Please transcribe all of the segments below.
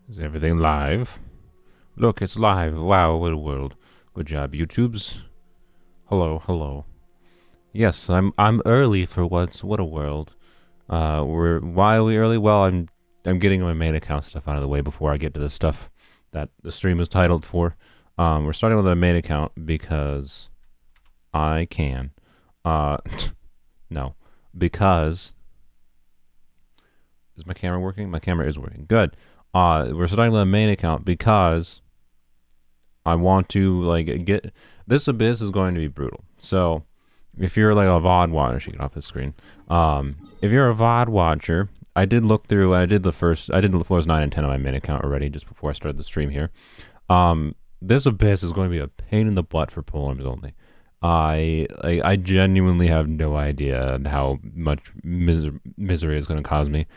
Is everything live? Look, it's live. Wow, what a world. Good job, YouTubes. Hello, hello. Yes, I'm early for once. What a world. Why are we early? Well, I'm getting my main account stuff out of the way before I get to the stuff that the stream is titled for. We're starting with a main account because I can. No, because is my camera working? My camera is working. Good. We're starting with a main account because I want to like get this abyss is going to be brutal. So if you're like a VOD watcher, get off the screen. If you're a VOD watcher, I did look through. I did the floors 9 and 10 on my main account already, just before I started the stream here. This abyss is going to be a pain in the butt for Polearms Only. I genuinely have no idea how much misery is going to cause me.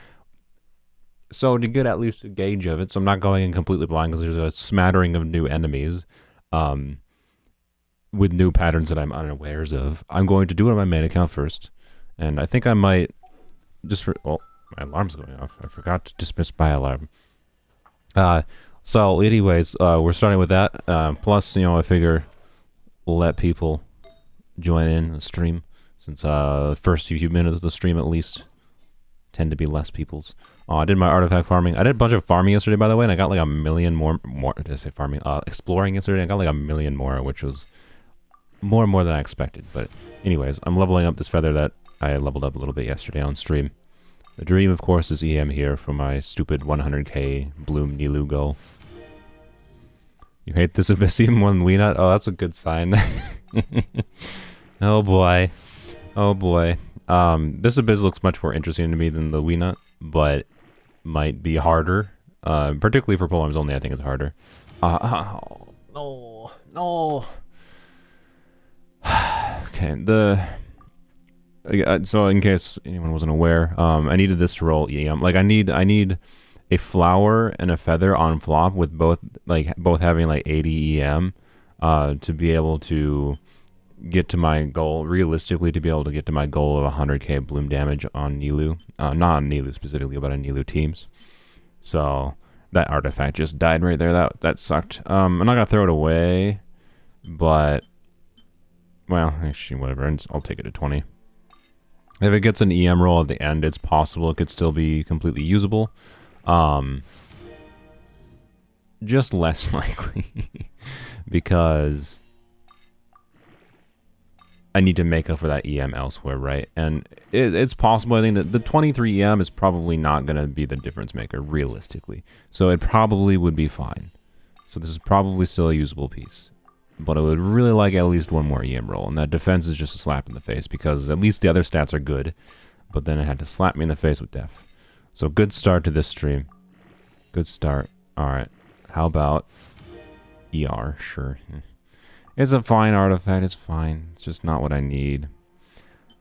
So to get at least a gauge of it, so I'm not going in completely blind because there's a smattering of new enemies, with new patterns that I'm unawares of. I'm going to do it on my main account first, and I think I might just my alarm's going off. I forgot to dismiss my alarm. So anyways, we're starting with that. Plus, you know, I figure we'll let people join in the stream since the first few minutes of the stream at least tend to be less people's. I did my artifact farming. I did a bunch of farming yesterday, by the way, and I got like a million more. Did I say farming? Exploring yesterday. I got like a million more, which was more than I expected. But anyways, I'm leveling up this feather that I leveled up a little bit yesterday on stream. The dream, of course, is EM here for my stupid 100k Bloom Nilu goal. You hate this abyss even more than Weenut? Oh, that's a good sign. Oh boy. Oh boy. This abyss looks much more interesting to me than the Weenut, but might be harder. Particularly for Polearms Only, I think it's harder. Oh, no. Okay, so in case anyone wasn't aware, I needed this to roll EM. Like I need a flower and a feather on flop with both having like 80 EM to be able to get to my goal, realistically to be able to get to my goal of 100k bloom damage on Nilu. Not on Nilu specifically, but on Nilu teams. So that artifact just died right there. That sucked. I'm not gonna throw it away, but well, actually whatever, I'll take it to 20. If it gets an EM roll at the end, it's possible it could still be completely usable. Just less likely because I need to make up for that EM elsewhere, right? And it's possible, I think, that the 23 EM is probably not going to be the difference maker, realistically. So it probably would be fine. So this is probably still a usable piece. But I would really like at least one more EM roll, and that defense is just a slap in the face, because at least the other stats are good, but then it had to slap me in the face with def. So good start to this stream. Good start. Alright, how about ER? Sure. It's a fine artifact, it's fine. It's just not what I need.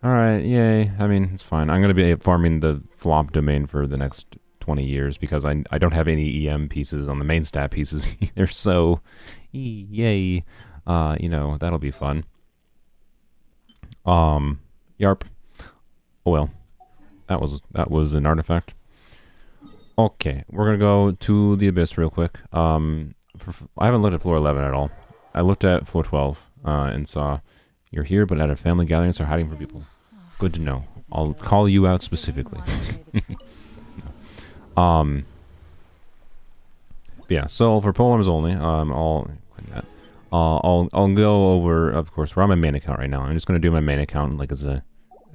Alright, yay. I mean, it's fine. I'm going to be farming the flop domain for the next 20 years because I don't have any EM pieces on the main stat pieces either, so yay. You know, that'll be fun. Yarp. Oh well. That was an artifact. Okay, we're gonna go to the abyss real quick. I haven't looked at floor 11 at all. I looked at floor 12 and saw you're here, but at a family gathering, so hiding from people. Good to know. I'll call you out specifically. Yeah. So for Polearms Only, I'll go over. Of course, we're on my main account right now. I'm just gonna do my main account like as a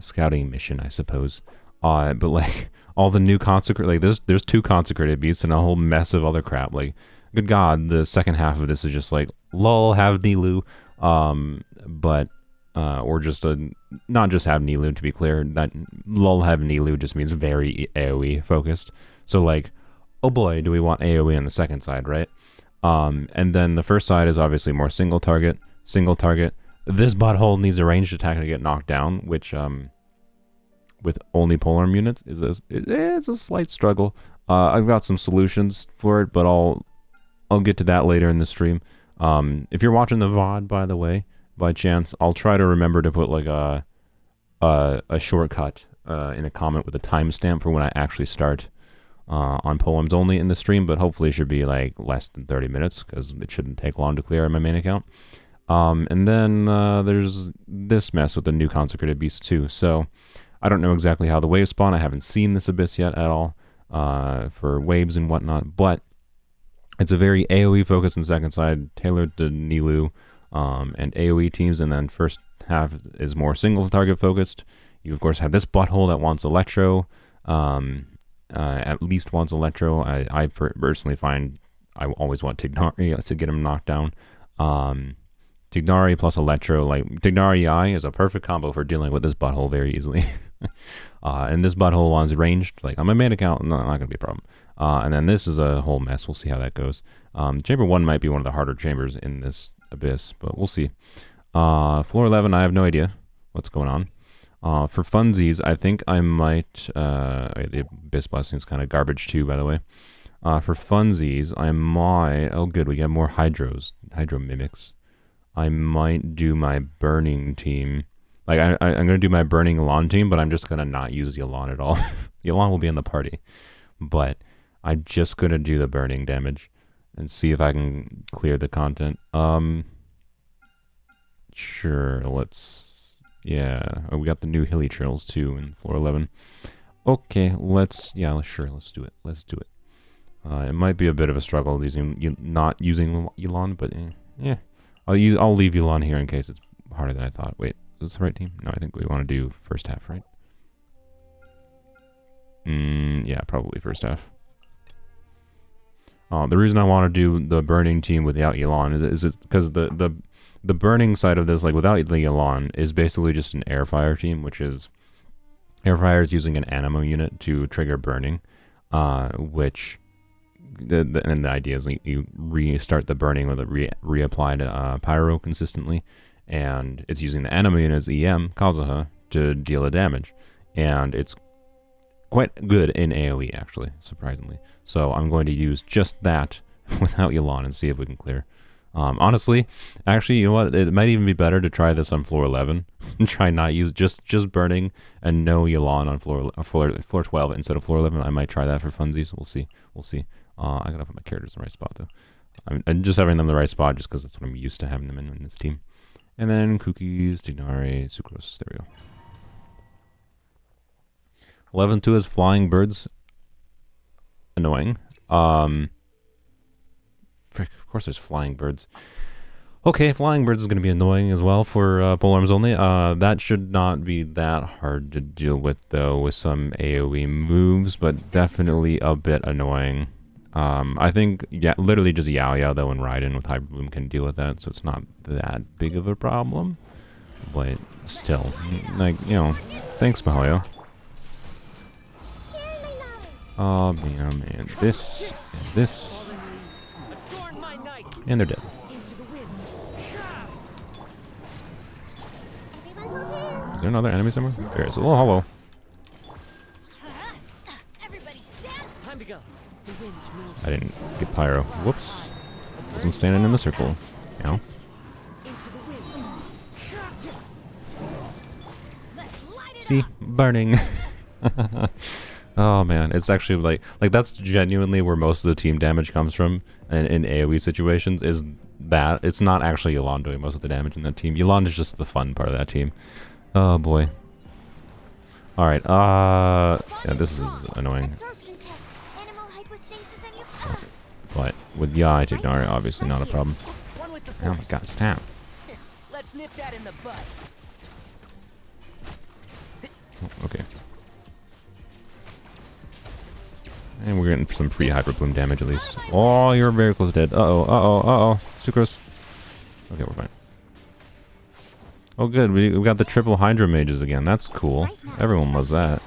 scouting mission, I suppose. But like all the new consecrate, like there's 2 consecrated beasts and a whole mess of other crap. Like, good God, the second half of this is just like lol, have Nilu, but or just not just have Nilu, to be clear. That lol have Nilu just means very AoE focused. So like, oh boy, do we want AoE on the second side, right? And then the first side is obviously more single target. This butthole needs a ranged attack to get knocked down, which with only polearm units is a slight struggle. I've got some solutions for it, but I'll get to that later in the stream. If you're watching the VOD, by the way, by chance, I'll try to remember to put like a shortcut in a comment with a timestamp for when I actually start on Polearms Only in the stream, but hopefully it should be like less than 30 minutes because it shouldn't take long to clear on my main account. And then there's this mess with the new Consecrated Beast too. So I don't know exactly how the waves spawn. I haven't seen this abyss yet at all for waves and whatnot, but it's a very AoE focused in second side, tailored to Nilu and AoE teams, and then first half is more single target focused. You of course have this butthole that wants Electro, at least wants Electro. I personally find I always want Tignari to get him knocked down. Tignari plus Electro, like Tignari I is a perfect combo for dealing with this butthole very easily. And this butthole one's ranged, like on my main account, not gonna be a problem. And then this is a whole mess. We'll see how that goes. Chamber 1 might be one of the harder chambers in this abyss, but we'll see. Floor 11, I have no idea what's going on. For funsies, I think I might... the Abyss Blessing is kind of garbage too, by the way. For funsies, I might... Oh, good, we get more Hydro Mimics. I might do my Burning team. Like, I'm going to do my Burning Yelan team, but I'm just going to not use Yelan at all. Yelan will be in the party. But I'm just going to do the Burning damage and see if I can clear the content. Sure, let's... Yeah, oh, we got the new Hilly Trails too in floor 11. Okay, let's do it. Let's do it. It might be a bit of a struggle not using Yelan, but yeah. I'll leave Yelan here in case it's harder than I thought. Wait, is this the right team? No, I think we want to do first half, right? Yeah, probably first half. The reason I want to do the Burning team without Yelan is because the Burning side of this, like without the Yelan, is basically just an Airfire team, which is Airfire is using an Animo unit to trigger Burning, which and the idea is you restart the Burning with a reapplied Pyro consistently, and it's using the Animo unit as EM Kazuha to deal the damage, and it's quite good in AoE actually, surprisingly. So I'm going to use just that without Yelan and see if we can clear. Honestly, actually, you know what? It might even be better to try this on floor 11 and try not use just Burning and no Yelan on floor 12 instead of floor 11. I might try that for funsies. We'll see. I gotta put my characters in the right spot though. I'm just having them in the right spot just because that's what I'm used to having them in this team. And then Cookies, Tignari, Sucrose. There we go. 11-2 is Flying Birds. Annoying. Frick, of course there's Flying Birds. Okay, Flying Birds is going to be annoying as well for Polearms Only. That should not be that hard to deal with, though, with some AoE moves, but definitely a bit annoying. I think, yeah, literally just Yao, though, and Raiden with Hyper Bloom can deal with that, so it's not that big of a problem. But still, like, you know, thanks, Mahoyo. Oh, man, this, and this. And they're dead. Is there another enemy somewhere? There is. Oh, hello. I didn't get Pyro. Whoops. Wasn't standing in the circle. You know? See? Burning. Oh man, it's actually like that's genuinely where most of the team damage comes from in AoE situations, is that it's not actually Yelan doing most of the damage in that team. Yelan is just the fun part of that team. Oh boy. Alright, yeah, this is annoying. But with Yai, Tignari, obviously not a problem. Oh my god, stab. Let's nip that in the butt. Oh, okay. And we're getting some free Hyper Bloom damage at least. Oh, you're very close to dead. Uh-oh. Sucrose. Okay, we're fine. Oh, good. We got the triple Hydro Mages again. That's cool. Everyone loves that.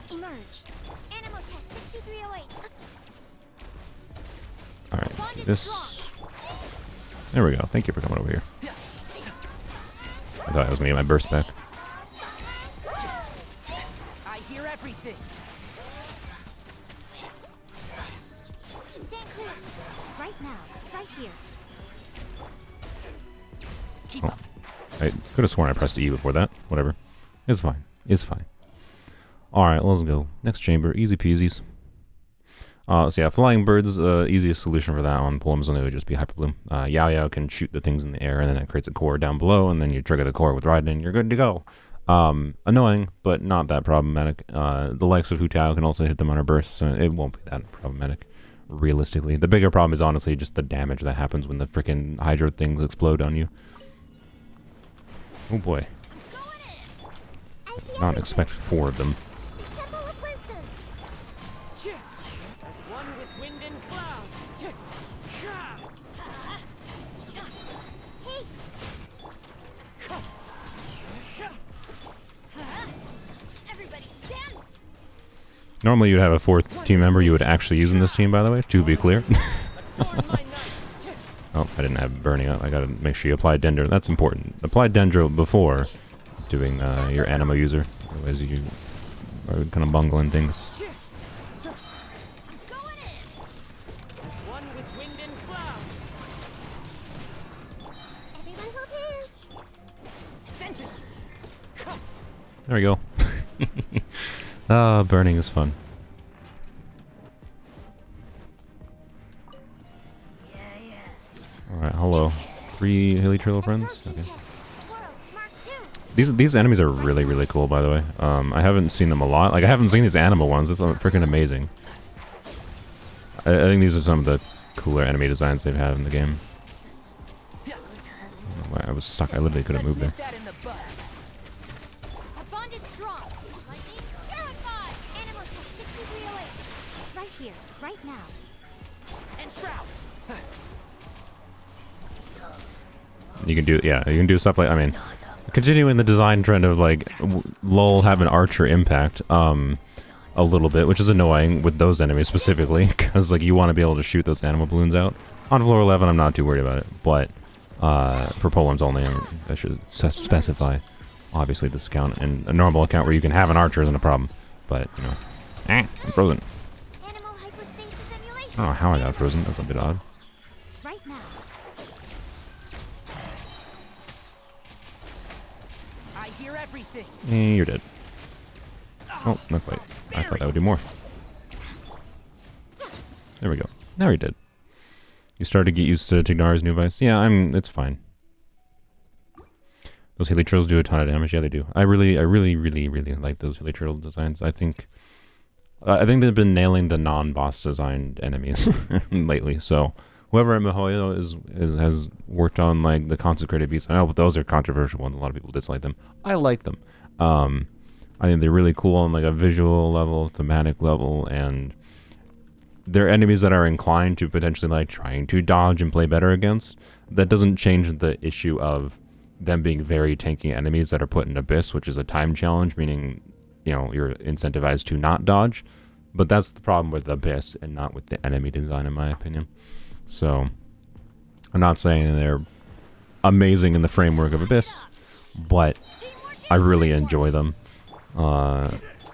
Alright, this... There we go. Thank you for coming over here. I thought I was going to get my burst back. I hear everything. Right now, right here. Oh. I could have sworn I pressed E before that. Whatever. It's fine. It's fine. Alright, let's go. Next chamber. Easy peasies. So yeah, flying birds, easiest solution for that one. Polearms Only would just be Hyper Bloom. Yao Yao can shoot the things in the air, and then it creates a core down below, and then you trigger the core with Raiden, and you're good to go. Annoying, but not that problematic. The likes of Hu Tao can also hit them on a burst, so it won't be that problematic, realistically. The bigger problem is honestly just the damage that happens when the freaking Hydro things explode on you. Oh boy. Did not expect 4 of them. Temple of Wisdom. As one with wind and cloud. Everybody stand. Normally you'd have a 4th team member you would actually use in this team, by the way, to be clear. Oh, I didn't have burning up. I gotta make sure you apply Dendro. That's important. Apply Dendro before doing your Animo user. Otherwise you are kind of bungling things. Everyone hold hands. There we go. Ah, burning is fun. Alright, hello. 3 hilly turtle friends? Okay. These enemies are really, really cool, by the way. I haven't seen them a lot. Like, I haven't seen these animal ones. It's freaking amazing. I think these are some of the cooler enemy designs they've had in the game. Oh, I was stuck. I literally couldn't move there. Our bond is strong. Lightning purified. Animal check 6308. Right here, right now. And Shroud. You can do, yeah, you can do stuff like, I mean, continuing the design trend of like LOL have an archer impact a little bit, which is annoying with those enemies specifically, because like you want to be able to shoot those animal balloons out. On floor 11, I'm not too worried about it, but for Polearms Only, I should specify obviously this account, and a normal account where you can have an archer isn't a problem, but you know, I'm frozen. Animal hypostasis emulation. I don't know how I got frozen. That's a bit odd. Right now. I hear everything. You're dead. Oh, not quite. I thought that would do more. There we go. Now you're dead. You started to get used to Tignar's new vice? Yeah, it's fine. Those Hilly Turtles do a ton of damage. Yeah, they do. I really like those Hilly Turtle designs. I think they've been nailing the non-boss designed enemies lately. So whoever at Mihoyo has worked on like the consecrated beasts. I know those are controversial ones. A lot of people dislike them. I like them. I think they're really cool on like a visual level, thematic level, and they're enemies that are inclined to potentially like trying to dodge and play better against. That doesn't change the issue of them being very tanky enemies that are put in Abyss, which is a time challenge, meaning, you know, you're incentivized to not dodge. But that's the problem with Abyss and not with the enemy design, in my opinion. So I'm not saying they're amazing in the framework of Abyss, but I really enjoy them.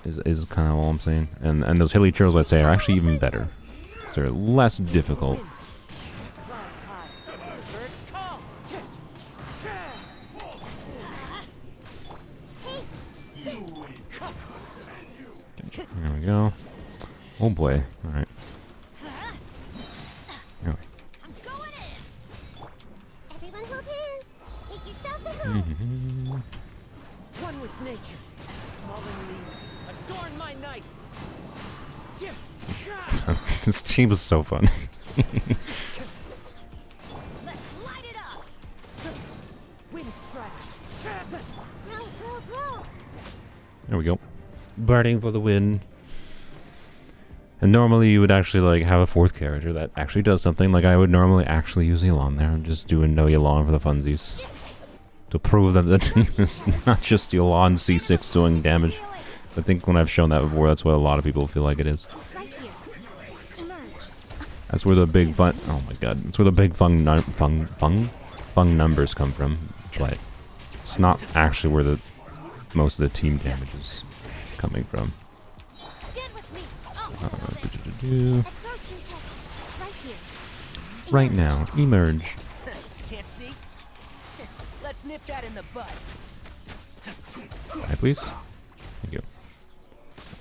Is kind of all I'm saying. And those Hilly Turtles, I'd say, are actually even better. They're less difficult. There we go. Oh boy. Alright. I'm going in. Everyone hold hands. Make yourselves at home. One with nature. Fallen leaves. Adorn my night. This team is so fun. Let's light it up. Wind strike. Roll. There we go. Burning for the win. And normally you would actually like have a 4th character that actually does something. Like I would normally actually use Elon there and just do a no Elon for the funsies. To prove that the team is not just Elon C6 doing damage. I think when I've shown that before, that's what a lot of people feel like it is. Right here. Emerge. That's where the big fun. Oh my god, that's where the big fung numbers come from. But it's not actually where the most of the team damage is coming from. Stand with me. Do-do-do-do. Absorption test. Right here. Right now, emerge. Can't see? Let's nip that in the bud. Hi, please. Thank you.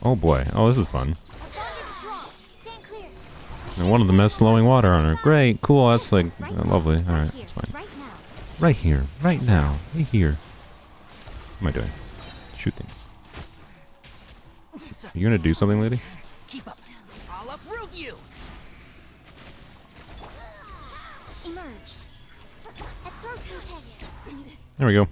Oh boy. Oh, this is fun. Our bond is strong. Stand clear. And one of them has slowing water on her. Great, cool, that's like lovely. Alright, that's fine. Right now. Right here, right now, right here. What am I doing? Shoot things. You gonna do something, lady? Keep up. I'll uproot you. Emerge. Absorption test. There we go.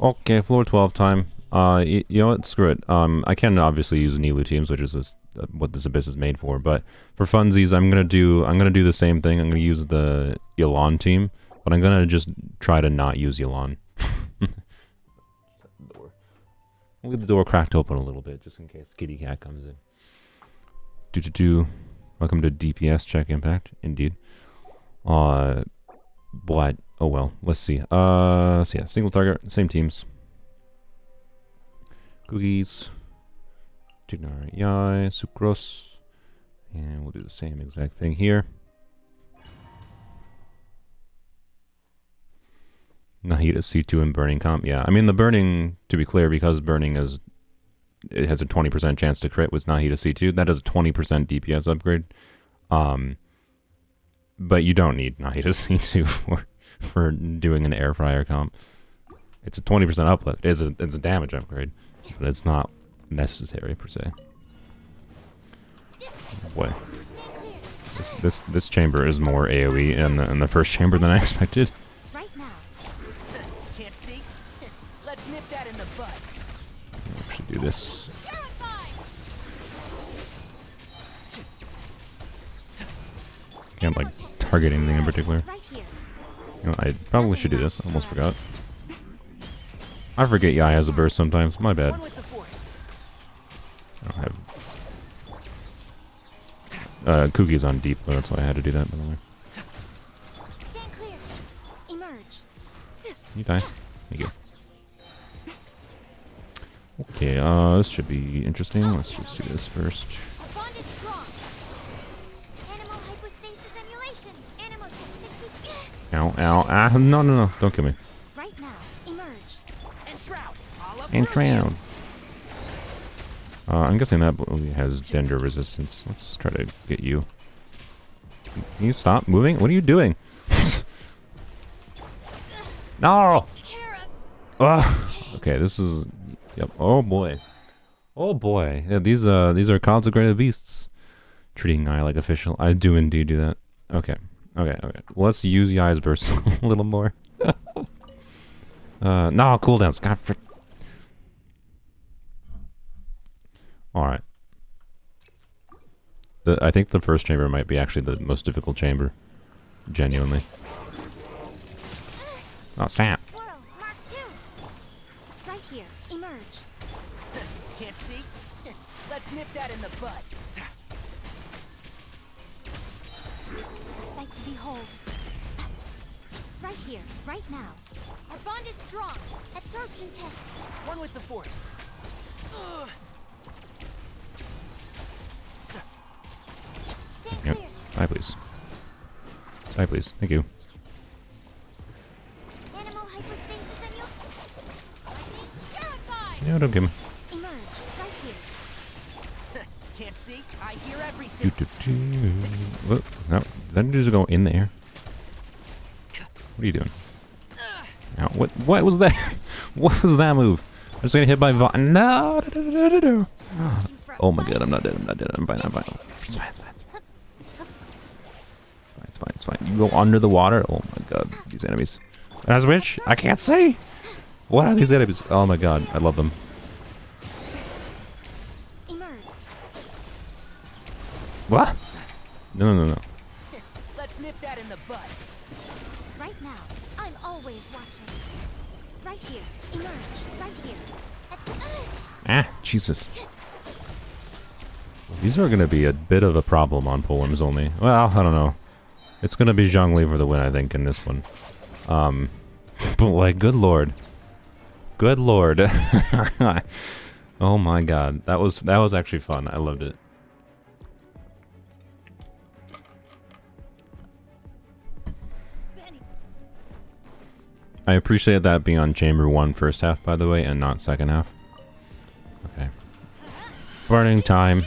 Okay, floor 12 time. You know what? Screw it. I can obviously use Nilu teams, which is what this abyss is made for. But for funsies, I'm gonna do the same thing. I'm gonna use the Yelan team, but I'm gonna just try to not use Yelan. We'll leave the door cracked open a little bit, just in case Kitty Cat comes in. Welcome to DPS check impact, indeed. But oh well, let's see. So yeah, single target, same teams. Cookies, Tignar Yai, Sucrose, and we'll do the same exact thing here. Nahida C2 and Burning Comp. Yeah, I mean the Burning, to be clear, because Burning it has a 20% chance to crit with Nahida C2. That is a 20% DPS upgrade. But you don't need Nahida C2 for doing an air fryer comp. It's a 20% uplift. It's a damage upgrade, but it's not necessary per se. Boy, this chamber is more AOE in the first chamber than I expected. Right now. Can't see? Let's nip that in the bud. I should do this. Can't like target anything in particular. Right here. You know, I probably should do this. I almost forgot. I forget Yai has a burst sometimes. My bad. One with the force. I don't have cookies on deep, but that's why I had to do that. By the way, Stand clear. Emerge. you die. Thank you. Okay, this should be interesting. Let's just do this first. Our bond is strong. Animal hypostasis emulation. Animal test 60. Ow, ow, ah, no, don't kill me. Right now. Emerge. And shroud. I'll And uproot you. drown. I'm guessing that only has Dender resistance. Let's try to get you. Can you stop moving? What are you doing? No! Okay, this is... Yep. Oh boy. Oh boy. Yeah, these are consecrated beasts. Treating Yai like official. I do indeed do that. Okay. Let's use Yai's burst a little more. No, cooldown. God frick. Alright. I think the first chamber might be actually the most difficult chamber. Genuinely. Oh, snap. Swirl. Mark 2. Right here. Emerge. Can't see? Let's nip that in the bud. A sight to behold. Right here. Right now. Our bond is strong. Absorption test. One with the force. Ugh. Stand Yep. clear. Die, please. Die, please. Thank you. Animal hypostasis emulation. Purified. No, don't give me. Emerge. Right here. Can't see? I hear everything. What? No, that dude's go in the air. What are you doing? Ow, what was that? What was that move? I'm just gonna hit by no. Oh my god, I'm not dead. I'm fine. It's fine. You go under the water. Oh my god, these enemies. As which I can't see. What are these enemies? Oh my god, I love them. Emerge. What? No. Let's nip that in the bud. Right now. I'm always watching. Right here. Emerge. Right here. Ah, Jesus. These are gonna be a bit of a problem on Polearms Only. Well, I don't know. It's gonna be Zhongli for the win, I think, in this one. But like, good lord. Oh my god, that was actually fun. I loved it. I appreciate that being on Chamber 1 first half, by the way, and not second half. Okay. Burning time.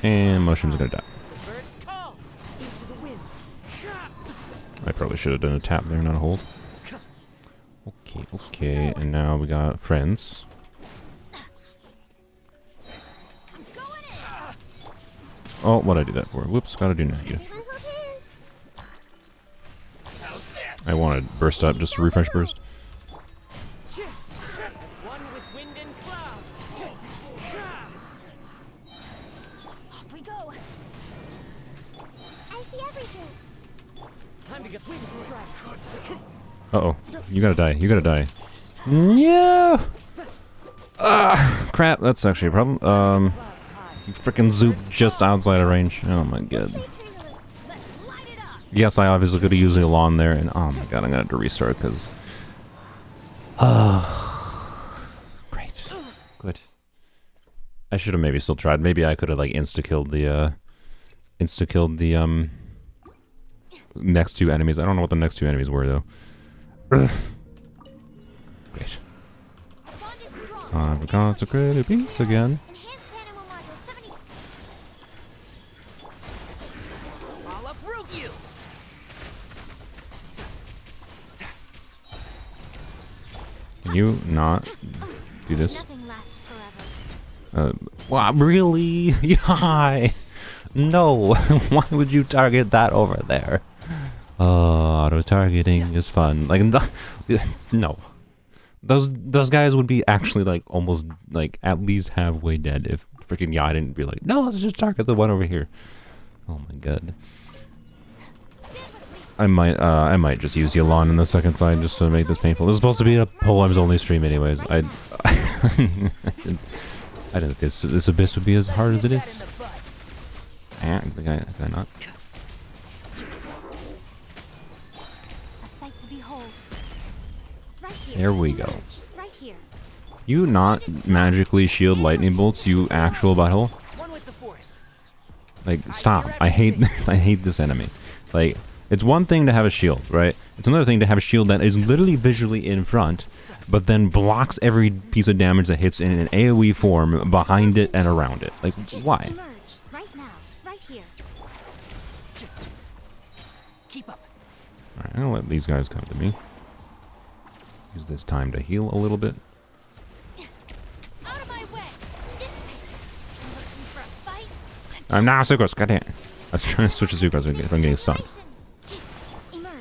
And Motion's gonna die. The birds call into the wind. I probably should have done a tap there, not a hold. Okay, okay, and now we got friends. Oh, what'd I do that for? Whoops, gotta do negative. I wanted burst up, just refresh burst. As one with wind and cloud. Off we go. I see everything. Time to get wind strike. Uh-oh, you gotta die, you gotta die. Yeah! Ah, crap, that's actually a problem. Clouds high. You frickin' zoop just outside of range. Oh my god. Let's light it up. Yes, I obviously could have used the lawn there, and oh my god, I'm gonna have to restart because. Great, good. I should have maybe still tried. Maybe I could have like insta killed the next two enemies. I don't know what the next two enemies were though. Great. Our bond is strong. Time for consecrated peace again. Enhanced animal module 70. I'll uproot you. Can you not do this? Nothing lasts forever. Wow, really? Yeah. No. Why would you target that over there? Auto targeting is fun. Like, no. Those guys would be actually like almost like at least halfway dead if freaking Yai didn't be like, no, let's just target the one over here. Oh my god. I might just use Yelan in the second side just to make this painful. This is supposed to be a Polearms Only stream anyways. I didn't think this abyss would be as hard as it is. Can I not? A sight to behold. Right here. There we go. Right here. You not magically shield lightning bolts, you actual butthole. One with the forest. Like, stop. I hate this. I hate this enemy. Like, it's one thing to have a shield, right? It's another thing to have a shield that is literally visually in front, but then blocks every piece of damage that hits in an AoE form behind it and around it. Like, why? Emerge. Right now. Right here. Keep up. Alright, I'm gonna let these guys come to me. Use this time to heal a little bit. Out of my way. This way. I'm looking for a fight. I'm now Sucrose, goddamn. I was trying to switch to Sucrose if I'm getting stunned. Emerge.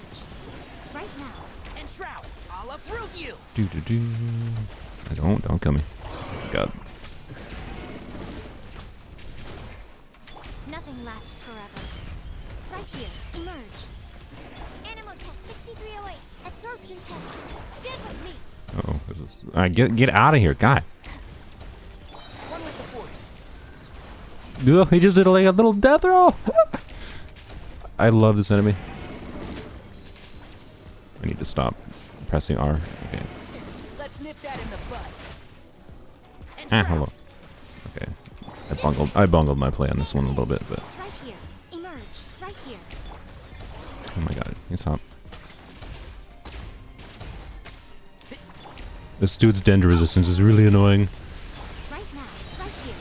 Right now. And shroud. I'll uproot you. Do. Don't kill me. God. Nothing lasts forever. Right here. Emerge. Animal test 6308. Absorption test. Stand with me. Uh-oh, this is... Alright, get out of here, God. One with the forest. Ugh, he just did like a little death roll. I love this enemy. I need to stop pressing R. Okay. Let's nip that in the bud. And Ah, shroud. hello. Okay. I bungled my play on this one a little bit, but Right here. Emerge. Right here. oh my god, he's hot. This dude's dend resistance is really annoying. Right now. Right here.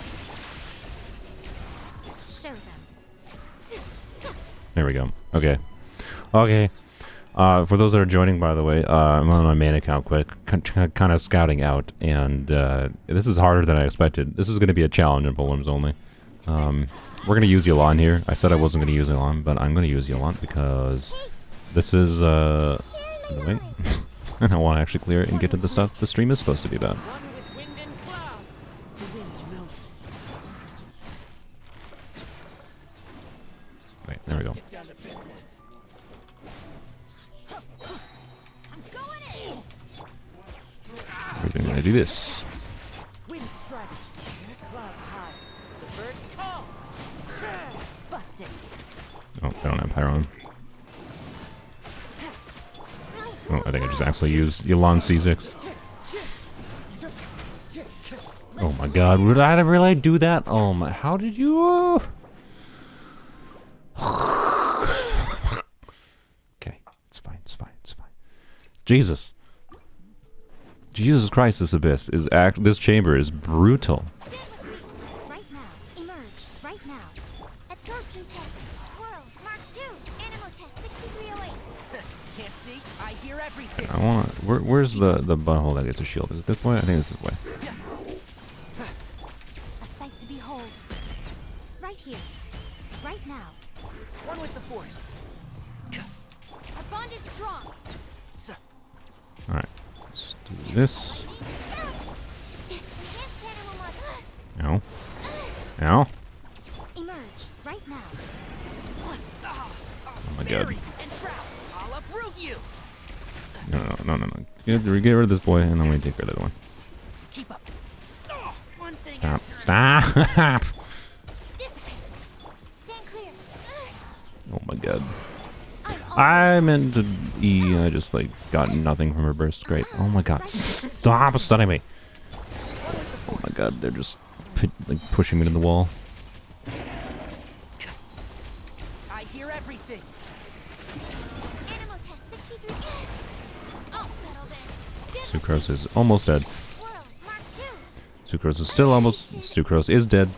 Show them. There we go. Okay. Okay. For those that are joining, by the way, I'm on my main account quick, kind of scouting out, and this is harder than I expected. This is going to be a challenge in Polearms Only. We're going to use Yelan here. I said I wasn't going to use Yelan, but I'm going to use Yelan because this is, wait. I want to actually clear it and get to the stuff the stream is supposed to be about. One with wind and cloud. The wind knows it. Wait, there we go. Get down to business. I'm going in. We're going to do this. Wind strike. Clouds high. The birds call. Busted. Oh, I don't have Pyron. Oh, I think I just actually used Yelan C6. Oh my god, would I really do that? Oh my, how did you? Okay, it's fine, it's fine, it's fine. Jesus. Jesus Christ, this abyss is this chamber is brutal. Right now. Emerge. Right now. everything. I want. Where's the butthole that gets a shield? Is it this way? I think it's this way. A sight to behold. Right here. Right now. One with the force. Our bond is strong. All right. Let's do this. Enhanced animal model. Ow. Ow. Emerge. Right now. Oh my god. Bury and trap. I'll uproot you. No. Get rid of this boy, and then we take rid of the other one. Keep up. One thing. Stop. Stop. Dissipate. Stand clear. Oh my god. I'm I meant to E. I just like got nothing from her burst. Great. Oh my god. Stop stunning me. Oh my god. They're just like pushing me to the wall. I hear everything. Animal test 63. I'll settle this. Sucrose is almost dead. Swirl. Mark 2. Sucrose is still almost. Sucrose is dead.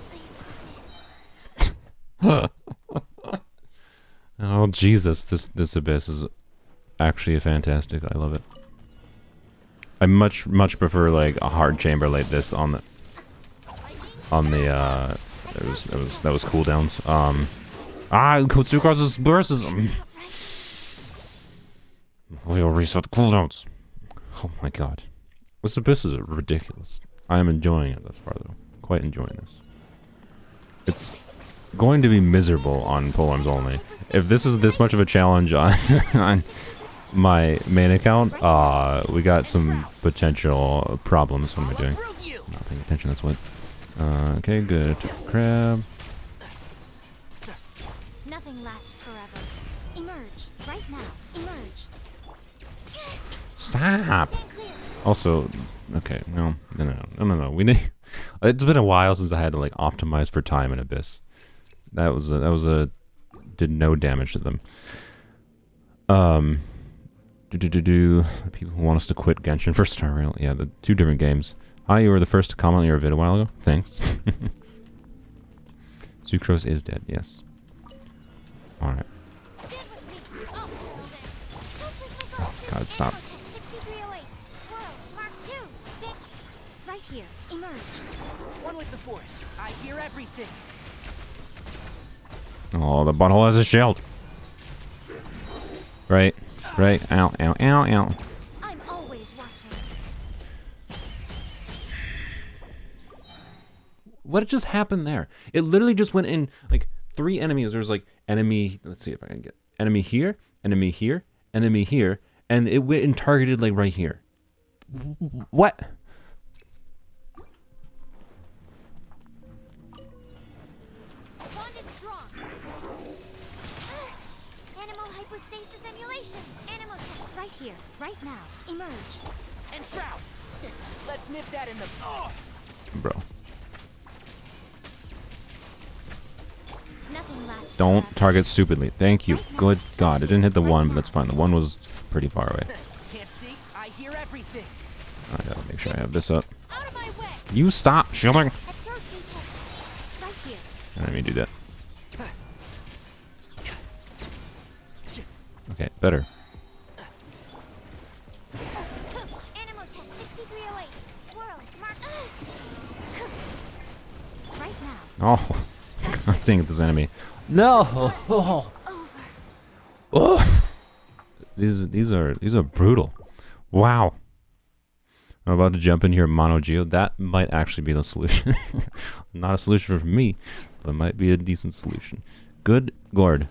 Oh Jesus! This abyss is actually fantastic. I love it. I much prefer like a hard chamber like this on the that was cooldowns. Sucrose's versus. We'll reset the cooldowns. Oh my god, this abyss is ridiculous. I am enjoying it thus far though. Quite enjoying this. It's going to be miserable on Polearms Only. If this is this much of a challenge on, on my main account, we got some potential problems. What am I doing? Not paying attention, that's what. Okay, good. Crab. Nothing lasts forever. Emerge. Right now. Emerge. Stop! Stand clear. Also, okay, no. We need. It's been a while since I had to like optimize for time in Abyss. That was a did no damage to them. People who want us to quit Genshin for Star Rail. Yeah, the two different games. Hi, you were the first to comment on your vid a while ago. Thanks. Sucrose is dead. Yes. All right. Stand with me. I'll settle this. Oh God, stop. Animal test 6308. Swirl. Mark 2. Stand. Right here. Emerge. One with the force. I hear everything. Oh, the butthole has a shield. Right. Ow. I'm always watching. What just happened there? It literally just went in like 3 enemies. There was like enemy. Let's see if I can get enemy here, enemy here, enemy here, and it went and targeted like right here. What? Bond is strong. Animal hypostasis emulation. Animal test right here, right now. Emerge. And shroud. Let's nip that in the. Bro. Nothing lasts. Don't forever. target stupidly. Thank you. Good God. It didn't hit the 1, but that's fine. The 1 was pretty far away. Can't see. I hear everything. I gotta make sure I have this up. Out of my way. You stop shielding. Absorption test. Right here. Let me do that. Okay, better. Animal test 6308. Swirl. Mark. Right now. Oh, God dang it, this enemy. No. Oh. Over. Oh. These are brutal. Wow. I'm about to jump in here mono geo. That might actually be the solution. Not a solution for me, but it might be a decent solution. Good Gord.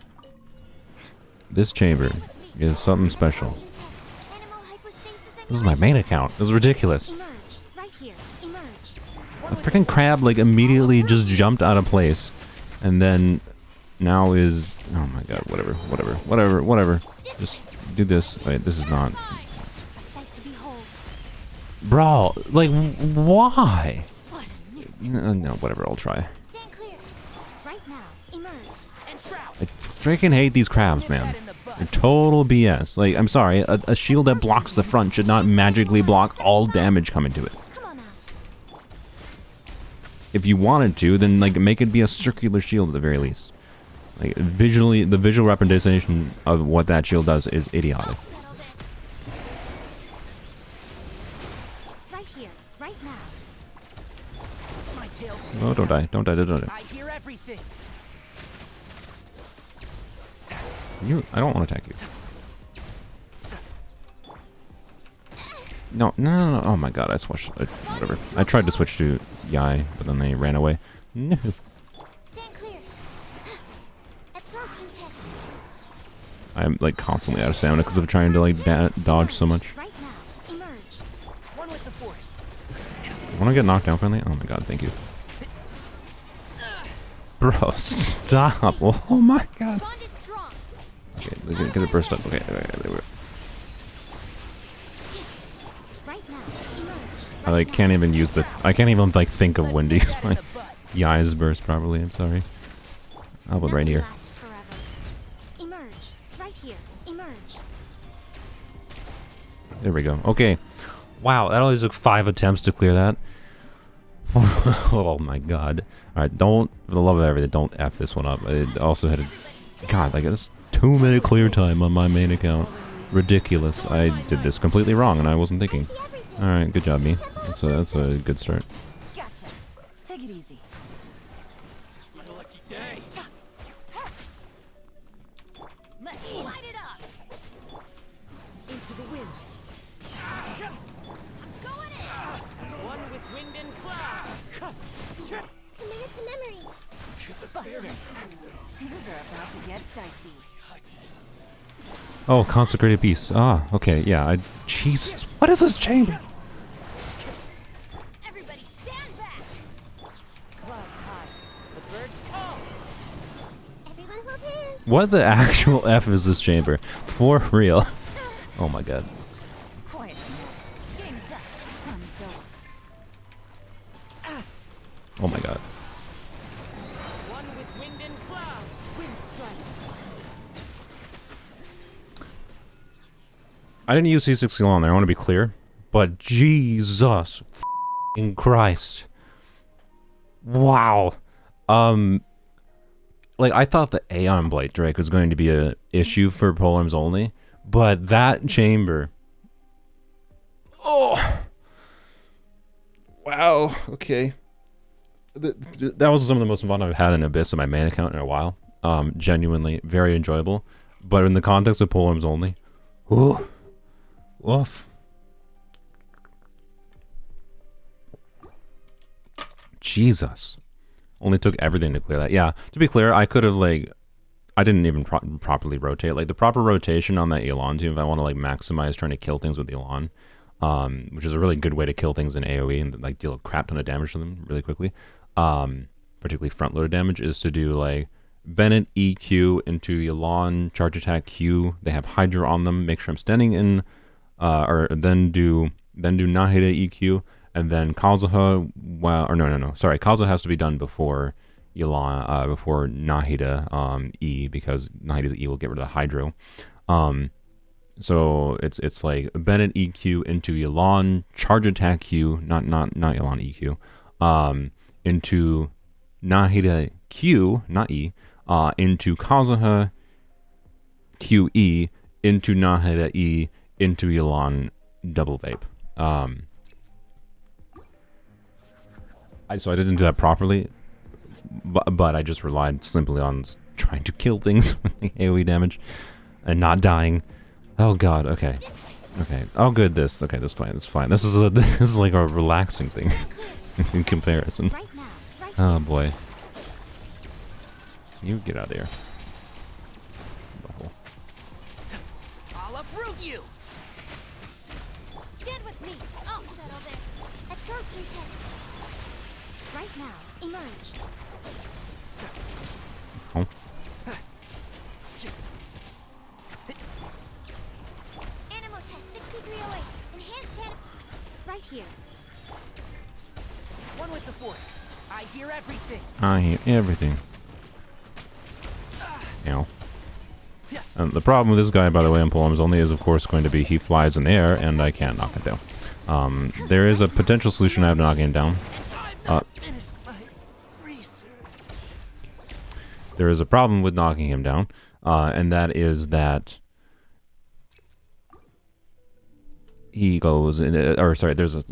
This chamber is something special. Animal hypostasis This is my main account. This is ridiculous. Emerge. Right here. Emerge. A freaking crab like immediately just jumped out of place, and then now is oh my god, whatever. Just do this. Wait, this is not. A sight to behold. Bro, like why? What a nuisance. No, whatever. I'll try. Stand clear. Right now. Emerge. And shroud. I freaking hate these crabs, man. They're total BS. Like, I'm sorry, a shield that blocks the front should not magically block all damage coming to it. Come on now. If you wanted to, then like make it be a circular shield at the very least. Like visually, the visual representation of what that shield does is idiotic. Settle this. Oh, don't die. Don't die. Don't die. I hear everything. I don't want to attack you. No, no, no, no. Oh my god, I switched. Whatever. I tried to switch to Yai, but then they ran away. No. Stand clear. Absorption test. I'm like constantly out of stamina because of trying to like dodge so much. Right now. Emerge. One with the force. Want to get knocked down finally? Oh my god, thank you. Bro, stop. Oh my god. Bond is strong. Okay, get it burst up. Okay, there we go. Right now. Emerge. I like can't even use the. I can't even like think of when to use my Yai's burst properly. I'm sorry. I'll put right here. Lasts forever. Emerge. Right here. Emerge. There we go. Okay. Wow, that only took 5 attempts to clear that. Oh my god. Alright, don't, for the love of everything, don't F this one up. It also had a, god, like, it's 2 minute clear time on my main account. Ridiculous. I did this completely wrong and I wasn't thinking. Alright, good job, me. That's a good start. Gotcha. Take it easy. My lucky day. Let's light it up. Into the wind. Going in. One with wind and cloud. Commit it to memory. Busted. Things are about to get dicey. Oh, consecrated beast. Ah, okay, yeah, Jesus. What is this chamber? Everybody stand back. Clouds high. The birds call. Everyone hold hands. What the actual F is this chamber? For real. Oh my god. Quiet now. Game's up. Fun's over. Oh my god. One with wind and cloud. Wind strike. I didn't use C60 on there, I want to be clear. But Jesus f***ing Christ. Wow. Like, I thought the Aeonblight Drake was going to be a issue for Polearms Only, but that chamber... Oh! Wow, okay. That was some of the most fun I've had in Abyss on my main account in a while. Genuinely, very enjoyable. But in the context of Polearms Only... Ooh. Woof. Jesus. Only took everything to clear that. Yeah, to be clear, I could have, like... I didn't even properly rotate. Like, the proper rotation on that Elan team, if I want to, like, maximize trying to kill things with Elan, which is a really good way to kill things in AoE and, like, deal a crap ton of damage to them really quickly, particularly front-loaded damage, is to do, like, Bennett EQ into Elan, charge attack Q. They have Hydra on them. Make sure I'm standing in... or then do Nahida EQ, and then Kazuha, well, or no, sorry, Kazuha has to be done before Yelan, before Nahida E, because Nahida's E will get rid of the Hydro. So it's like Bennett EQ into Yelan, charge attack Q, not Yelan EQ, into Nahida Q, not E, into Kazuha QE, into Nahida E, into Yelan double vape. So I didn't do that properly, but I just relied simply on trying to kill things with the AoE damage and not dying. Oh god, okay. Okay. Oh good, this is fine. This is like a relaxing thing in comparison. Right now. Right Oh boy. You get out of here. I'll uproot you. Stand with me. I'll settle this. Absorption test. Right now. Emerge. Oh. Animal test 6308. Enhanced canopy. Right here. One with the force. I hear everything. I hear everything. Ow. The problem with this guy, by the way, on Polearms Only is, of course, going to be he flies in the air, and I can't knock him down. There is a potential solution I have to knock him down. Finished my research. There is a problem with knocking him down, and that is that he goes in, or sorry, there's a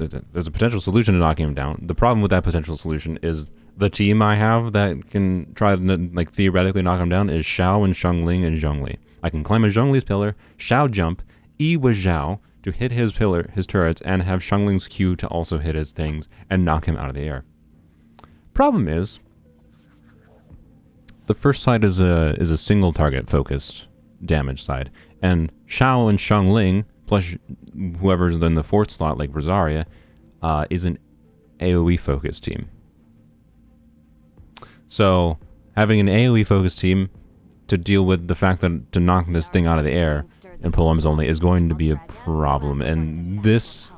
potential solution to knocking him down. The problem with that potential solution is the team I have that can try to like theoretically knock him down is Xiao and Xiangling and Zhongli. I can climb a Zhongli's pillar, Xiao jump, E with Zhao to hit his pillar, his turrets, and have Xiangling's Q to also hit his things and knock him out of the air. Problem is, the first side is a single target focused damage side, and Xiao and Xiangling plus whoever's in the fourth slot like Rosaria is an AoE focused team. So having an AoE focused team to deal with the fact that to knock this thing out of the air in Polearms Only is going to be a problem, and this,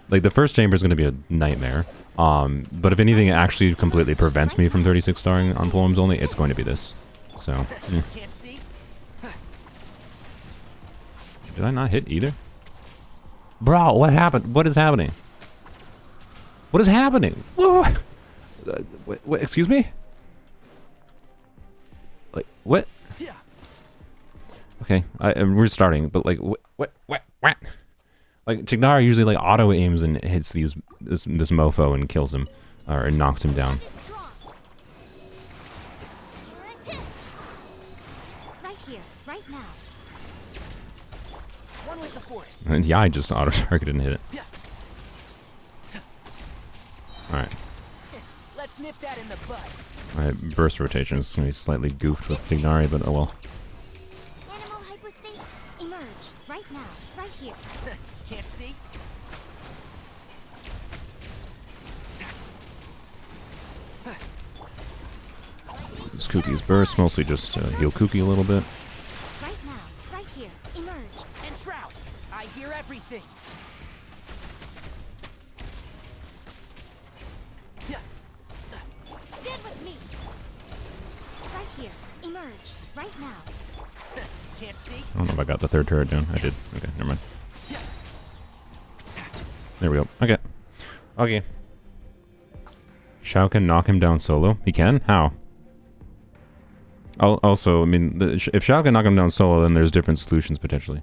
like, the first chamber is going to be a nightmare. But if anything actually completely prevents me from 36 starring on Polearms Only, it's going to be this. So, Did I not hit either? Bro, what happened? What is happening? What is happening? What? Excuse me? Like, what? Okay, I'm restarting, but like, what? Like, Tignara usually like auto aims and hits this mofo and kills him, or knocks him down. Right here, right now. One with the force. And yeah, I just auto targeted and hit it. All right. Let's nip that in the bud. My burst rotation is going to be slightly goofed with Tignari, but oh well. Animal hypostasis, emerge. Right now, right here. Can't see? This Kookie's burst, mostly just heal Kookie a little bit. Right now, right here. Emerge. And Shroud. I hear everything. Dead with me. Right here. Emerge. Right now. Can't see? I don't know if I got the third turret down. I did. Okay, never mind. There we go. Okay. Okay. Xiao can knock him down solo. He can? How? Also, I mean, if Xiao can knock him down solo, then there's different solutions potentially.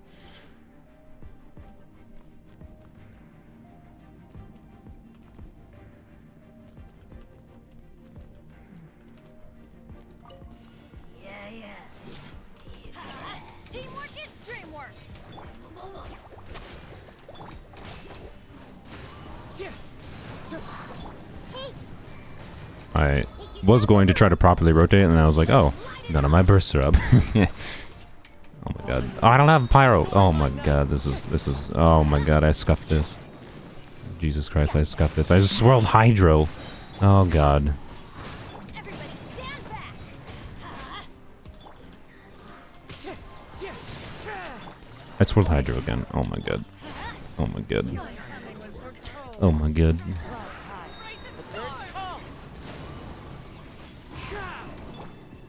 Teamwork is dreamwork. I was going to try to properly rotate, and then I was like, oh, none of my bursts are up. Oh my god. Oh, I don't have pyro. Oh my god, this is, oh my god, I scuffed this. Jesus Christ, I scuffed this. I just swirled Hydro. Oh god. Everybody stand back. I swirled Hydro again. Oh my god. Oh my god. Oh my god.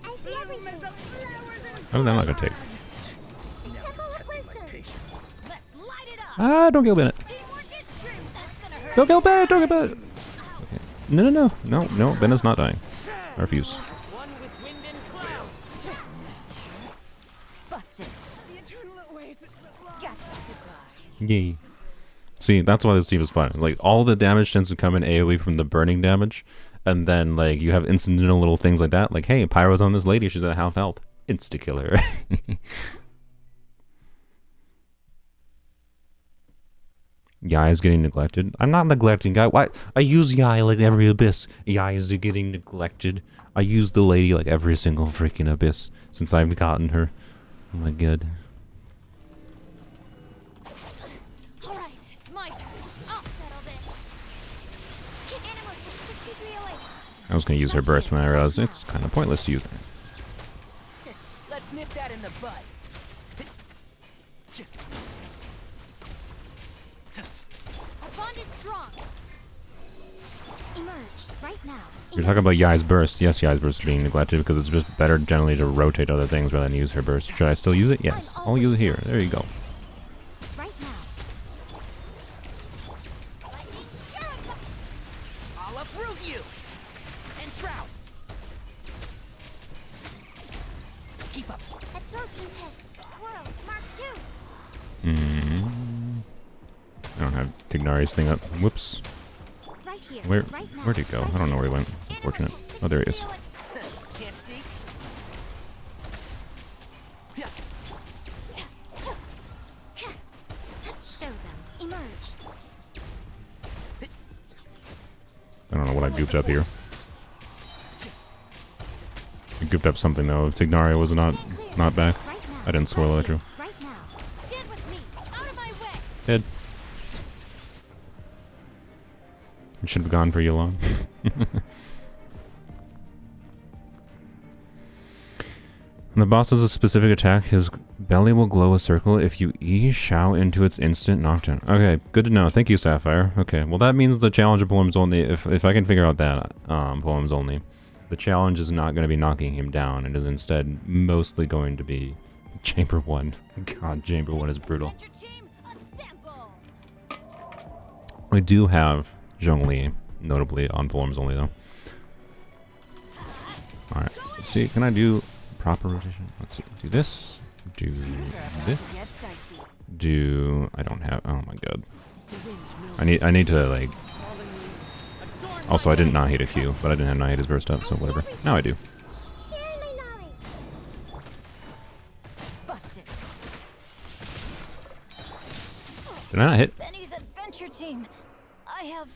I see everything. How is that not gonna take? Temple of Wisdom. Let's light it up. Ah, don't kill Bennett. Teamwork is true. That's gonna hurt. Don't kill Bennett, don't kill Bennett. Okay. No, Bennett's not dying. I refuse. One with wind and cloud. Busted. The eternal ways. Gotcha. Yay. See, that's why this team is fun. Like, all the damage tends to come in AoE from the burning damage, and then, like, you have incidental little things like that. Like, hey, Pyro's on this lady, she's at half health. Insta-kill her. Yai is getting neglected. I'm not neglecting Yai. Why? I use Yai like every abyss. Yai is getting neglected. I use the lady like every single freaking abyss since I've gotten her. Oh my god. All right, it's my turn. I'll settle this. Kick animal to 63 away. I was gonna use her burst when I realized it's kind of pointless to use her. Let's nip that in the bud. Our bond is strong. Emerge right now. You're talking about Yai's burst. Yes, Yai's burst is being neglected because it's just better generally to rotate other things rather than use her burst. Should I still use it? Yes. I'll use it here. There you go. Right now. Lightning Shuriken. I'll uproot you. And Shroud. Keep up. Absorption test. Swirl. Mark 2. I don't have Tignari's thing up. Whoops. Right here. Where? Right now. Where'd he go? I don't know where he went. It's unfortunate. Animal test Oh, there he is. Can't see. Show them. Emerge. I don't know what I gooped up here. I gooped up something though. If Tignaria was not back, Right now. I didn't swirl Electro. Right now. Stand with me. Out of my way. Dead. I should have gone for Yulon. When the boss does a specific attack, his belly will glow a circle if you E-Shao into its instant knockdown. Okay, good to know. Thank you, Sapphire. Okay, well that means the challenge of Polearms Only, if I can figure out that, Polearms Only, the challenge is not going to be knocking him down. It is instead mostly going to be Chamber 1. God, Chamber 1 is brutal. Your team, assemble. We do have Zhongli, notably on Polearms Only though. Alright, let's see, can I do proper rotation? Let's see, do this, do this, Get dicey. do, I don't have, oh my god. The wind's no I need to like, falling leaves. Adorn also my I didn't not daisies. hit a few, but I didn't have not hit his burst up, so whatever. Now I do. Sharing my knowledge. Busted. Did I not hit? Benny's adventure team. I have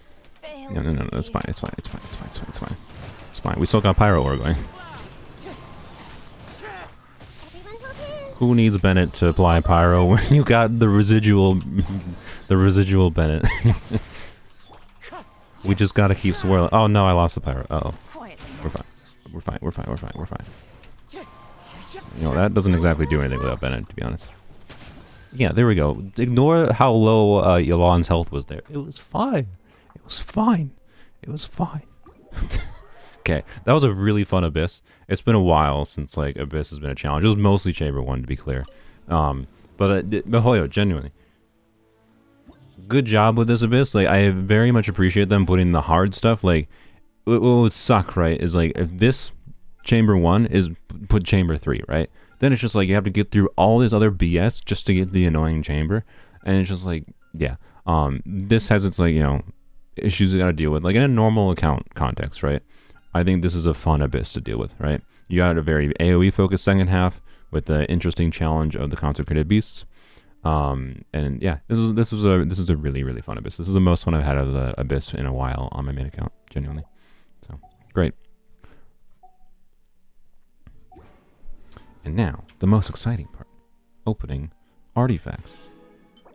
failed. No, it's fine, it's fine, it's fine, it's fine, it's fine, it's fine. It's fine, we still got Pyro Ore going. Everyone hold hands. Who needs Bennett to apply Pyro when you got the residual Bennett? We just gotta keep swirling. Oh no, I lost the Pyro. Uh oh. Quietly. We're fine. We're fine. We're fine. We're fine. We're fine. You know, that doesn't exactly do anything without Bennett, to be honest. Yeah, there we go. Ignore how low Yolon's health was there. It was fine. It was fine. It was fine. Okay, that was a really fun Abyss. It's been a while since, like, Abyss has been a challenge. It was mostly Chamber 1, to be clear. But Hoyo, genuinely. Good job with this Abyss. Like, I very much appreciate them putting the hard stuff. Like, what would suck, right, is, like, if this Chamber 1 is put Chamber 3, right? Then it's just like you have to get through all this other BS just to get the annoying chamber. And it's just like, yeah. This has its, like, you know, issues you gotta deal with. Like, in a normal account context, right? I think this is a fun Abyss to deal with, right? You got a very AoE-focused second half with the interesting challenge of the Consecrated Beasts. And yeah, this is a really, really fun Abyss. This is the most fun I've had out of the Abyss in a while on my main account, genuinely. So, great. And now, the most exciting part. Opening artifacts.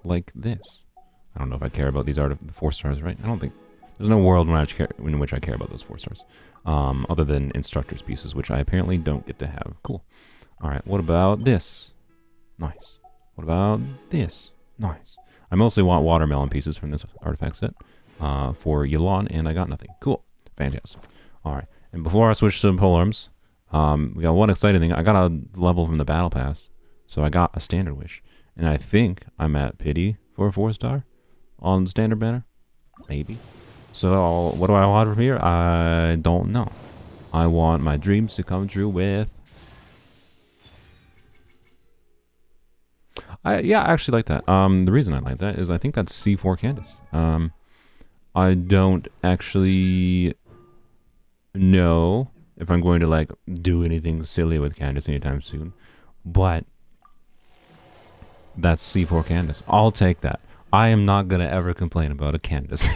Like this. I don't know if I care about these the 4 stars, right? I don't think... There's no world in which I care about those 4 stars. Other than instructor's pieces, which I apparently don't get to have. Cool. Alright, what about this? Nice. What about this? Nice. I mostly want watermelon pieces from this artifact set. For Yulon, and I got nothing. Cool. Fantastic. Alright, and before I switch to polearms... we got one exciting thing. I got a level from the battle pass, so I got a standard wish, and I think I'm at pity for a 4 star on the standard banner, maybe. So what do I want from here? I don't know. I want my dreams to come true with. I actually like that. The reason I like that is I think that's C4 Candace. I don't actually know if I'm going to, like, do anything silly with Candace anytime soon. But that's C4 Candace. I'll take that. I am not going to ever complain about a Candace.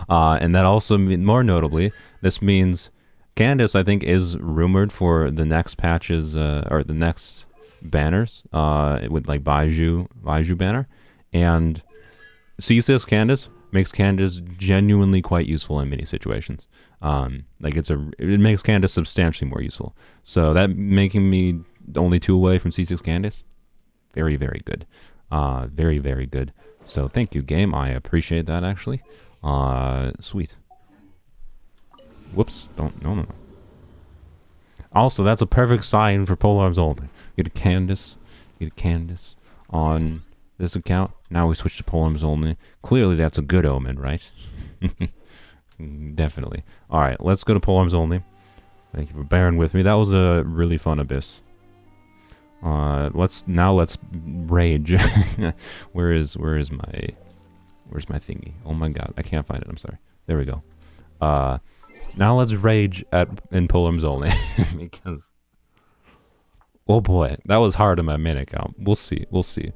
And that also, more notably, this means Candace, I think, is rumored for the next patches, or the next banners, with, like, Baiju banner. And C6 Candace makes Candace genuinely quite useful in many situations. Like, it makes Candace substantially more useful. So that making me only 2 away from C6 Candace, very, very good. Very, very good. So thank you, game. I appreciate that, actually. Sweet. Whoops. No. Also, that's a perfect sign for Polearms Only. Get a Candace on this account. Now we switch to Polearms Only. Clearly, that's a good omen, right? Definitely. Alright, let's go to Polearms Only. Thank you for bearing with me. That was a really fun Abyss. Let's rage. Where's my thingy? Oh my god, I can't find it. I'm sorry. There we go. Now let's rage in Polearms Only. Because... Oh boy, that was hard in my main account. We'll see, we'll see.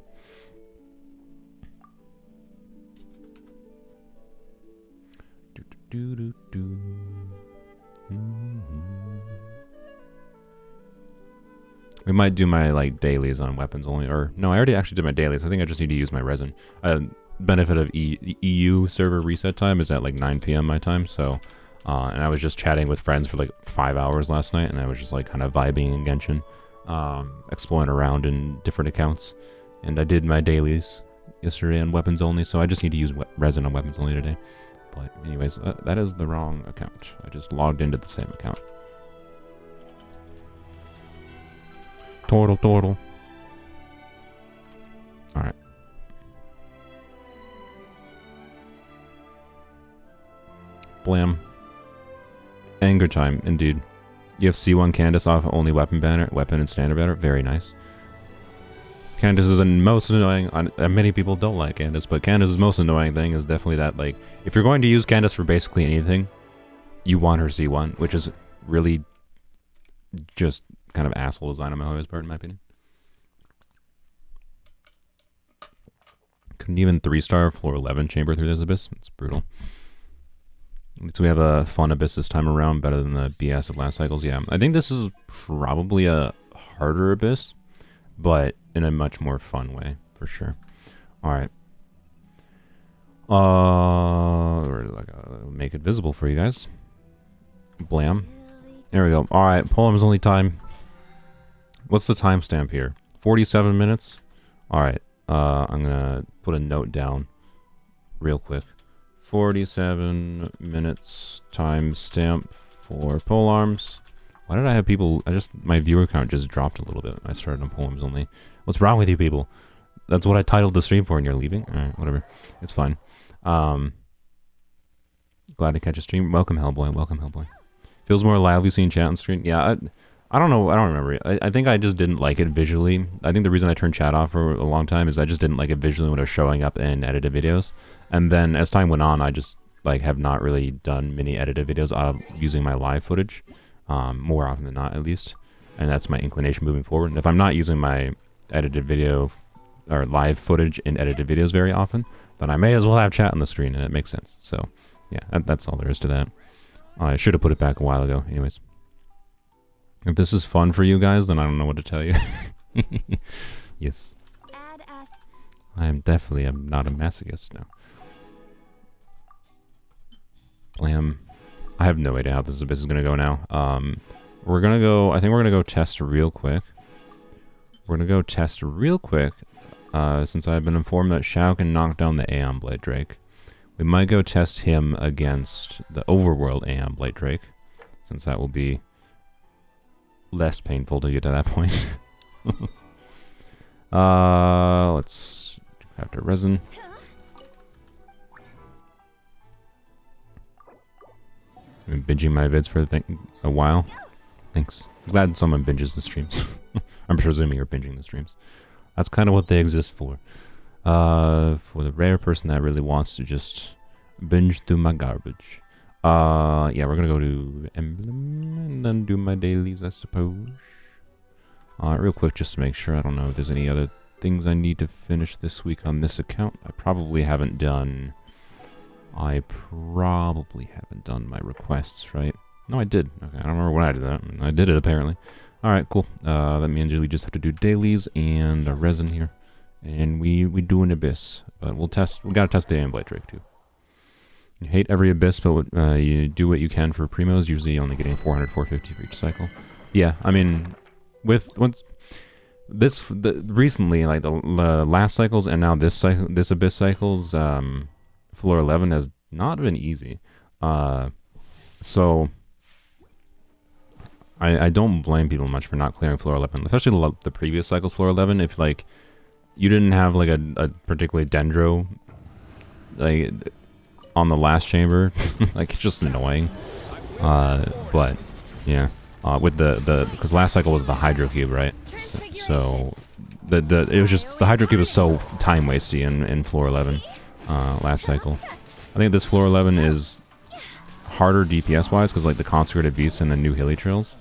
We might do my like dailies on weapons only, or no, I already actually did my dailies. I think I just need to use my resin. Benefit of EU server reset time is at like 9 p.m. my time, so and I was just chatting with friends for like 5 hours last night, and I was just like kind of vibing in Genshin, exploring around in different accounts, and I did my dailies yesterday on weapons only, so I just need to use resin on weapons only today. But anyways, that is the wrong account. I just logged into the same account. Total. Alright. Blam. Anger time, indeed. You have C1 Candace off only weapon banner, weapon and standard banner. Very nice. Candace is the most annoying. Many people don't like Candace, but Candace's most annoying thing is definitely that, like, if you're going to use Candace for basically anything, you want her C1, which is really just kind of asshole design on my part, in my opinion. Couldn't even 3-star floor 11 chamber through this abyss. It's brutal. So we have a fun abyss this time around, better than the BS of last cycles. Yeah, I think this is probably a harder abyss, but in a much more fun way, for sure. Alright. Make it visible for you guys. Blam. There we go. Alright, Polearms Only time. What's the timestamp here? 47 minutes? Alright, I'm gonna put a note down real quick. 47 minutes timestamp for Polearms. Why did I have people... my viewer count just dropped a little bit when I started on Polearms Only. What's wrong with you people? That's what I titled the stream for and you're leaving? Alright, whatever. It's fine. Glad to catch a stream. Welcome, Hellboy. Welcome, Hellboy. Feels more lively seeing chat on screen. Yeah, I don't know. I don't remember. I think I just didn't like it visually. I think the reason I turned chat off for a long time is I just didn't like it visually when it was showing up in edited videos. And then as time went on, I just like have not really done many edited videos out of using my live footage. More often than not, at least. And that's my inclination moving forward. And if I'm not using my edited video or live footage in edited videos very often, then I may as well have chat on the screen, and it makes sense. So, yeah, that's all there is to that. I should have put it back a while ago. Anyways. If this is fun for you guys, then I don't know what to tell you. Yes. I am definitely not a masochist now. Blam. I have no idea how this abyss is going to go now. We're going to go... I think we're going to go test real quick. We're going to go test real quick. Since I've been informed that Shao can knock down the Aeonblight Drake. We might go test him against the overworld Aeonblight Drake. Since that will be less painful to get to that point. Let's craft our resin. I've been binging my vids for a while. Thanks. I'm glad someone binges the streams. I'm presuming you're binging the streams. That's kind of what they exist for. For the rare person that really wants to just binge through my garbage. Yeah, we're gonna go to Emblem and then do my dailies, I suppose. Real quick, just to make sure. I don't know if there's any other things I need to finish this week on this account. I probably haven't done my requests, right? No, I did. Okay, I don't remember when I did that. I did it, apparently. Alright, cool. That means we just have to do dailies and a resin here. And we do an abyss. But we gotta test the Aeonblight Drake, too. You hate every abyss, but you do what you can for primos, usually only getting 400, 450 for each cycle. Yeah, I mean, recently, like the last cycles and now this abyss cycles, floor 11 has not been easy. So I don't blame people much for not clearing floor 11, especially the previous cycles floor 11. If like you didn't have like a particularly dendro like on the last chamber, like it's just annoying. But yeah, with because last cycle was the hydro cube, right? So it was just the hydro cube was so time wasty in floor 11 last cycle. I think this floor 11 is harder DPS wise because like the consecrated beasts and the new hilly trails,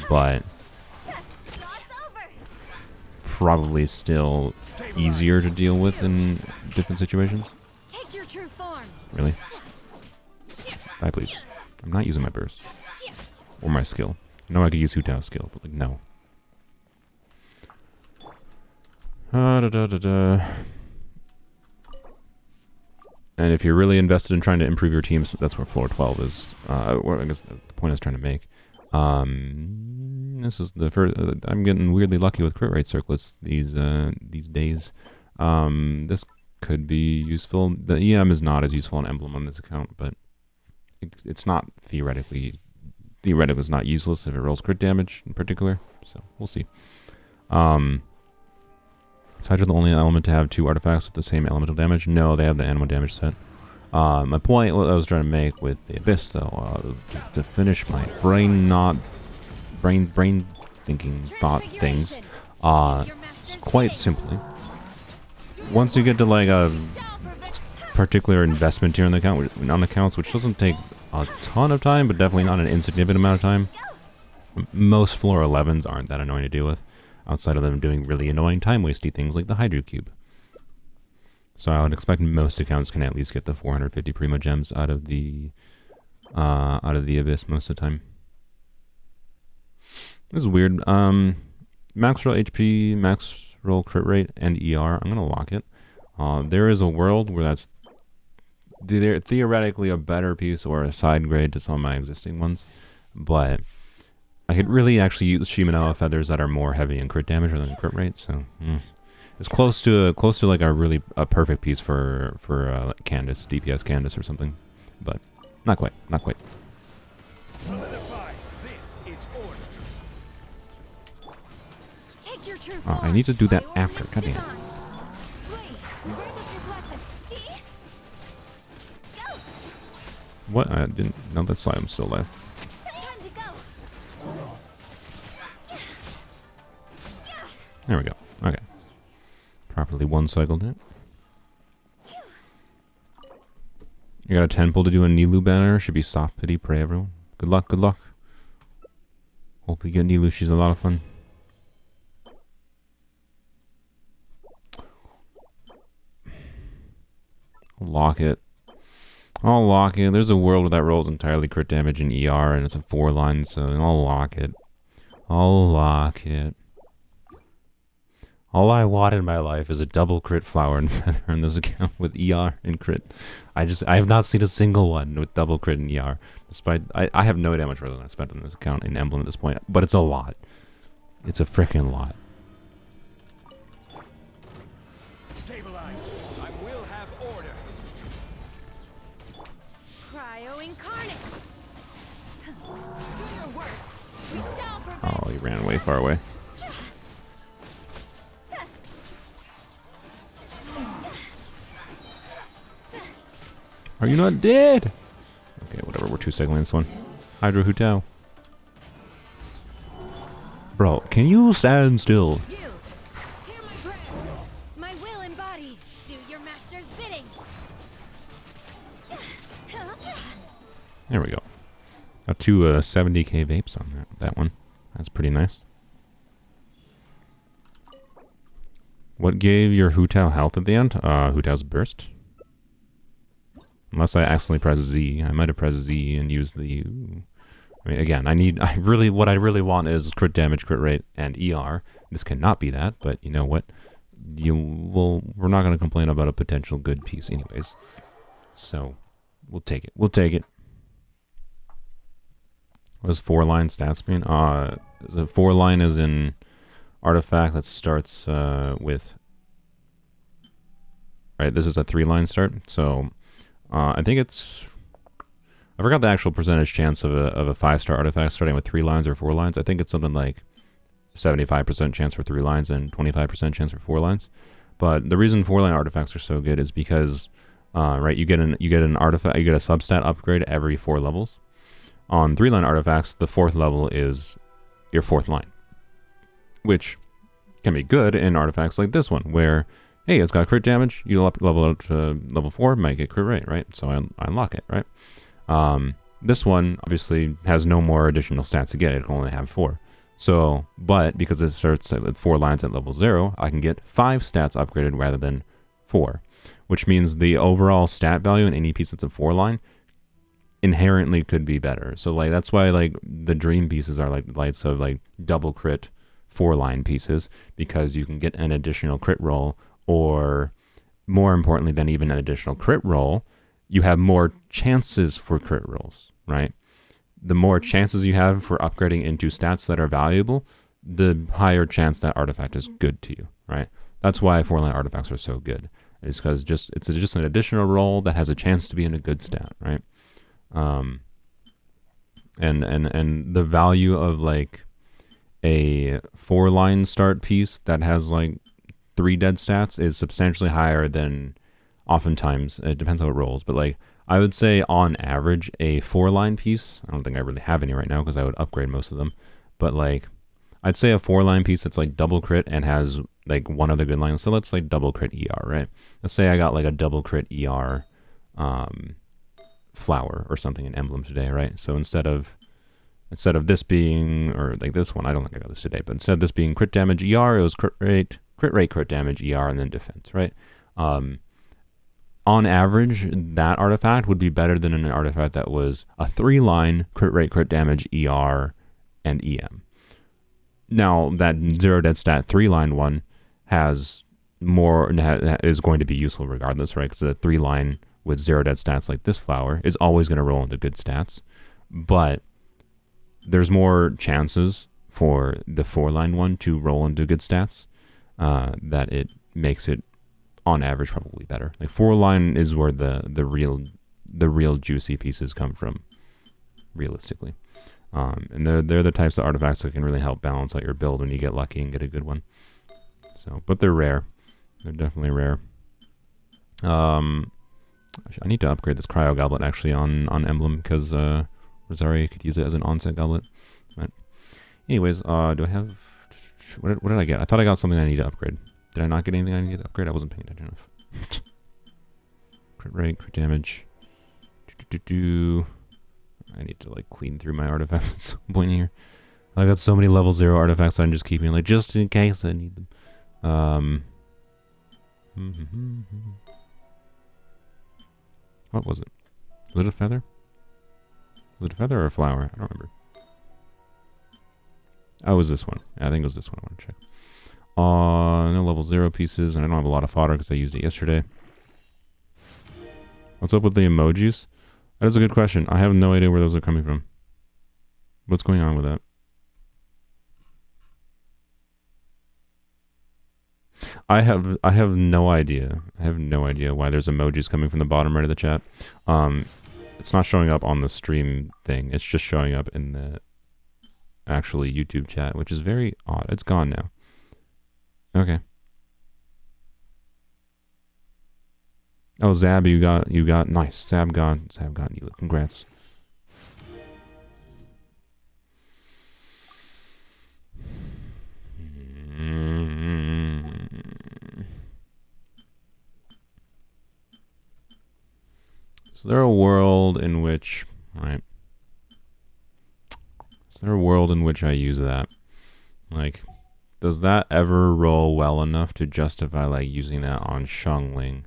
but probably still easier to deal with in different situations. Take your true form. Really? Die, please. I'm not using my burst or my skill. I know I could use Hu Tao's skill, but like no. And if you're really invested in trying to improve your teams, that's where floor 12 is. Or I guess the point I was trying to make. This is the first. I'm getting weirdly lucky with crit rate circlets these days. This could be useful. The EM is not as useful an emblem on this account, but it's not theoretically it's not useless if it rolls crit damage in particular. So we'll see. Is Hydra the only element to have 2 artifacts with the same elemental damage? No, they have the animal damage set. My point, what I was trying to make with the Abyss, though, to finish my brain thinking thought things, quite simply, once you get to like a particular investment tier on the account, on accounts, which doesn't take a ton of time, but definitely not an insignificant amount of time. Most floor 11s aren't that annoying to deal with, outside of them doing really annoying time-wasty things like the Hydro Cube. So I would expect most accounts can at least get the 450 Prima Gems out of the Abyss most of the time. This is weird. Max roll HP, max roll crit rate, and ER. I'm gonna lock it. There is a world where that's theoretically a better piece or a side grade to some of my existing ones, but I could really actually use Shimenawa feathers that are more heavy in crit damage rather than crit rate. So it's close to like a perfect piece for like Candace, DPS Candace or something, but not quite. Solidify. This is order. Take your true Oh, form. I need to do that My after. ordinance God damn is it. on. Wait, where does your blessing? See? Go. What? I didn't know that Slime's still alive. Time to go. There we go. Okay. Properly one cycled it. You got a 10 pull to do a Nilu banner. Should be soft pity. Pray everyone. Good luck. Good luck. Hope we get Nilu. She's a lot of fun. I'll lock it. I'll lock it. There's a world where that rolls entirely crit damage in ER and it's a 4 line, so I'll lock it. I'll lock it. All I want in my life is a double crit flower and feather in this account with ER and crit. I have not seen a single one with double crit and ER. Despite I have no damage rather than I spent on this account in emblem at this point, but it's a lot. It's a freaking lot. Stabilize. I will have order. Cryo incarnate. Do your work. We shall prevent. Oh, he ran way far away. Are you not dead? Okay, whatever. We're 2 cycling this one. Hydro Hu Tao. Bro, can you stand still? You. Hear my prayer. My will embodied. Do your master's bidding. There we go. Got 2 70k vapes on that one. That's pretty nice. What gave your Hu Tao health at the end? Hu Tao's burst. Unless I accidentally press Z. I might have pressed Z and used the... I mean, again, what I really want is crit damage, crit rate, and ER. This cannot be that, but you know what? We're not going to complain about a potential good piece anyways. So, we'll take it. We'll take it. What does 4-line stats mean? The 4-line is an artifact that starts with... Right, this is a 3-line start, so... I think it's... I forgot the actual percentage chance of a 5-star artifact starting with 3 lines or 4 lines. I think it's something like 75% chance for 3 lines and 25% chance for 4 lines. But the reason 4-line artifacts are so good is because, right, you get an artifact, you get a substat upgrade every 4 levels. On 3-line artifacts, the 4th level is your 4th line, which can be good in artifacts like this one, where hey, it's got crit damage. You level up to level 4, might get crit rate, right? So I unlock it, right? This one obviously has no more additional stats to get. It can only have 4. So, but because it starts with 4 lines at level 0, I can get 5 stats upgraded rather than 4, which means the overall stat value in any piece that's a 4 line inherently could be better. So like that's why like the dream pieces are like lights of like double crit 4 line pieces, because you can get an additional crit roll, or more importantly than even an additional crit roll, you have more chances for crit rolls, right? The more chances you have for upgrading into stats that are valuable, the higher chance that artifact is good to you, right? That's why 4-line artifacts are so good. Is because it's just an additional roll that has a chance to be in a good stat, right? And the value of like a 4-line start piece that has like 3 dead stats is substantially higher than, oftentimes, it depends how it rolls, but like I would say on average a 4-line piece, I don't think I really have any right now because I would upgrade most of them, but like I'd say a 4-line piece that's like double crit and has like one other good line. So let's like double crit ER, right? Let's say I got like a double crit ER flower or something in emblem today, right? So instead of this being, or like this one, I don't think I got this today, but instead of this being crit damage ER, it was crit rate, crit damage ER, and then defense, right? On average, that artifact would be better than an artifact that was a 3-line crit rate, crit damage ER, and EM. Now, that 0 dead stat 3-line one has more, is going to be useful regardless, right? Because a 3-line with 0 dead stats like this flower is always going to roll into good stats. But there's more chances for the 4-line one to roll into good stats, that it makes it, on average, probably better. Like 4-line is where the real juicy pieces come from, realistically. And they're the types of artifacts that can really help balance out your build when you get lucky and get a good one. So, but they're rare. They're definitely rare. I need to upgrade this cryo goblet actually on emblem, because Rosaria could use it as an onset goblet. But anyways, do I have, what did I get? I thought I got something I need to upgrade. Did I not get anything I need to upgrade? I wasn't paying attention enough. Crit rate, crit damage. I need to like clean through my artifacts at some point here. I got so many level 0 artifacts that I'm just keeping like just in case I need them. What was it? Was it a feather? Was it a feather or a flower? I don't remember. Oh, it was this one. I think it was this one I want to check. No level 0 pieces, and I don't have a lot of fodder because I used it yesterday. What's up with the emojis? That is a good question. I have no idea where those are coming from. What's going on with that? I have no idea. I have no idea why there's emojis coming from the bottom right of the chat. It's not showing up on the stream thing. It's just showing up in the actually YouTube chat, which is very odd. It's gone now. Okay. Oh, Zab, you got nice. Zab got you. Congrats. Is there a world in which, right? Is there a world in which I use that? Like, does that ever roll well enough to justify like using that on Xiangling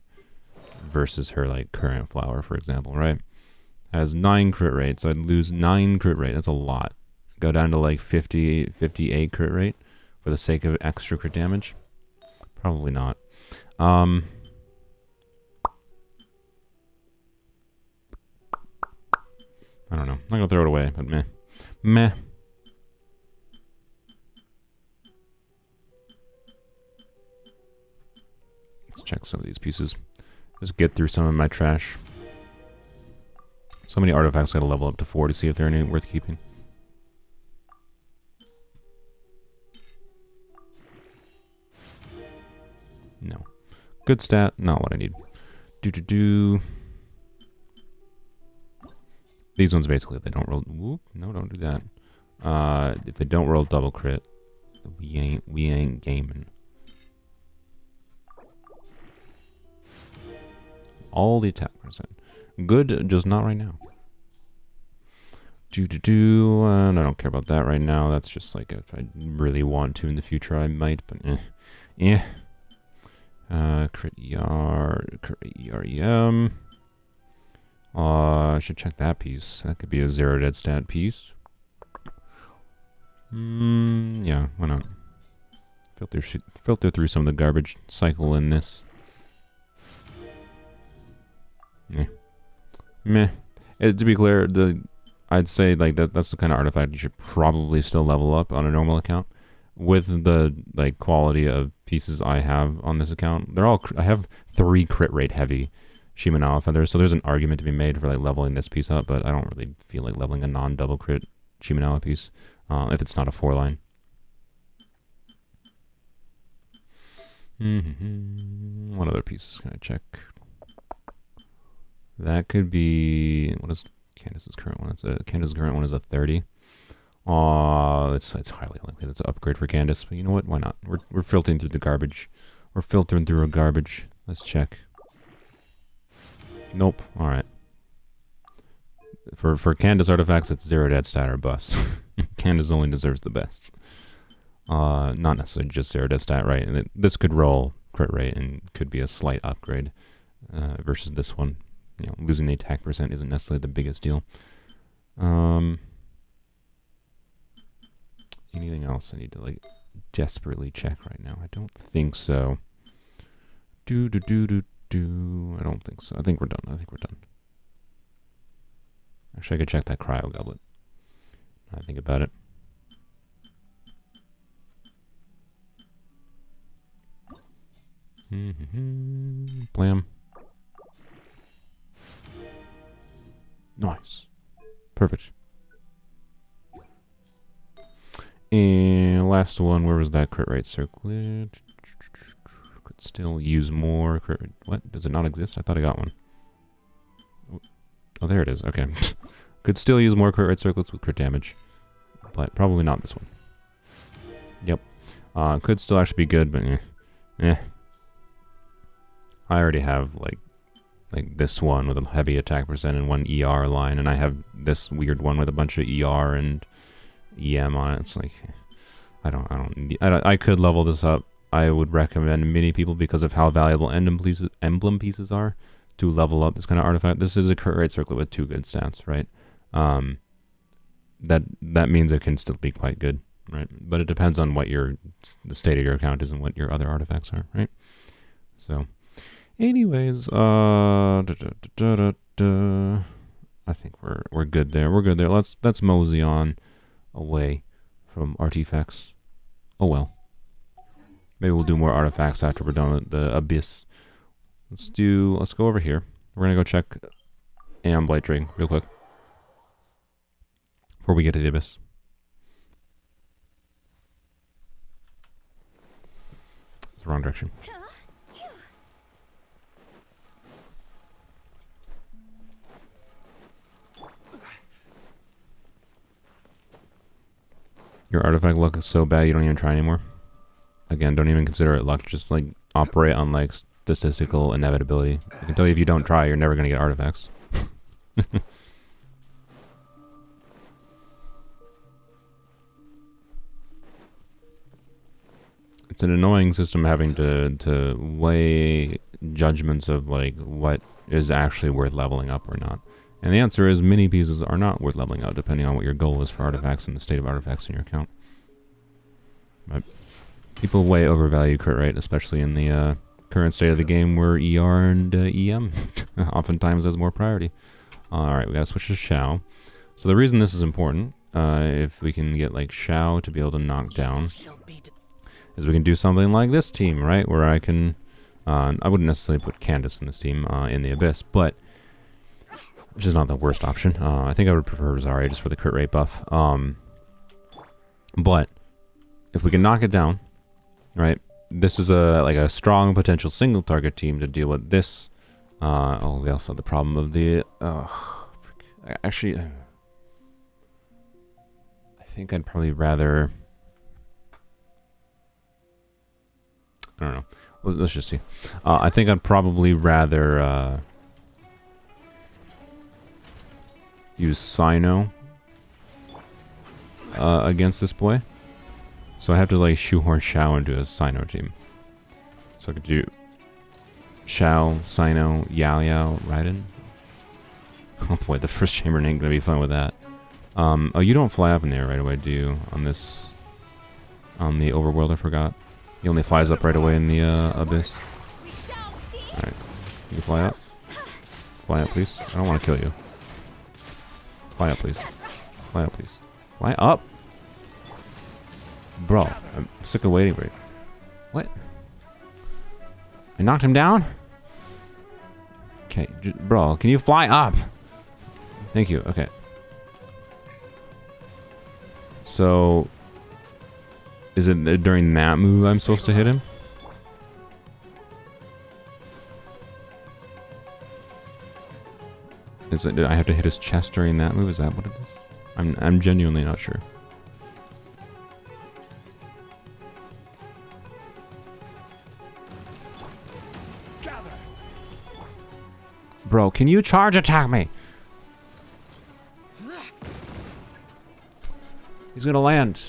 versus her like current flower, for example, right? Has 9 crit rate, so I'd lose 9 crit rate. That's a lot. Go down to like 58 crit rate for the sake of extra crit damage? Probably not. I don't know. I'm not gonna throw it away, but meh. Meh. Let's check some of these pieces. Just get through some of my trash. So many artifacts gotta level up to 4 to see if they're any worth keeping. No. Good stat, not what I need. These ones basically, if they don't roll, whoop, no, don't do that. If they don't roll double crit, we ain't gaming. All the attack percent. Good, just not right now. I don't care about that right now. That's just like if I really want to in the future, I might, but yeah. Crit ER, crit EREM. I should check that piece. That could be a 0 dead stat piece. Yeah, why not? Filter through some of the garbage. Cycle in this. Meh. To be clear, I'd say like that's the kind of artifact you should probably still level up on a normal account. With the like quality of pieces I have on this account, I have 3 crit rate heavy Shimenawa feathers, so there's an argument to be made for like leveling this piece up, but I don't really feel like leveling a non-double crit Shimenawa piece if it's not a 4-line. What other pieces can I check? That could be, what is Candace's current one? Candace's current one is a 30. It's highly likely that's an upgrade for Candace, but you know what? Why not? We're filtering through the garbage. We're filtering through a garbage. Let's check. Nope. All right. For Candace artifacts, it's 0 dead stat or bust. Candace only deserves the best. Not necessarily just 0 dead stat, right? And this could roll crit rate and could be a slight upgrade versus this one. You know, losing the attack percent isn't necessarily the biggest deal. Anything else I need to like desperately check right now? I don't think so. I don't think so. I think we're done. Actually, I could check that cryo goblet. Now I think about it. Blam. Nice. Perfect. And last one, where was that crit rate circlet? Could still use more crit rate. What? Does it not exist? I thought I got one. Oh, there it is. Okay. Could still use more crit rate circlets with crit damage. But probably not this one. Yep. Could still actually be good, but eh. I already have like this one with a heavy attack percent and 1 ER line, and I have this weird one with a bunch of ER and EM on it. It's like I could level this up. I would recommend many people because of how valuable emblem pieces are to level up this kind of artifact. This is a crit rate circlet with 2 good stats, right? That means it can still be quite good, right? But it depends on what the state of your account is and what your other artifacts are, right? So, anyways, I think we're good there. We're good there. Let's mosey on away from artifacts. Oh well. Maybe we'll do more artifacts after we're done with the abyss. Let's go over here. We're gonna go check Aeonblight Drake real quick before we get to the abyss. It's the wrong direction. Your artifact luck is so bad you don't even try anymore. Again, don't even consider it luck. Just like operate on like statistical inevitability. I can tell you if you don't try, you're never gonna get artifacts. It's an annoying system having to weigh judgments of like what is actually worth leveling up or not. And the answer is many pieces are not worth leveling up depending on what your goal is for artifacts and the state of artifacts in your account. But people way overvalue crit rate, especially in the current state of the game where ER and EM oftentimes has more priority. Alright, we gotta switch to Shao. So the reason this is important, if we can get like Shao to be able to knock down, is we can do something like this team, right? Where I can, I wouldn't necessarily put Candace in this team in the Abyss, but which is not the worst option. I think I would prefer Zarya just for the crit rate buff. But if we can knock it down, right? This is a strong potential single target team to deal with this. We also have the problem of the. Actually, I think I'd probably rather. I don't know. Let's just see. I think I'd probably rather use Sino against this boy. So I have to like shoehorn Xiao into a Sino team. So I could do Xiao, Sino, Yao Yao, Raiden. Oh boy, the first chamber ain't gonna be fun with that. Oh, you don't fly up in there right away, do you? On this, on the overworld, I forgot. He only flies up right away in the abyss. Alright, can you fly up? Fly up, please. I don't want to kill you. Fly up, please. Fly up, please. Fly up! Bro, I'm sick of waiting for it. What? I knocked him down? Okay, bro, can you fly up? Thank you, okay. So, is it during that move I'm supposed to hit him? Is it, did I have to hit his chest during that move? Is that what it is? I'm genuinely not sure. Bro, can you charge attack me? He's gonna land.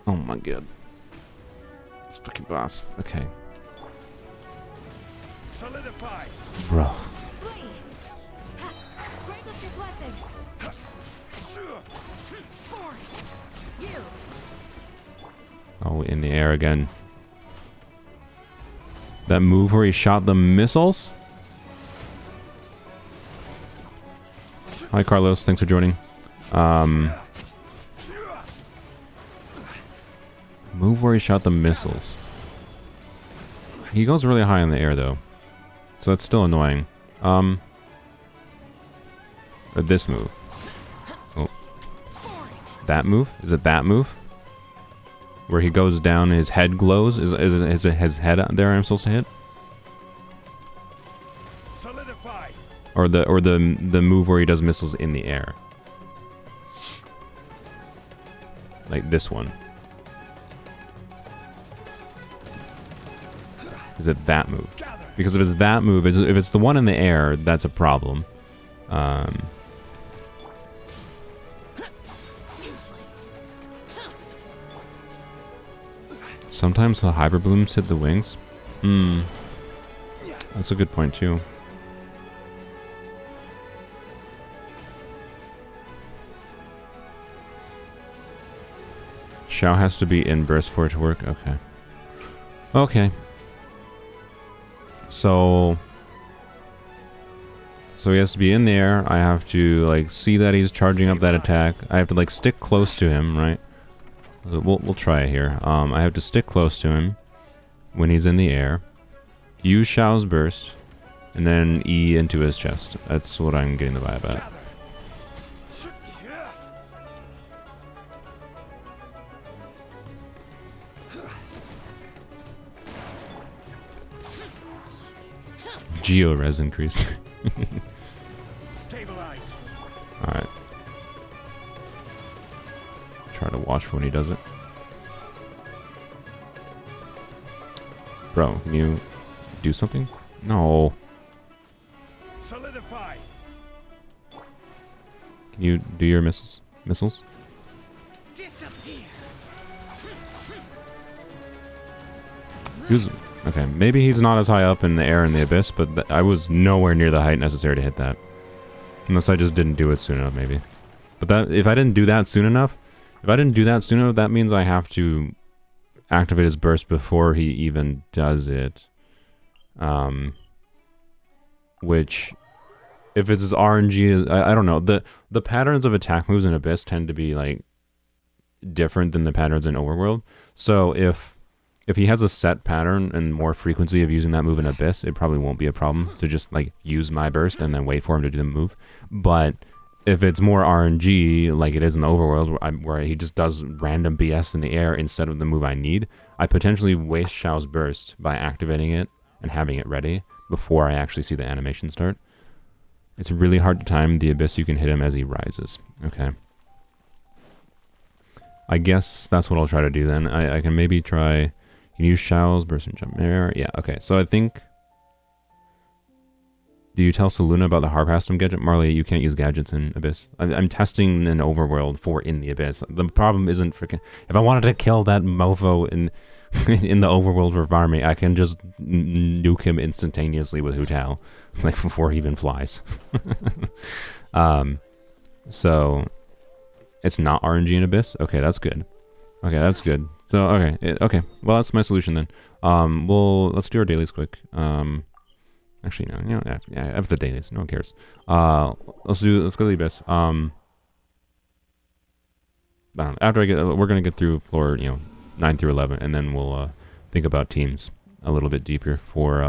Oh my god. This fucking boss. Okay. Solidify. Bro. Grant us your blessing. Oh, in the air again. That move where he shot the missiles? Hi Carlos, thanks for joining. Move where he shot the missiles. He goes really high in the air though. So that's still annoying. Or this move. Oh. That move? Is it that move? Where he goes down, his head glows? Is it his head there I'm supposed to hit? Solidify. Or the move where he does missiles in the air. Like this one. Is it that move? Because if it's that move, if it's the one in the air, that's a problem. Sometimes the hyper blooms hit the wings. That's a good point too. Xiao has to be in burst for it to work. Okay. Okay. So he has to be in the air. I have to like see that he's charging up that attack. I have to like stick close to him, right? We'll try it here. I have to stick close to him when he's in the air. Use Xiao's burst, and then E into his chest. That's what I'm getting the vibe at. Geo-res increased. Stabilize. Alright. Try to watch for when he does it. Bro, can you do something? No. Solidify. Can you do your missiles? Missiles? Disappear. Okay, maybe he's not as high up in the air in the abyss, but I was nowhere near the height necessary to hit that. Unless I just didn't do it soon enough, maybe. But that if I didn't do that soon enough, that means I have to activate his burst before he even does it. Which, if it's his RNG, I don't know. The patterns of attack moves in Abyss tend to be like different than the patterns in Overworld. So if he has a set pattern and more frequency of using that move in Abyss, it probably won't be a problem to just like use my burst and then wait for him to do the move. But if it's more RNG, like it is in the Overworld, where he just does random BS in the air instead of the move I need, I potentially waste Xiao's burst by activating it and having it ready before I actually see the animation start. It's really hard to time the Abyss. You can hit him as he rises. Okay. I guess that's what I'll try to do then. I can maybe try... Can use Xiao's burst and jump there. Yeah, okay. So I think... Do you tell Seluna about the Harpastum gadget? Marley, you can't use gadgets in Abyss. I'm testing an overworld for in the Abyss. The problem isn't freaking... If I wanted to kill that mofo in in the overworld for Varmy, I can just nuke him instantaneously with Hu Tao, like before he even flies. So it's not RNG in Abyss? Okay, that's good. Okay, that's good. So, okay. Well, that's my solution then. Let's do our dailies quick. Actually, no, you know, yeah, after the dailies, no one cares. Let's go to the Abyss. After we're gonna get through floor, 9 through 11, and then we'll think about teams a little bit deeper for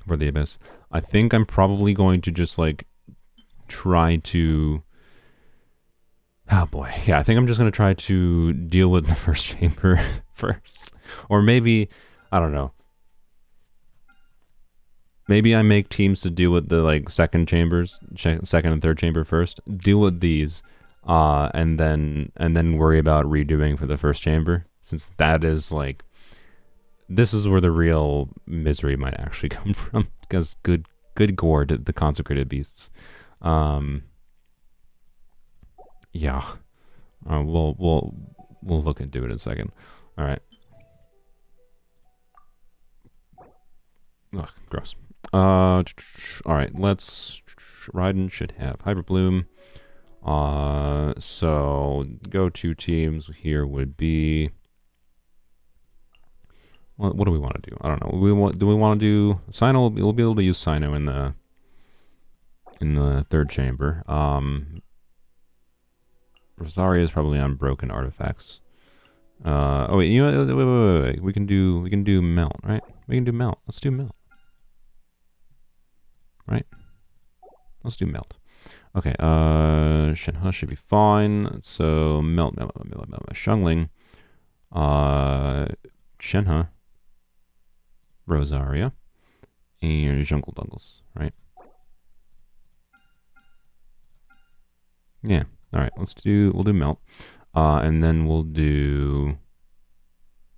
the Abyss. I think I'm probably going to just like try to. Oh boy, yeah, I think I'm just gonna try to deal with the first chamber first, or maybe I don't know. Maybe I make teams to deal with the like second and third chamber first. Deal with these, and then worry about redoing for the first chamber, since that is like, this is where the real misery might actually come from. Because good gore to the consecrated beasts. Yeah, we'll look into it in a second. All right. Ugh, gross. All right, let's... Raiden should have Hyper Bloom. So go-to teams here would be... What do we want to do? I don't know. Do we want to do... Sino, we'll be able to use Sino in the third chamber. Rosaria is probably on broken artifacts. Oh wait, wait. We can do Melt, right? We can do Melt. Let's do Melt. Right? Let's do Melt. Okay, Shenhe should be fine. So Melt, Xiangling, Shenhe, Rosaria, and Jungle Dungles, right? Yeah. All right. We'll do Melt, and then we'll do.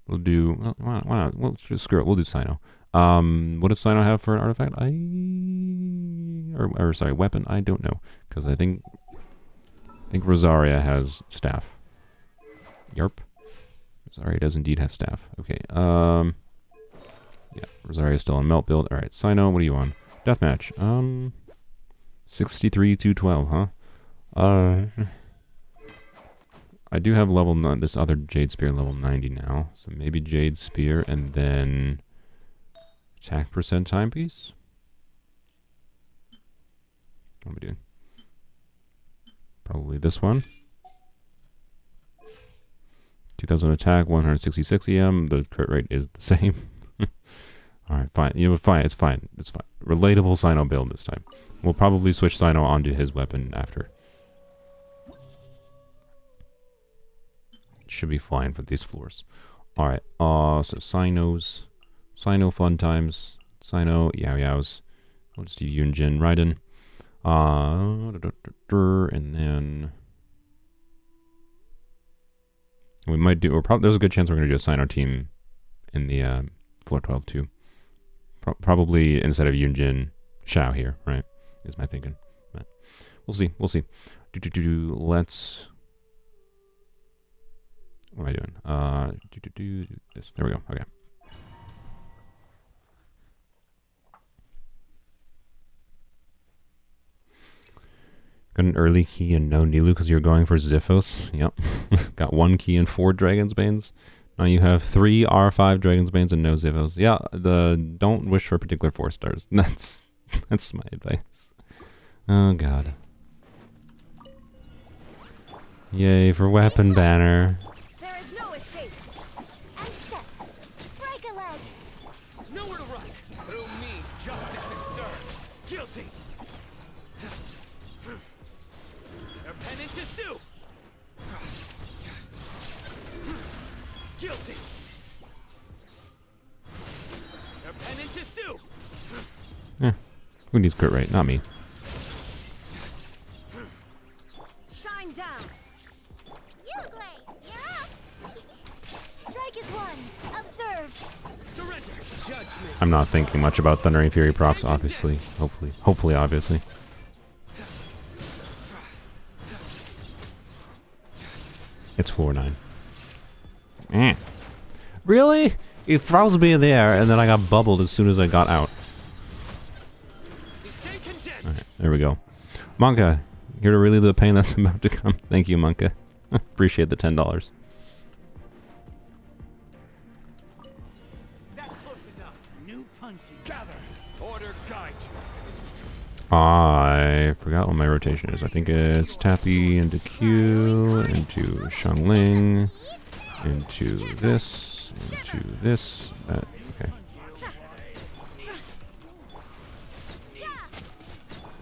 Why not? Well, screw it. We'll do Sino. What does Sino have for an artifact? Sorry, weapon. I don't know, because I think Rosaria has staff. Yarp. Rosaria does indeed have staff. Okay. Yeah, Rosaria is still on Melt build. All right, Sino. What are you on? Deathmatch. 63-212, huh? I do have this other Jade Spear level 90 now, so maybe Jade Spear and then attack percent timepiece. What am I doing? Probably this one. 2000 attack, 166 EM. The crit rate is the same. All right, fine. Fine. It's fine. It's fine. Relatable Sino build this time. We'll probably switch Sino onto his weapon after. Should be fine for these floors. All right. So Sino fun times. Sino Yaos. We'll just do Yunjin Raiden. And then we might do. There's a good chance we're going to do a Sino team in the floor 12 too. Probably instead of Yunjin, Xiao here. Right? Is my thinking. But we'll see. We'll see. Let's. What am I doing? This. There we go. Okay. Got an early key and no Nilu because you're going for Xiphos. Yep. Got 1 key and 4 Dragon's Banes. Now you have 3 R5 Dragon's Banes and no Xiphos. Yeah, don't wish for particular 4 stars. That's my advice. Oh god. Yay for weapon banner. Nowhere to run. Through me, justice is served. Guilty. Their penance is due. Guilty. Their penance is due. Who needs crit rate? Not me. Shine down. Uglay, you're up. Strike is one. Observe. Surrender. Judgment. I'm not thinking much about Thundering Fury procs, obviously. Hopefully, obviously. It's floor 9. Really? It froze me there, and then I got bubbled as soon as I got out. Alright, there we go. Monka, here to relieve the pain that's about to come. Thank you, Monka. Appreciate the $10. That's close enough. New punching. Gather. Order guide you. I forgot what my rotation is. I think it's Tappy into Q, into Xiangling, into this, okay.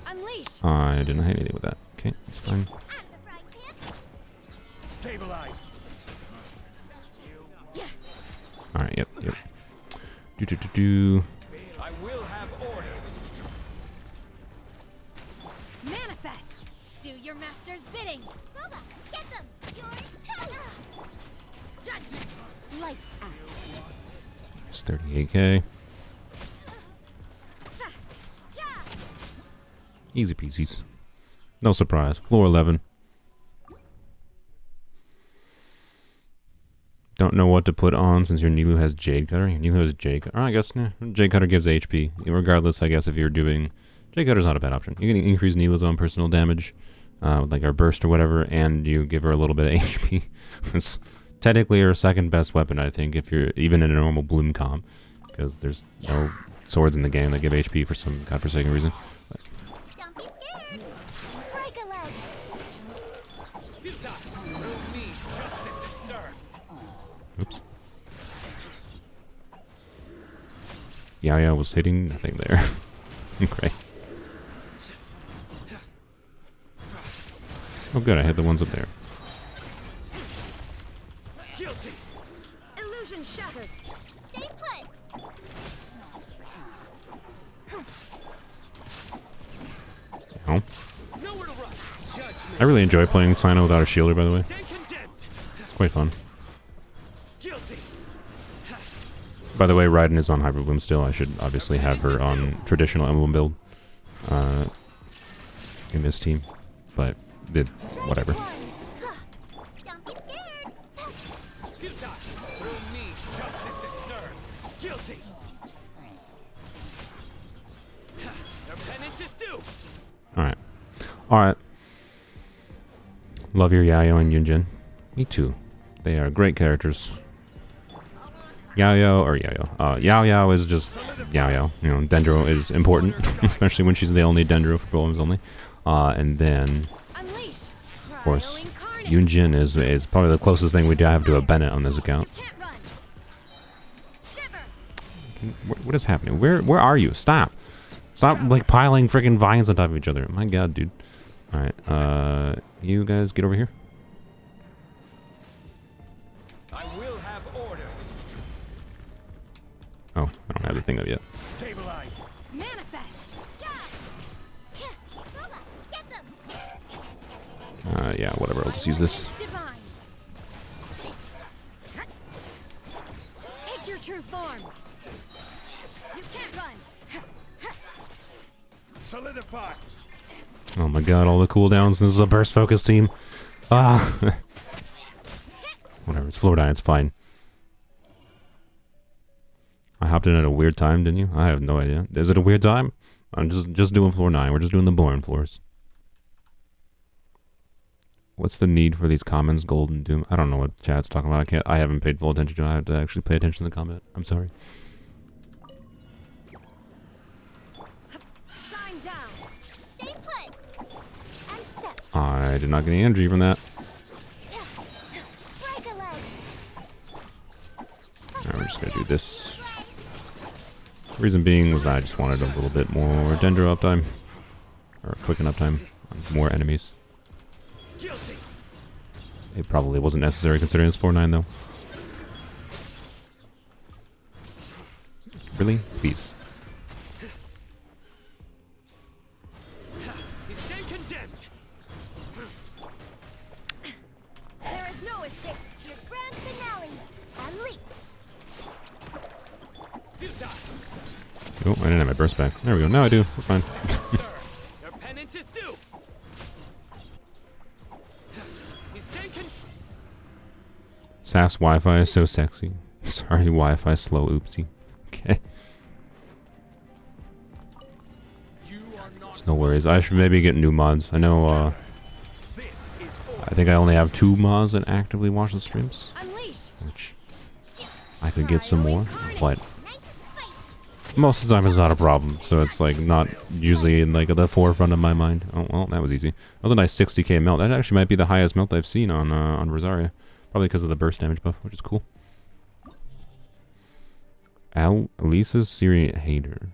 Unleash. I didn't hit anything with that. Okay, that's fine. Stabilize. Alright, yep. Do. I will have order. Manifest. Do your master's bidding. Booba, get them. Your toes. Judgment. Lights out. It's 38k. Easy peasies. No surprise. Floor 11. Don't know what to put on since your Nilu has Jade Cutter. Your Nilu has Jade Cutter. I guess Jade Cutter gives HP. Regardless, I guess if you're doing... Jade Cutter's not a bad option. You can increase Nilu's own personal damage, like our burst or whatever, and you give her a little bit of HP. It's technically her second best weapon, I think, if you're even in a normal Bloom comp. Because there's no swords in the game that give HP for some godforsaken reason. Don't be scared. Break a leg. Through me, justice is served. Oops. Yaya was hitting nothing there. Great. Oh good, I hit the ones up there. Guilty. Illusion shattered. Stay put. Ow. Nowhere to run. Judgment. I really enjoy playing Sino without a shielder, by the way. Stay condemned. It's quite fun. Guilty. By the way, Raiden is on Hyper Bloom still. I should obviously have her on traditional emblem build in this team, but whatever. Don't be scared. Futile. Through me, justice is served. Guilty. Their penance is due. Alright. Love your Yayo and Yunjin. Me too. They are great characters. Yayo, or Yayo. Yao is just Yayo. You know, Dendro is important, especially when she's the only Dendro for Polearms Only. And then, Unleash. of course, Yunjin is probably the closest thing we have to a Bennett on this account. Can't run. Shiver. What is happening? Where are you? Stop! Stop like piling freaking vines on top of each other. My god, dude. Alright, you guys get over here. I will have order. Oh, I don't have the thing up yet. Stabilize. Manifest. Booba, get them. Yeah, whatever. I'll just use this. Divine. Take your true form. You can't run. Solidify. Oh my god, all the cooldowns. This is a burst focus team. Ah. Whatever, it's floor 9, it's fine. I hopped in at a weird time, didn't you? I have no idea. Is it a weird time? I'm just doing floor 9. We're just doing the boring floors. What's the need for these commons, gold and doom? I don't know what chat's talking about. I haven't paid full attention to it. I have to actually pay attention to the comment. I'm sorry. Shine down. Stay put. And step. I did not get any energy from that. Break a leg. Alright, we're just gonna do this. Reason being was I just wanted a little bit more Dendro uptime. Or quicken uptime on more enemies. Guilty. It probably wasn't necessary considering it's 4-9 though. Really? Please. Stay condemned. There is no escape. Your grand finale. Unleash. Futile. Oh, I didn't have my burst back. There we go. Now I do. We're fine. Your penance is due. He's taken. SAS Wi-Fi is so sexy. Sorry, Wi-Fi slow. Oopsie. Okay. No worries. I should maybe get new mods. I know, I think I only have 2 mods that actively watch the streams. Unleash. Which I could get some more, but most of the time it's not a problem, so it's like not usually in like the forefront of my mind. Oh well, that was easy. That was a nice 60k melt. That actually might be the highest melt I've seen on Rosaria, probably because of the burst damage buff, which is cool. Elisa's Siri hater.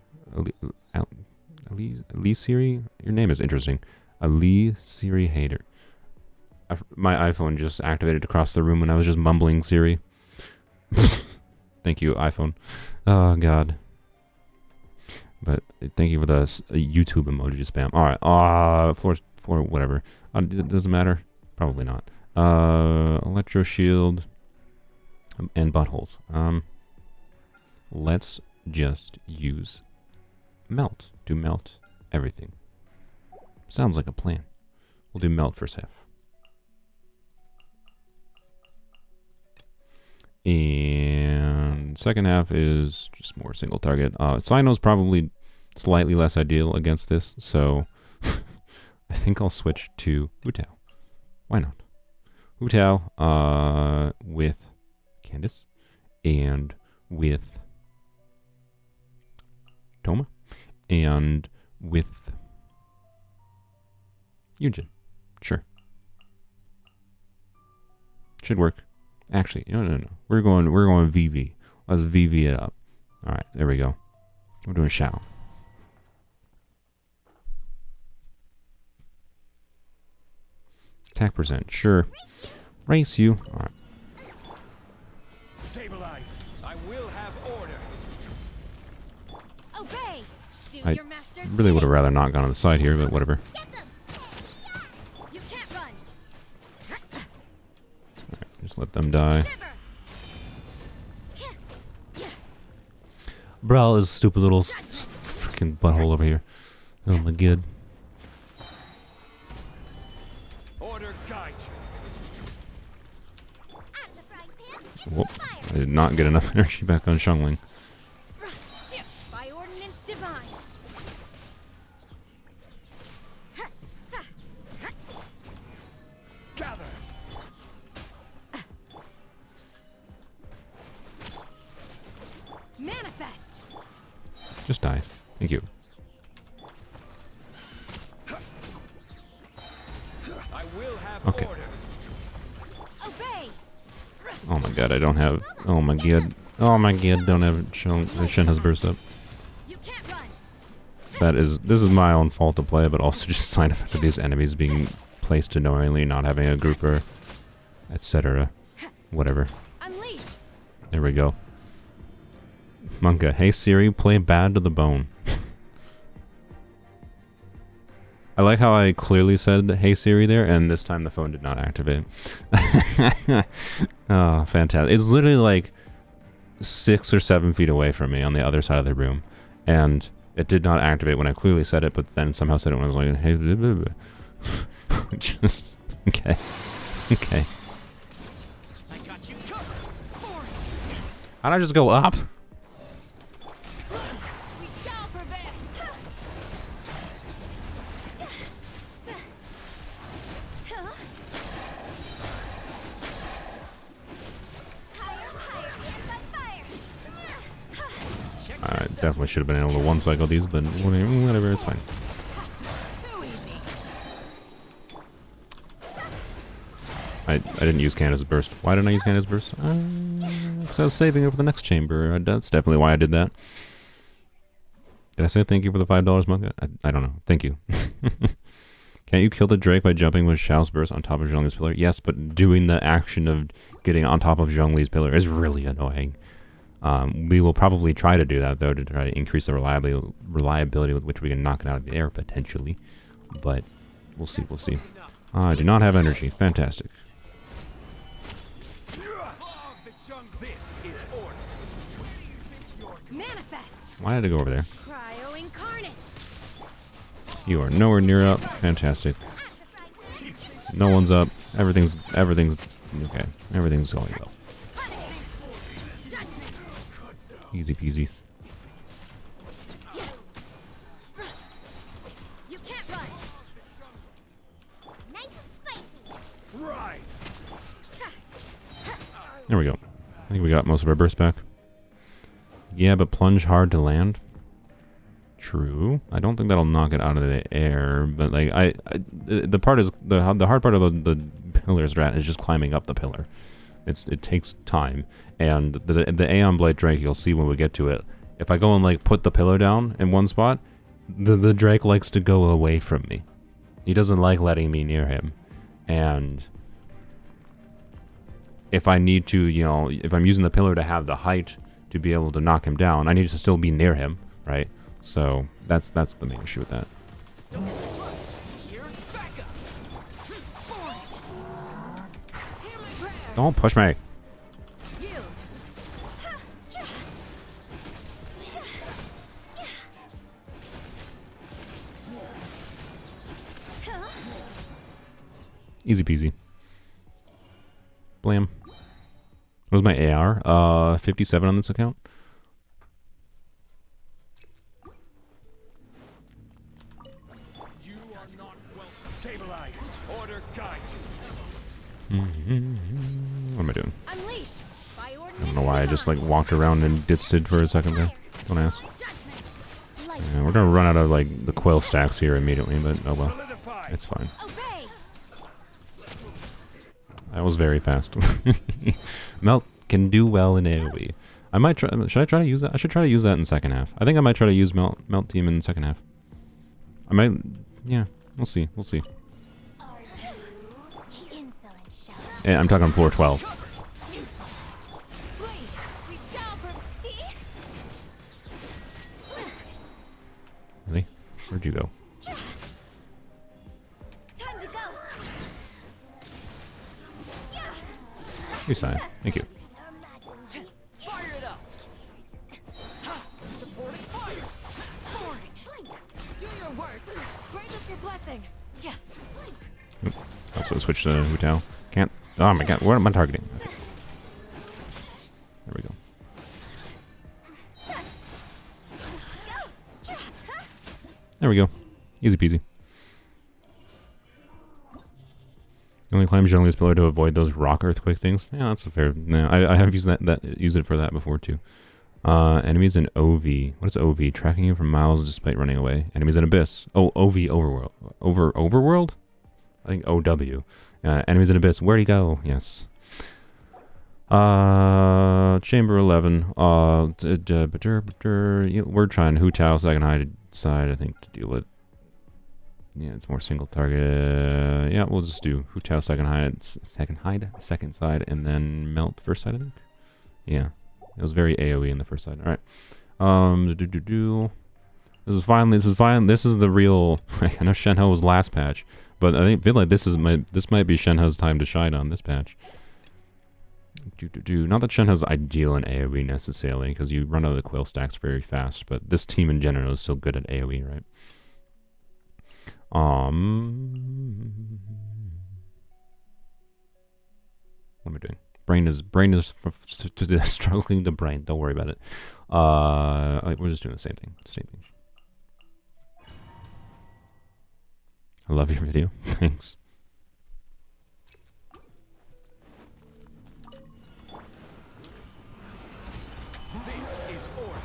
Ali Siri, your name is interesting. Ali Siri hater. My iPhone just activated across the room when I was just mumbling Siri. Thank you, iPhone. Oh god. But thank you for the YouTube emoji spam. All right. Floor, whatever. Doesn't matter. Probably not. Electro shield and buttholes. Let's just use melt to melt everything. Sounds like a plan. We'll do melt first half. And second half is just more single target. Cyno's probably slightly less ideal against this, so I think I'll switch to Wu Tao. Why not? Wu Tao with Candace and with Toma and with Yujin. Sure. Should work. Actually, no. We're going VV. Let's VV it up. All right, there we go. We're doing Shao. Attack percent, sure. Race you. All right. Stabilize. I will have order. Obey. Do I your master's really would have bidding. rather not gone on the side here, but whatever. Get them. You can't run. Just let them die. Shiver. Bro, this stupid little freaking butthole over here. Oh my god. Order guide you. Out of the frying pan. Whoop. I did not get enough energy back on Xiangling. Shift by ordinance divine. Gather. Manifest. Just die. Thank you. I will have Okay. order. Obey. Oh my god, I don't have... Oh my god. Oh my god, don't have... Shen has burst up. You can't run. This is my own fault to play, but also just a side effect of these enemies being placed unknowingly, not having a grouper, etc. Whatever. Unleash. There we go. Monka, hey Siri, play Bad to the Bone. I like how I clearly said hey Siri there, and this time the phone did not activate. Oh, fantastic. It's literally like 6 or 7 feet away from me on the other side of the room, and it did not activate when I clearly said it, but then somehow said it when I was like, hey, blah, blah, blah. Just, okay. Okay. I got you covered. Forward. How'd I just go up? We shall prevail. I definitely should have been able to one cycle these, but whatever, it's fine. Too easy. I didn't use Candace's burst. Why didn't I use Candace's burst? Because I was saving it for the next chamber. That's definitely why I did that. Did I say thank you for the $5, Monk? I don't know. Thank you. Can't you kill the Drake by jumping with Xiao's burst on top of Zhongli's pillar? Yes, but doing the action of getting on top of Zhongli's pillar is really annoying. We will probably try to do that, though, to try to increase the reliability with which we can knock it out of the air, potentially. But we'll see, we'll see. I do not have energy. Fantastic. This is order. Manifest. Why did I go over there? You are nowhere near up. Fantastic. No one's up. Everything's okay. Everything's going well. Easy peasy. You can't run. Nice and spicy. Rise. There we go. I think we got most of our burst back. Yeah, but plunge hard to land. True. I don't think that'll knock it out of the air, but like the part is the hard part of the pillar strat is just climbing up the pillar. It takes time, and the Aeonblight Drake, you'll see when we get to it. If I go and like put the pillar down in one spot, the Drake likes to go away from me. He doesn't like letting me near him, and if I need to, you know, if I'm using the pillar to have the height to be able to knock him down, I need to still be near him, right? So that's the main issue with that. Don't get too close. Here's backup. Hear my prayer. Don't push me. Yield. Easy peasy. Blam. What was my AR? 57 on this account. You are not well. Stabilize. Order guide What am I doing? Unleash. By I don't ordinance know why I just like divine. walked around and ditched for a second there. Don't ask. Judgment. Light. Yeah, we're gonna run out of like the quill stacks here immediately, but oh you. well. Solidify. It's fine. Obey. That was very fast. Melt can do well in AoE. I might try. Should I try to use that? I should try to use that in second half. I think I might try to use Melt Team in the second half. I might. Yeah, we'll see. We'll see. Insolent shadow. Yeah, I'm talking floor 12. Flee. We shall proceed. Really? Where'd you go? Time to go. He's fine. Thank you. Her Majesty's Fire it up. Supporting fire. blink. Do your worst. Bring us your blessing. Yeah. Blink. Oop. Also switch to Hu Tao. Can't. Oh my god, what am I targeting? There we go. There we go. Easy peasy. You only climb generally this pillar to avoid those rock earthquake things. Yeah, that's a fair. No, I have used used it for that before too. Enemies in OV. What is OV? Tracking you from miles despite running away. Enemies in Abyss. Oh, OV overworld. Overworld? I think OW. Enemies in Abyss. Where'd he go? Yes. Chamber 11. We're trying Hu Tao second side, I think, to deal with. Yeah, it's more single target. Yeah, we'll just do Hu Tao second side, and then Melt first side, I think. Yeah, it was very AOE in the first side. All right. This is fine. This is the real. I know Shenhe was last patch, but I feel like this might be Shenhe's time to shine on this patch. Not that Shenhe's ideal in AOE necessarily, because you run out of the quill stacks very fast, but this team in general is still good at AOE, right? What am I doing? Brain is struggling to brain. Don't worry about it. We're just doing the same thing. I love your video. Thanks. This is order.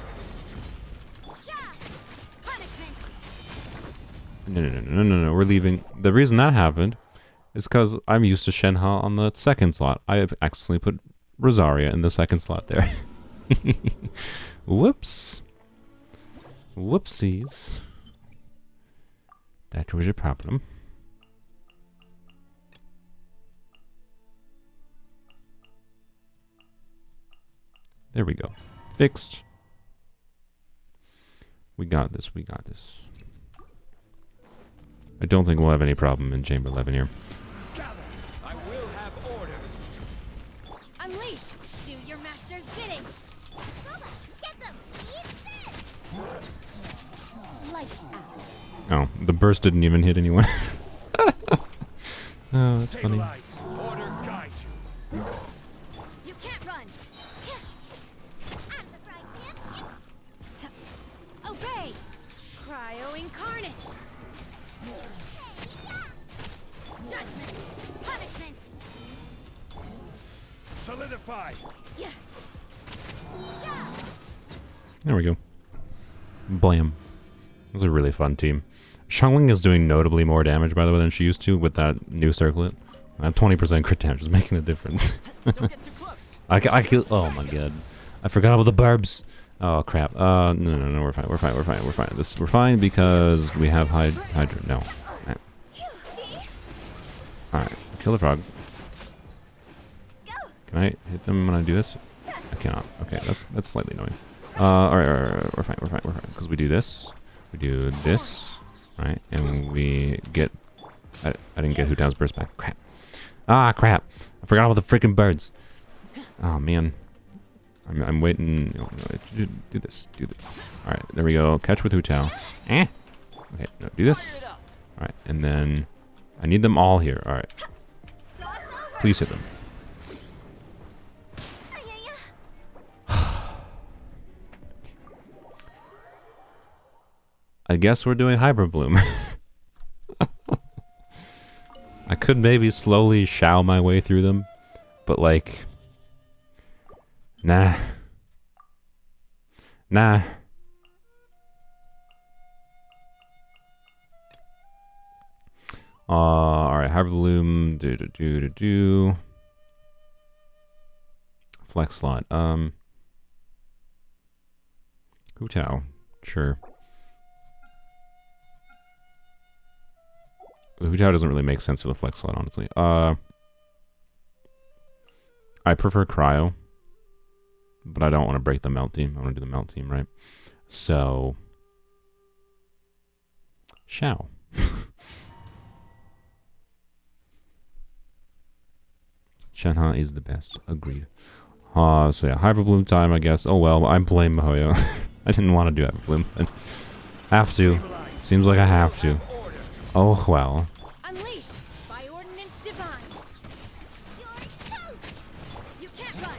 No. We're leaving. The reason that happened is because I'm used to Shenhe on the second slot. I have accidentally put Rosaria in the second slot there. Whoops. Whoopsies. That was your problem. There we go. Fixed. We got this. I don't think we'll have any problem in Chamber 11 here. Gather. I will have order. Unleash. Do your master's bidding. Soma, get them. Eat this. Lights out. Oh, the burst didn't even hit anyone. Oh, that's funny. Stabilize. Order guide you. You can't run. Out of the frying pan. Obey. Cryo incarnate. Judgment. Punishment. Solidify. Yeah. There we go. Blam. It was a really fun team. Xiangling is doing notably more damage, by the way, than she used to with that new circlet. That 20% crit damage is making a difference. Don't get too close. I killed. Oh my god. I forgot about the barbs. Oh crap. No, we're fine. We're fine. We're fine because we have Hydra. No. Alright. Kill the frog. Can I hit them when I do this? I cannot. Okay, that's slightly annoying. Alright, we're fine. Because we do this. We do this. Right? And we get... I didn't get Hootown's burst back. Crap. Ah, crap. I forgot about the freaking birds. Oh, man. I'm waiting. Do this. Alright, there we go. Catch with Hootow. Okay, no, do this. Alright, and then... I need them all here. Alright. Please hit them. I guess we're doing Hyper Bloom. I could maybe slowly Shao my way through them, but like... Nah. Alright, Hyper Bloom, do. Flex slot, Hootow, sure. Hootow doesn't really make sense for the flex slot, honestly. I prefer Cryo, but I don't want to break the melt team. I want to do the melt team, right? So, Shao. Shenhe is the best. Agreed. So yeah, Hyper Bloom time, I guess. Oh well, I blame Mihoyo. I didn't want to do Hyper Bloom, but have to. Seems like I have to. Oh well. Unleash by ordinance divine. You can't run.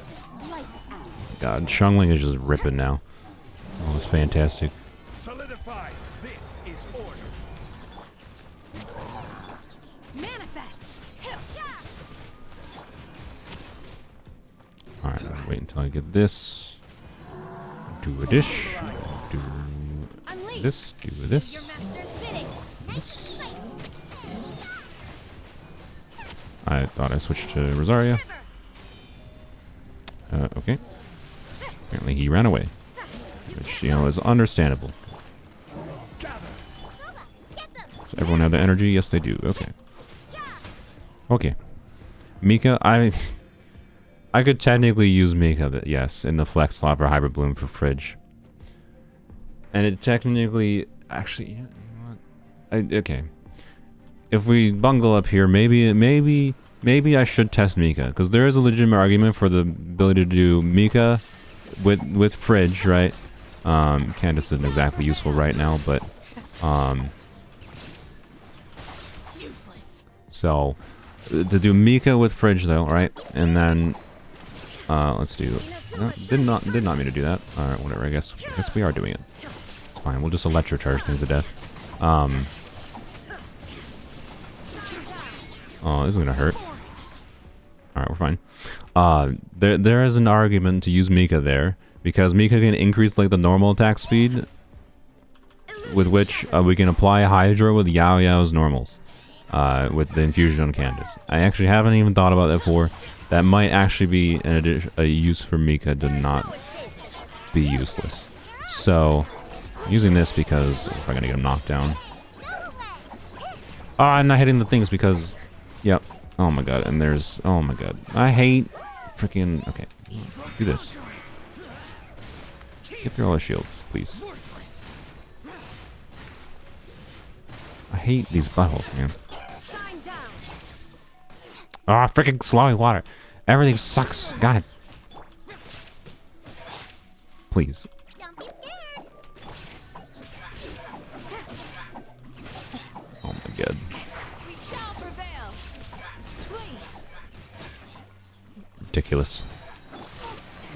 Lights out. God, Xiangling is just ripping now. Oh, it's fantastic. Solidify. This is order. Manifest. Alright, I'll wait until I get this. Do a dish. Do Unleash. this. Do Your this. master's bidding. This. I thought I switched to Rosaria. Okay. Apparently he ran away. Which, you know, is understandable. Does everyone have the energy? Yes, they do. Okay. Okay. Mika, I could technically use Mika, but yes, in the flex slot for Hyper Bloom for Fridge. And it technically... Actually, you know what? Okay. If we bungle up here, maybe I should test Mika, because there is a legitimate argument for the ability to do Mika with Fridge, right? Candace isn't exactly useful right now, but so to do Mika with Fridge though, right? And then let's do. No, did not mean to do that. All right, whatever. I guess we are doing it. It's fine. We'll just electro charge things to death. Oh, this is gonna hurt. Alright, we're fine. There is an argument to use Mika there, because Mika can increase like the normal attack speed, with which we can apply Hydra with Yao Yao's normals, with the infusion on Candace. I actually haven't even thought about that before. That might actually be a use for Mika to not be useless. So, using this because if I'm gonna get him knocked down. Oh, I'm not hitting the things because... Yep. Oh my god, and there's... Oh my god. I hate freaking... Okay. Do this. Get through all the shields, please. I hate these buttholes, man. Ah, freaking slowing water. Everything sucks. God. Please. Don't be scared. Ridiculous.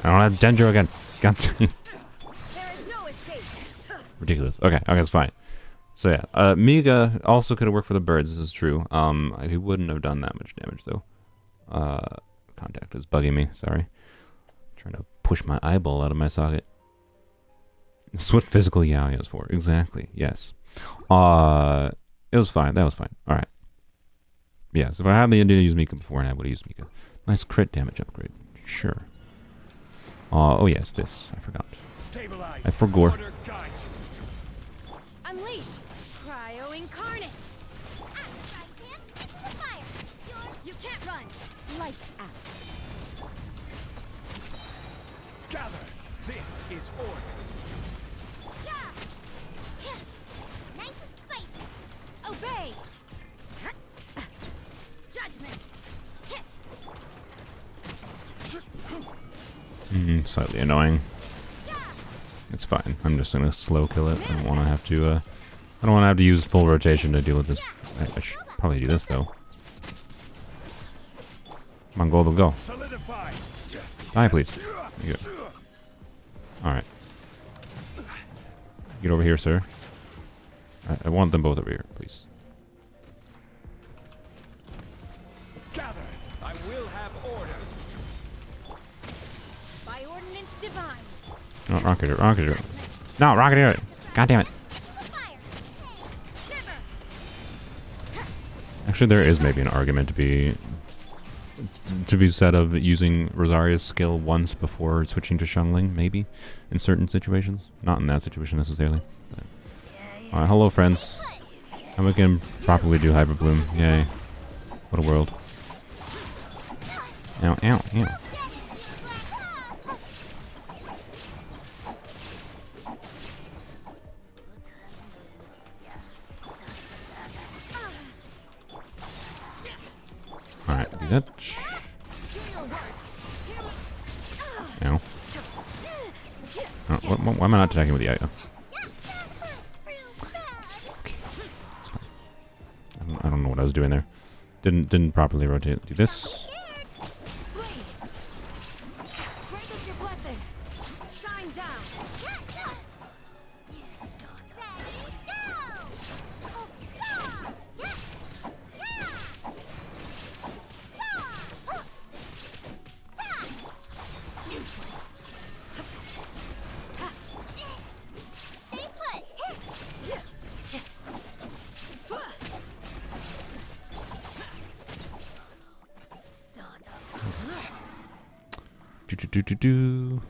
I don't have Dendro again. God. There is no escape. Ridiculous. Okay, it's fine. So yeah, Miga also could have worked for the birds. This is true. He wouldn't have done that much damage though. Contact is bugging me. Sorry. Trying to push my eyeball out of my socket. This is what physical Yaoi is for. Exactly. Yes. It was fine. That was fine. All right. Yeah. So if I had the idea to use Mika beforehand, I would have used Mika. Nice crit damage upgrade. Sure. Oh yes, this I forgot. Stabilize. I forgot. Order guide you. Unleash. Cryo incarnate. You can't run. Lights out. Gather. This is order. Nice and spicy. Obey. Judgment. Slightly annoying. It's fine. I'm just gonna slow kill it. I don't want to have to. I don't want to have to use full rotation to deal with this. I should probably do this though. Come on, Golden, go. Solidify. Die, please. There you go. All right. Get over here, sir. I want them both over here, please. Gather. I will have order. By ordinance divine. Oh, Rocketeer. No, Rocketeer. God damn it. Actually, there is maybe an argument to be said of using Rosaria's skill once before switching to Xiangling, maybe, in certain situations. Not in that situation necessarily. Alright, hello friends. And we can properly do Hyper Bloom. Yay. What a world. Ow, ow, ow. Alright, do that. Ow. Oh, why am I not attacking with the Aya? Okay. It's fine. I don't know what I was doing there. Didn't properly rotate. Do this. Grant us your blessing. Shine down. Stay put. Do.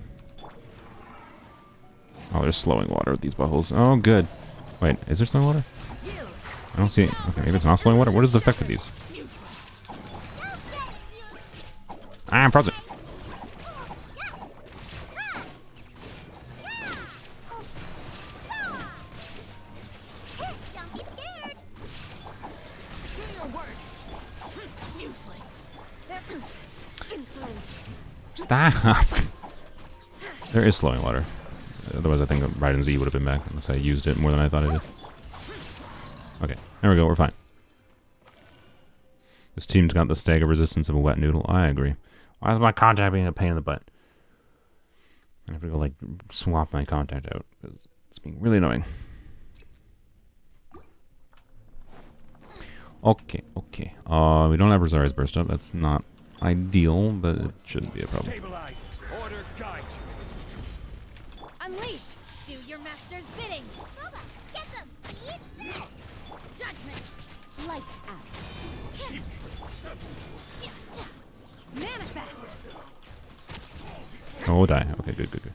Oh, there's slowing water with these buttholes. Oh, good. Wait, is there slowing water? I don't see it. Okay, maybe it's not slowing water. What is the effect of these? I'm frozen. Don't be scared. Useless. Insolent. Stop. There is slowing water. Otherwise, I think Raiden Z would have been back unless I used it more than I thought I did. Okay, there we go. We're fine. This team's got the stagger resistance of a wet noodle. I agree. Why is my contact being a pain in the butt? I have to go like swap my contact out because it's being really annoying. Okay. We don't have Rosaria's burst up. That's not ideal, but it shouldn't be a problem. Stabilize. Order guide you. Unleash. Do your master's bidding. Boba, get them. Eat this. Judgment. Lights out. Manifest. Oh, die. Okay, good.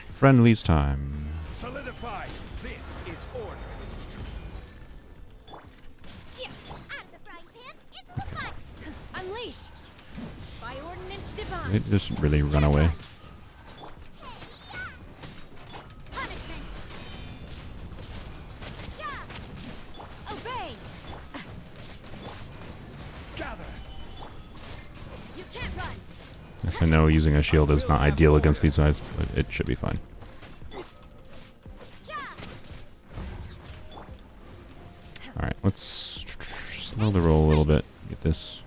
Friendlies time. Solidify. This is order. Out of the frying pan, into the pot. Unleash. By ordinance divine. It just really run away. Punishment. Obey. Gather. You can't run. Yes, I know using a shield is not ideal against these guys, but it should be fine. Alright, let's slow the roll a little bit. Get this.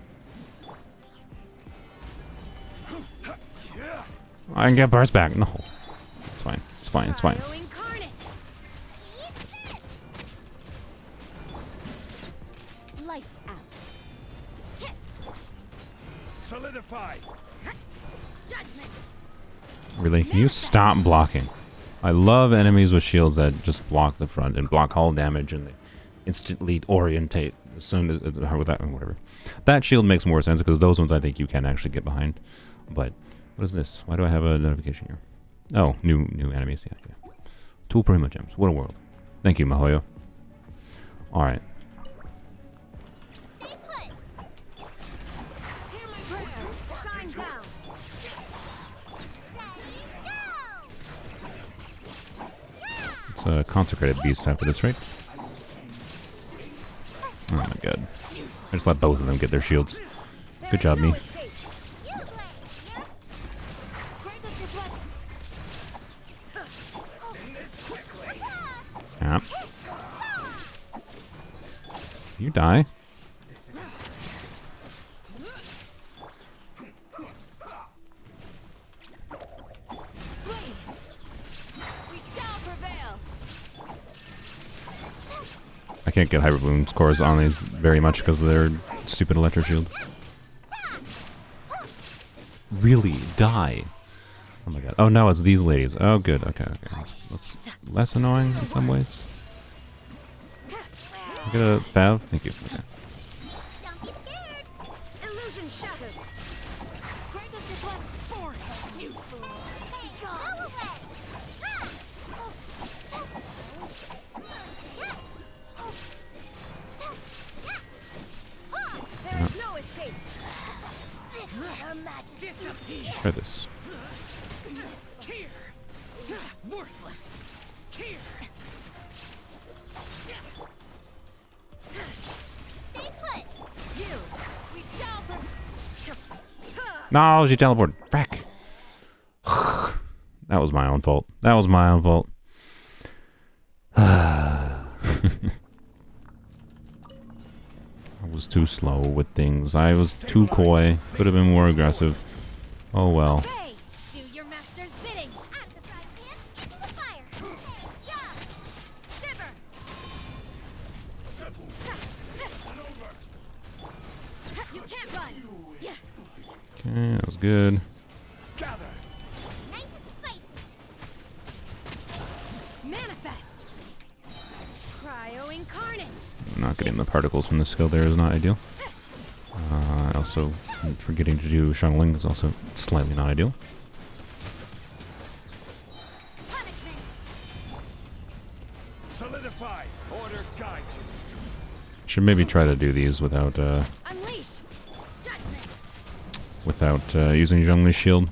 I can get burst back. No. It's fine. It's fine. It's fine. Cryo incarnate. Lights out. Solidify. Judgment. Really? Can you stop blocking? I love enemies with shields that just block the front and block all damage and they instantly orientate as soon as with that whatever. That shield makes more sense because those ones I think you can actually get behind. But what is this? Why do I have a notification here? Oh, new enemies. Yeah. Tool Prima gems. What a world. Thank you, Mahoyo. All right. Stay put. Hear my prayer. Shine down. It's a consecrated beast after this, right? Oh my god. I just let both of them get their shields. Good job, me. Snap. You die. We shall prevail. I can't get Hyper Bloom scores on these very much because of their stupid Electro Shield. Really? Die. Oh my god. Oh no, it's these ladies. Oh good, okay. That's less annoying in some ways. Get a Fav? Thank you. Okay. Don't be scared. Illusion shattered. Grant us this one. Forehead, you fool. Hey, go away. There is no escape. Her Majesty. Disappear. Try this. Here. Worthless. Here. Stay put. You. We shall No, she teleported. Frack. That was my own fault. That was my own fault. I was too slow with things. I was too coy. Could have been more aggressive. Oh well. obey. Do your master's bidding. At the fry pan, into the fire. Yeah. Shiver. You can't run. Okay, that was good. Gather. Nice and spicy. Manifest. Cryo incarnate. Not getting the particles from the skill there is not ideal. Also, forgetting to do shuttling is also slightly not ideal. Punishment. Solidify. Order guide you. Should maybe try to do these without Unleash. Judgment. using Zhongli's shield.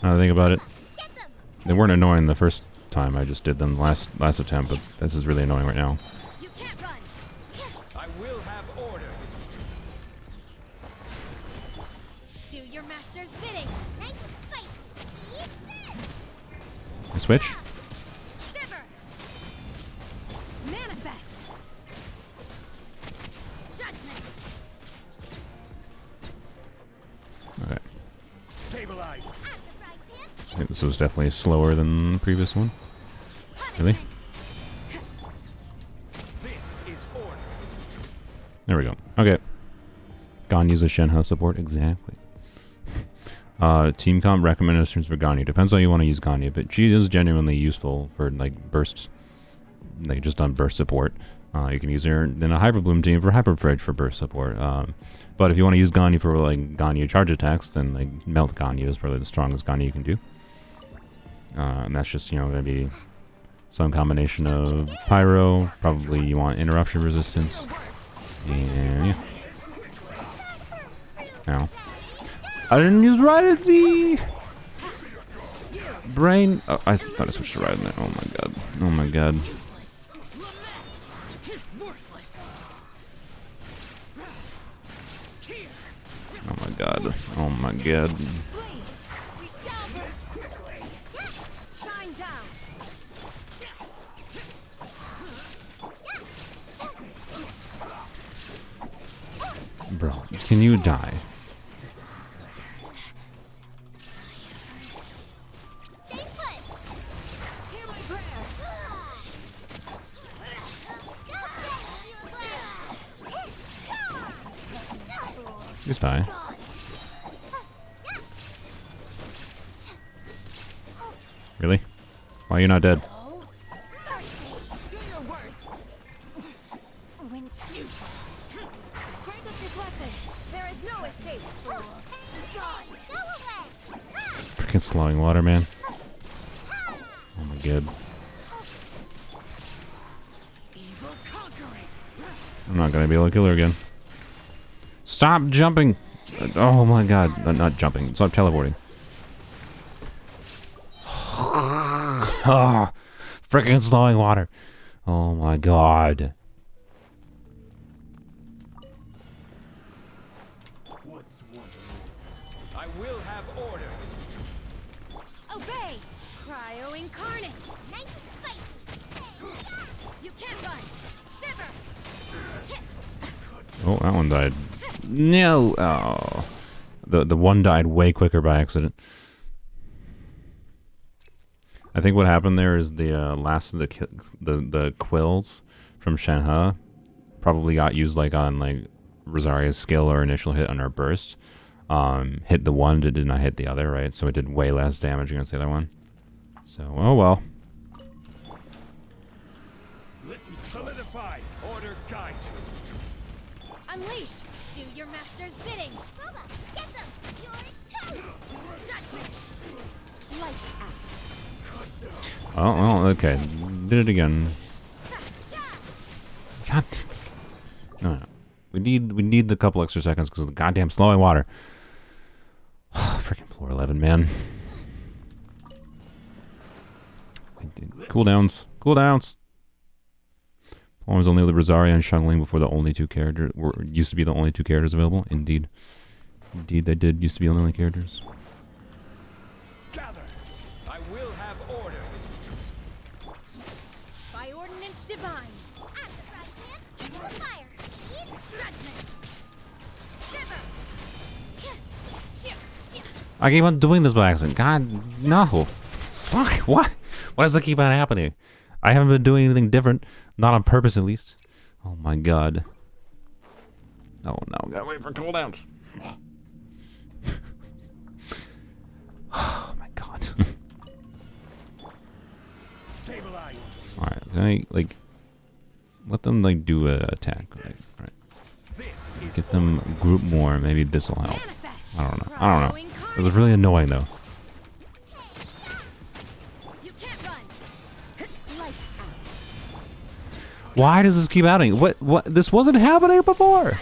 Now that I think about it, Get them. they weren't annoying the first time I just did them last attempt, but this is really annoying right now. You can't run. I will have order. Do your master's bidding. Nice and spicy. Eat this. I switch. Shiver. Manifest. Judgment. Okay. Stabilize. At the fry pan. I think this was definitely slower than the previous one. Really? This is order. There we go. Okay. Ganya's a Shenhe support. Exactly. Team comp recommendations for Ganya. Depends how you want to use Ganya, but she is genuinely useful for like bursts, like just on burst support. You can use her in a Hyper Bloom team for Hyper Fridge for burst support. But if you want to use Ganya for like Ganya charge attacks, then like Melt Ganya is probably the strongest Ganya you can do. And that's just, going to be some combination of Pyro. Probably you want interruption resistance. And yeah. Ow. I didn't use Raiden Z! Brain. Oh, I thought I switched to Raiden there. Oh my god. Oh my god. Useless. Lament. Worthless. Here. Oh my god. Oh my god. Flee. We shall shine down. Bro, can you die? Just die. Really? Why are you not dead? There is no escape. Freaking slowing water, man. Oh my god. I'm not gonna be able to kill her again. Stop jumping! Oh my god. Not jumping. Stop teleporting. Ah, freaking slowing water. Oh my god. I will have order. Obey! Cryo incarnate! Nice and spicy! You can't run! Shiver! Oh, that one died. No! Oh. The one died way quicker by accident. I think what happened there is the last of the quills from Shenhe probably got used like on like Rosaria's skill or initial hit on her burst. Hit the one, did not hit the other, right? So it did way less damage against the other one. So, oh well. Let me solidify. Order guide you. Unleash! Do your master's bidding! Boba, get them! Your toast! Judgment! Lights out! Oh, well, okay. Did it again. God. No. We need the couple extra seconds because of the goddamn slowing water. Freaking floor 11, man. Cooldowns. Cooldowns. Polearms Only with Rosaria and Xiangling before the only two characters used to be the only two characters available. Indeed. Indeed, they did used to be the only characters. Gather. I will have order. By ordinance divine! At the right hand, into the fire! Judgment! Shiver! Shiver! I keep on doing this by accident. God, no. Fuck, what? Why does that keep on happening? I haven't been doing anything different. Not on purpose, at least. Oh my god. Oh no, gotta wait for cooldowns. Oh my god. Stabilize. Alright, can I, like, let them, like, do a attack. Right, right. This is Get them group more. Maybe this will help. Manifest! I don't know. I don't know. Cryo This incarnate! is really annoying, though. You can't run! Lights out! Why does this keep happening? What? This wasn't happening before.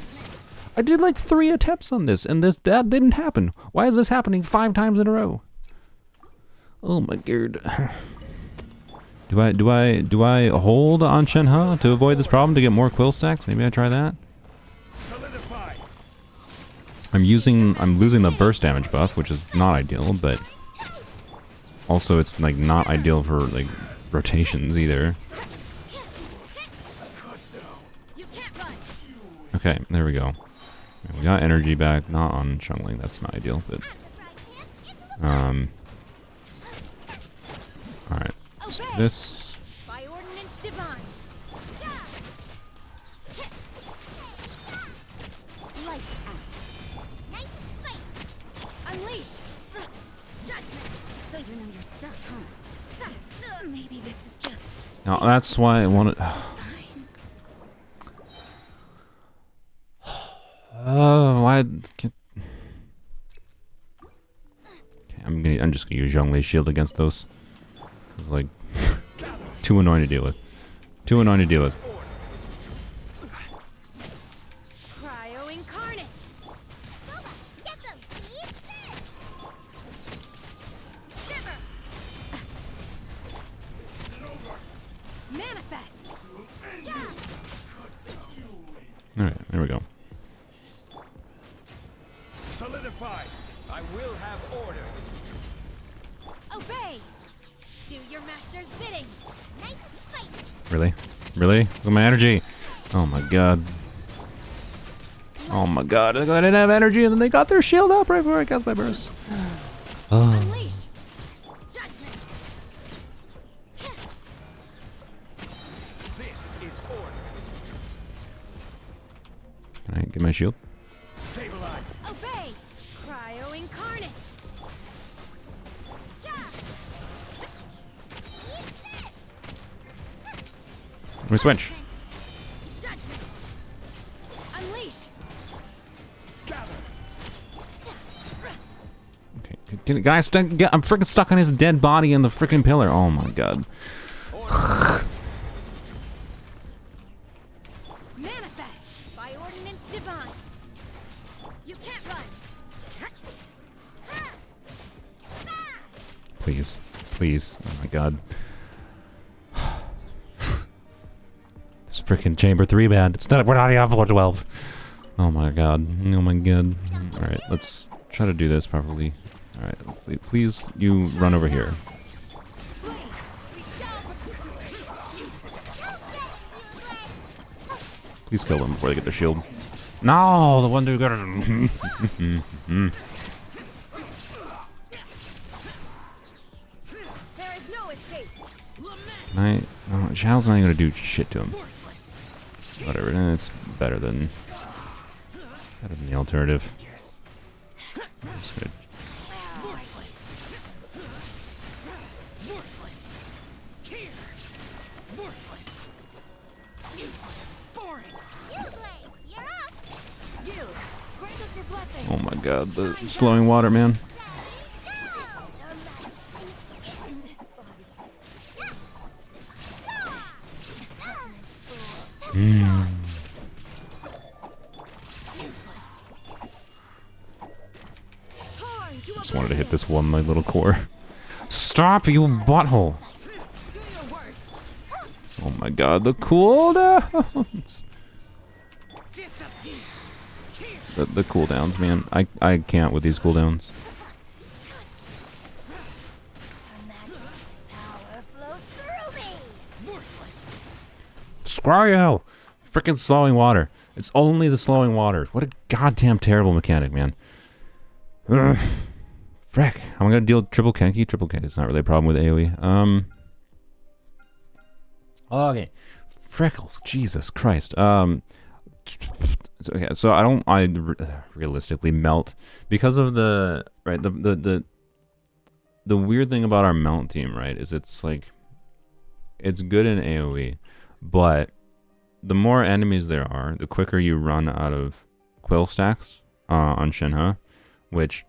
I did like 3 attempts on this, and that didn't happen. Why is this happening 5 times in a row? Oh my god. Do I hold on Shenhe to avoid this problem to get more quill stacks? Maybe I try that. solidify. I'm losing the burst damage buff, which is not ideal, but also it's like not ideal for like rotations either. You can't run! Okay, there we go. We got energy back, not on Xiangling, that's not ideal, but alright. So this By ordinance divine! Lights out! Nice and spicy! Unleash! Judgment! So you know your stuff, huh? Maybe this is just now that's why I wanted why okay, I'm just gonna use Zhongli's shield against those. It's like too annoying to deal with. Too annoying to deal with. Cryo incarnate! Boba, get them! Eat this! Shiver! Manifest! Alright, there we go. Solidify. I will have order. Obey! Do your master's bidding! Nice and spicy! Really? Really? Look at my energy. Oh my god. Oh my god, I didn't have energy and then they got their shield up right before I cast my burst. Oh. Unleash! Judgment! This is order. Can I get my shield? Stabilize. me switch. Judgment. Unleash. Okay, guys, I'm freaking stuck on his dead body in the freaking pillar. Oh my god. Manifest by ordinance divine. You can't run. Please, please. Oh my god. This freaking chamber 3 bad. We're not even floor 12. Oh my god. Oh my god. Alright, let's try to do this properly. Alright, please, you run over here. Please kill them before they get their shield. No, the one dude got it. There is no escape. Xiao's not even gonna do shit to him. Whatever, it's better than the alternative. I'm just gonna Oh my god, the slowing water, man. Just wanted to hit this one, my little core. Stop, you butthole! Oh my god, the cooldowns! The cooldowns, man. I can't with these cooldowns. Screw you! Freaking slowing water. It's only the slowing water. What a goddamn terrible mechanic, man. Ugh. Frick. How am I gonna deal with triple Kenki? Triple Kenki is not really a problem with AoE. Okay. Freckles. Jesus Christ. Okay, so I realistically melt because of the weird thing about our mount team, right, is it's like it's good in AoE, but the more enemies there are, the quicker you run out of quill stacks on Shenhe, which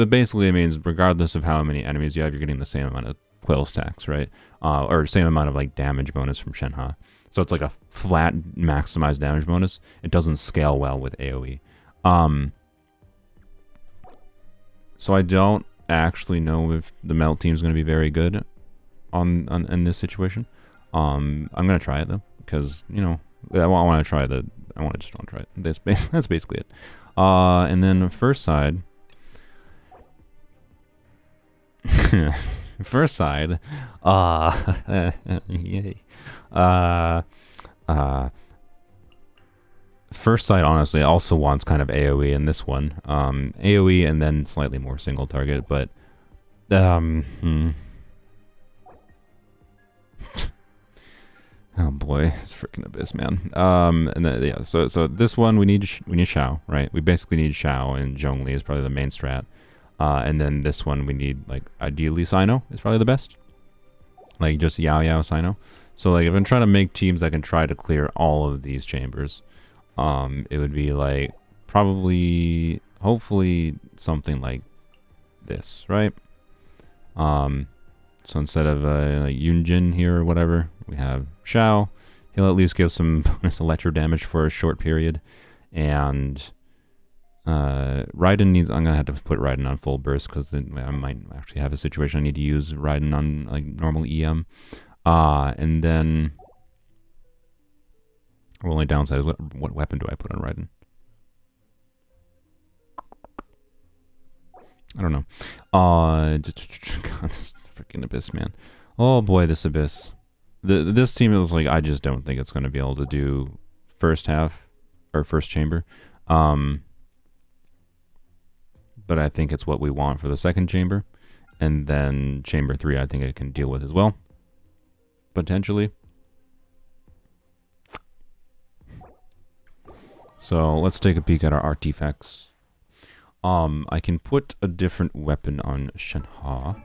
basically means regardless of how many enemies you have, you're getting the same amount of quill stacks, right? Or same amount of like damage bonus from Shenhe. So it's like a flat maximized damage bonus. It doesn't scale well with AoE. So I don't actually know if the melt team is going to be very good in this situation. I'm going to try it though, because you know I want to try the. I just want to try it. That's basically it. And then first side. First side, yay. First sight honestly also wants kind of AoE in this one. AoE and then slightly more single target, but oh boy, it's freaking Abyss, man. And then, yeah, so this one we need Xiao, right? We basically need Xiao, and Zhongli is probably the main strat. And then this one we need, like, ideally Sino is probably the best. Like, just Yao Sino. So, like, if I'm trying to make teams that can try to clear all of these chambers, it would be, like, probably, hopefully, something like this, right? So instead of, like, Yunjin here or whatever, we have Xiao. He'll at least give some bonus electro damage for a short period. And Raiden needs, I'm gonna have to put Raiden on full burst because I might actually have a situation I need to use Raiden on like normal EM. And then the only downside is what weapon do I put on Raiden? I don't know. God, this freaking Abyss, man. Oh boy, this Abyss. This team is like, I just don't think it's gonna be able to do first half or first chamber. But I think it's what we want for the second chamber. And then chamber 3 I think it can deal with as well. Potentially. So let's take a peek at our artifacts. I can put a different weapon on Shenhe.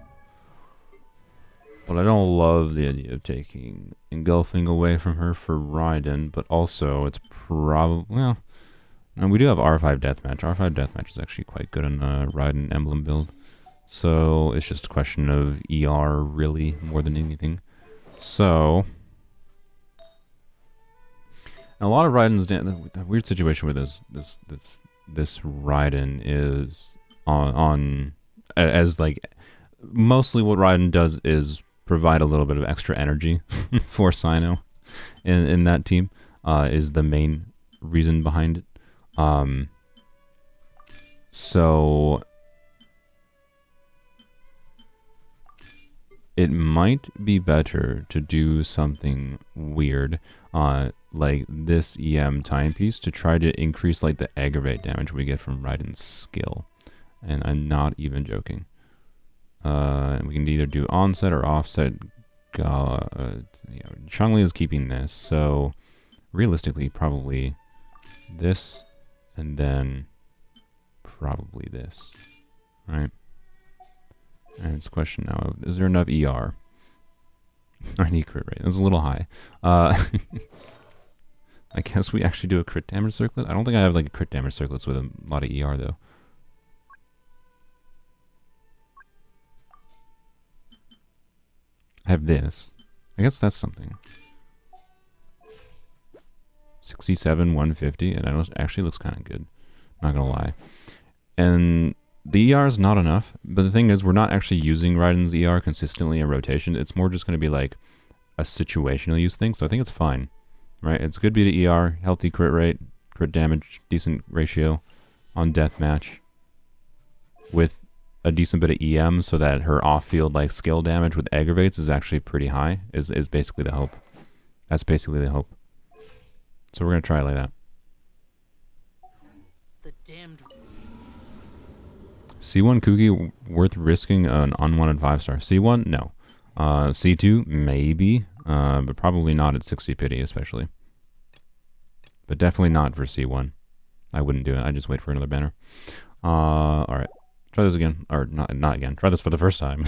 But I don't love the idea of taking engulfing away from her for Raiden, but also it's probably, well, and we do have R5 Deathmatch. R5 Deathmatch is actually quite good in a Raiden emblem build. So it's just a question of ER really more than anything. So a lot of Raiden's the weird situation with this Raiden is on as like mostly what Raiden does is provide a little bit of extra energy for Sino in that team is the main reason behind it. So it might be better to do something weird like this EM timepiece to try to increase like the aggravate damage we get from Raiden's skill. And I'm not even joking. We can either do onset or offset. Chun-Li is keeping this, so realistically probably this and then probably this, right? And it's a question now of, is there enough ER? I need crit rate. That's a little high. I guess we actually do a crit damage circlet. I don't think I have like a crit damage circlets with a lot of ER though. I have this. I guess that's something. 67, 150, and it actually looks kind of good. Not gonna lie. And the ER is not enough, but the thing is, we're not actually using Raiden's ER consistently in rotation. It's more just going to be like a situational use thing, so I think it's fine, right? It's good to be the ER, healthy crit rate, crit damage, decent ratio on deathmatch with a decent bit of EM so that her off-field like skill damage with aggravates is actually pretty high, is basically the hope. That's basically the hope. So we're going to try it like that. The damned. C1 Kuki worth risking an unwanted 5-star. C1? No. C2? Maybe. But probably not at 60 pity, especially. But definitely not for C1. I wouldn't do it. I'd just wait for another banner. Alright. Try this again. Or not again. Try this for the first time.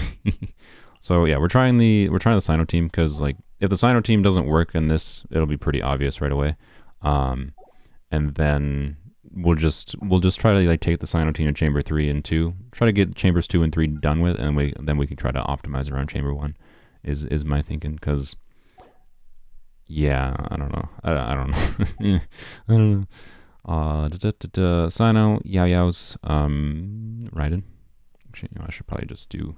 So yeah, we're trying the Sino team, because like if the Sino team doesn't work in this, it'll be pretty obvious right away. And then we'll just try to like take the Sino team to chamber 3 and 2. Try to get chambers 2 and 3 done with, and then we can try to optimize around chamber 1. Is my thinking, because yeah, I don't know. I don't know. I don't know. Sino, Yao Yao's Raiden. Actually, I should probably just do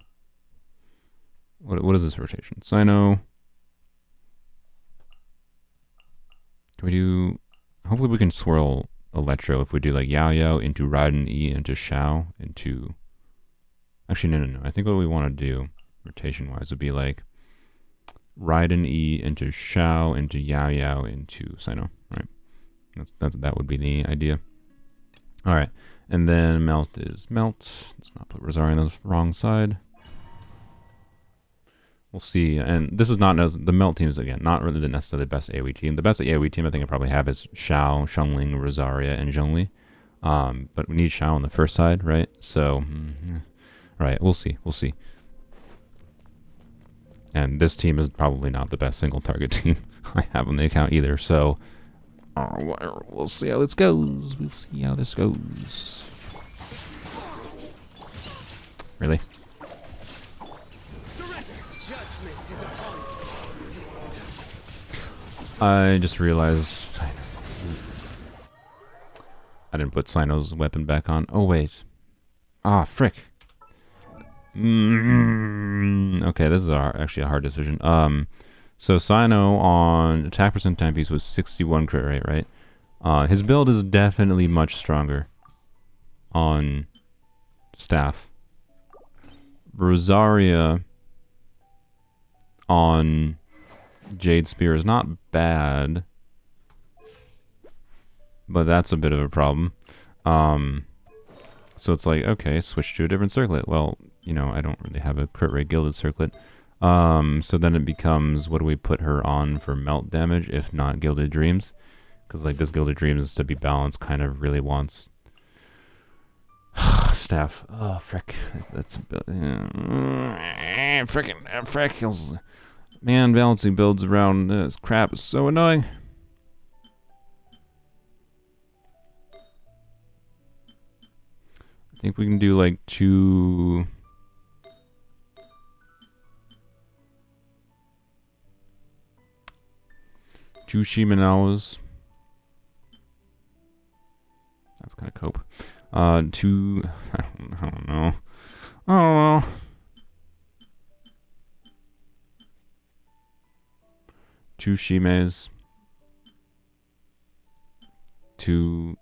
what is this rotation? Sino. Can we do? Hopefully we can swirl Electro if we do like Yao Yao into Raiden E into Shao into. Actually, no. I think what we want to do rotation wise would be like Raiden E into Shao into Yao Yao into Sino. Right. That would be the idea. All right, and then Melt is Melt. Let's not put Rosario on the wrong side. We'll see. And this is not the Melt team is again not really necessarily the best AoE team. The best AoE team I think I probably have is Shao, Xiangling, Rosaria, and Zhongli. But we need Shao on the first side, right? So, right. We'll see. We'll see. And this team is probably not the best single target team I have on the account either. So. We'll see how this goes. We'll see how this goes. Really? Judgment is upon you. I just realized I didn't put Sino's weapon back on. Oh wait. Ah, frick. Okay, this is actually a hard decision. So Sino on attack percent timepiece was 61 crit rate, right? His build is definitely much stronger on staff. Rosaria on Jade Spear is not bad, but that's a bit of a problem. So it's like, okay, switch to a different circlet. Well, you know, I don't really have a crit rate gilded circlet. So then it becomes, what do we put her on for melt damage, if not Gilded Dreams? Because like this Gilded Dreams, to be balanced, kind of really wants staff. Oh, frick. That's a bit... frickin' freckles. Man, balancing builds around this crap is so annoying. I think we can do like 2... Two Shimenawas. That's kind of cope. Two... I don't know. I don't know. Two Shimes. Two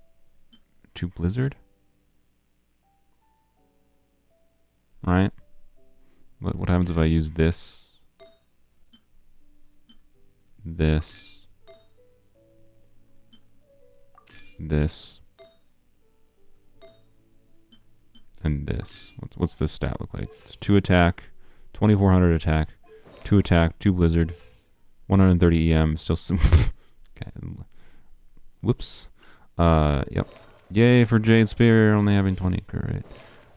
Blizzard? Right? What happens if I use this? This. And this. What's this stat look like? It's 2 attack, 2400 attack, 2 attack, 2 blizzard, 130 EM. Still some. Okay. Whoops. Yep. Yay for Jade Spear only having 20 crit rate.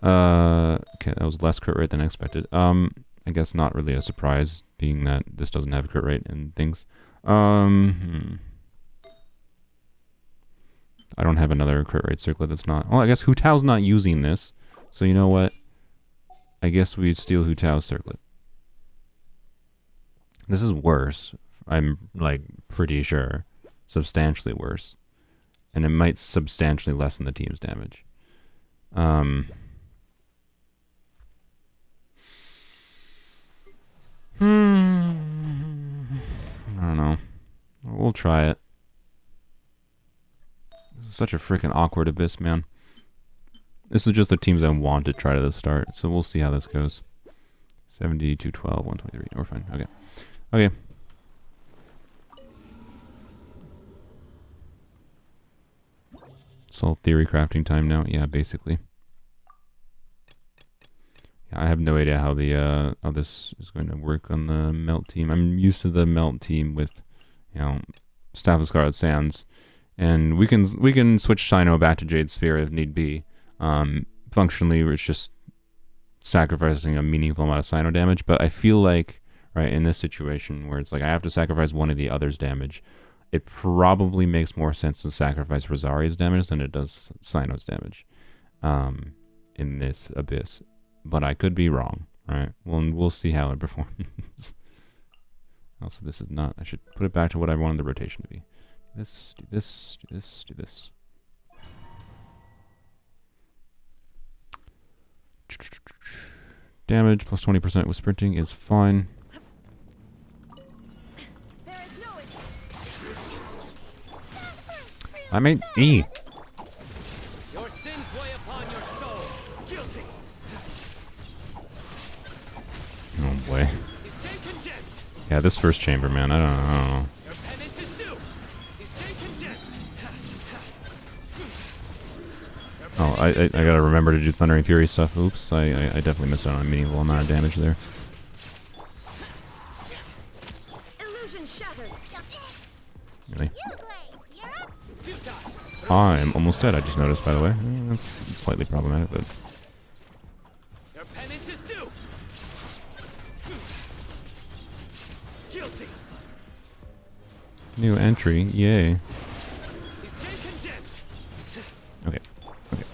Okay, that was less crit rate than expected. I guess not really a surprise, being that this doesn't have a crit rate and things. I don't have another crit rate circlet that's not... Well, I guess Hu Tao's not using this. So you know what? I guess we steal Hu Tao's circlet. This is worse. I'm, like, pretty sure. Substantially worse. And it might substantially lessen the team's damage. I don't know. We'll try it. This is such a freaking awkward abyss, man. This is just the teams I want to try to the start, so we'll see how this goes. 70, 212, 123. We're fine. Okay. Okay. It's all theory crafting time now. Yeah, basically. Yeah, I have no idea how the how this is going to work on the melt team. I'm used to the melt team with, you know, Staff of Scarlet Sands. And we can switch Sino back to Jade Spear if need be. Functionally, it's just sacrificing a meaningful amount of Sino damage. But I feel like, right, in this situation where it's like I have to sacrifice one of the other's damage, it probably makes more sense to sacrifice Rosaria's damage than it does Sino's damage in this abyss. But I could be wrong, right? We'll see how it performs. Also, this is not... I should put it back to what I wanted the rotation to be. This, do this, do this, do this. Damage plus 20% with sprinting is fine. I made E. Your sins weigh upon your soul. Guilty. Oh boy. You stay condemned. Yeah, this first chamber, man. I don't know. Your penance is due. You stay condemned. Oh, I gotta remember to do Thundering Fury stuff. Oops, I definitely missed out on a meaningful amount of damage there. Illusion shattered. Really? I'm almost dead, I just noticed, by the way. That's slightly problematic, but... Your penance is due. Guilty. New entry, yay. You stay condemned. Okay, okay.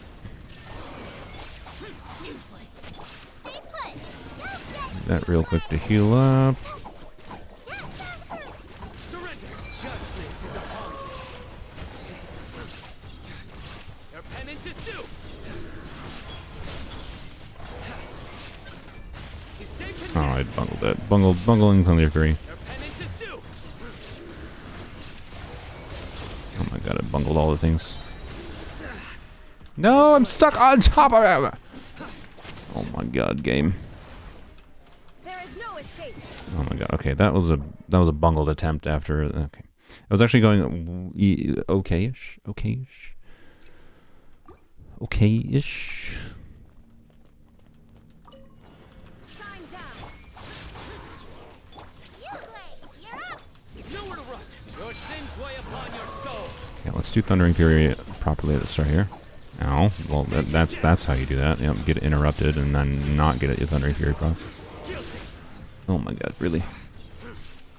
That real quick to heal up. Surrender. Judgment is upon you. Your penance is due. You stay condemned. Oh, I bungled that. Bungling Thunder Fury. Your penance is due. Oh my god, I bungled all the things. No, I'm stuck on top of him! Oh my god, game. There is no escape. Oh my god. Okay, that was a bungled attempt after. Okay, I was actually going okay-ish, okay-ish, okay-ish. Shine down. You're up. Nowhere to run. Your sins weigh upon your soul. Okay, let's do Thundering Fury properly at the start here. Ow. Well, that's how you do that. Yep, get interrupted and then not get a Thundering Fury proc. Oh my god, really?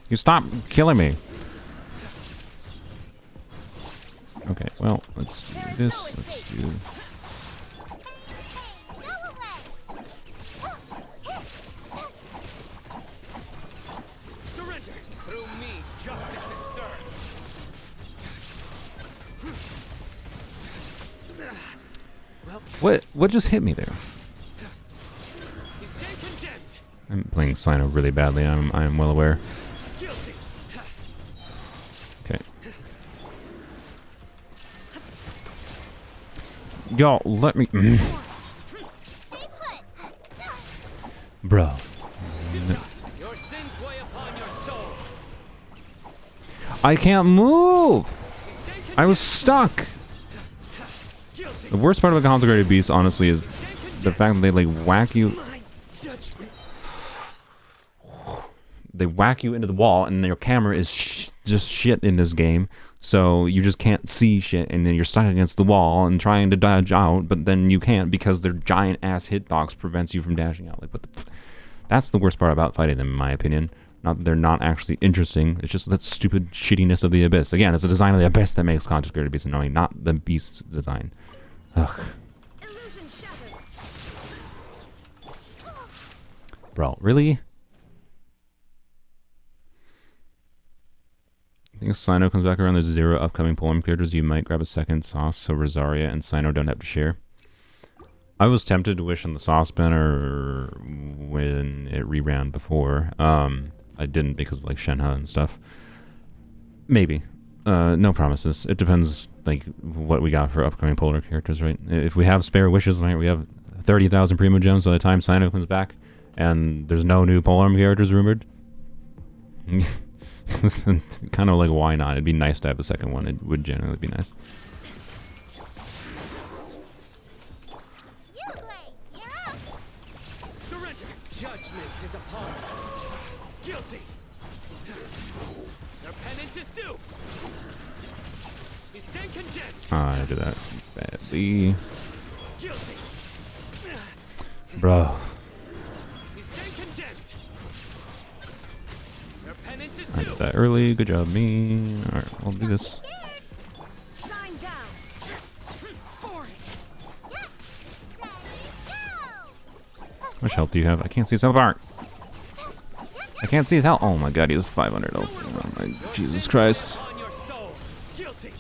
You stop killing me! Okay, well, let's do this. Let's do... Surrender! Through me, justice is served! What just hit me there? You stay condemned! I'm playing Sino really badly, I am well aware. Guilty! Okay. Y'all, let me... Bro. Your sins weigh upon your soul! I can't move! You stay condemned! I was stuck! Guilty! The worst part of a consecrated beast, honestly, is the fact that they, like, whack you... My judgment! They whack you into the wall, and your camera is just shit in this game. So you just can't see shit, and then you're stuck against the wall and trying to dodge out, but then you can't because their giant-ass hitbox prevents you from dashing out. Like, what the that's the worst part about fighting them, in my opinion. Not that they're not actually interesting. It's just that stupid shittiness of the Abyss. Again, it's the design of the Abyss that makes Consecrated Beast annoying, not the Beast's design. Ugh. Illusion shattered. Bro, really? I think if Sino comes back around, there's 0 upcoming Polearm characters. You might grab a second sauce so Rosaria and Sino don't have to share. I was tempted to wish on the sauce banner when it reran before. I didn't because of like Shenhe and stuff. Maybe. No promises. It depends like what we got for upcoming Polar characters, right? If we have spare wishes, right, we have 30,000 Primo Gems by the time Sino comes back, and there's no new Polearm characters rumored. Kind of like, why not? It'd be nice to have a second one. It would generally be nice. Surrender! Judgment is upon you! Guilty! Their penance is due! You stand condemned! I did that badly. Guilty! Bro. You stand condemned! Their penance is I due! did that early. Good job, me. Alright, I'll do this. Shine down. For it. How much health do you have? I can't see his health bar. I can't see his health. Oh my god, he has 500 health. Oh my Jesus Christ. On your soul! Guilty!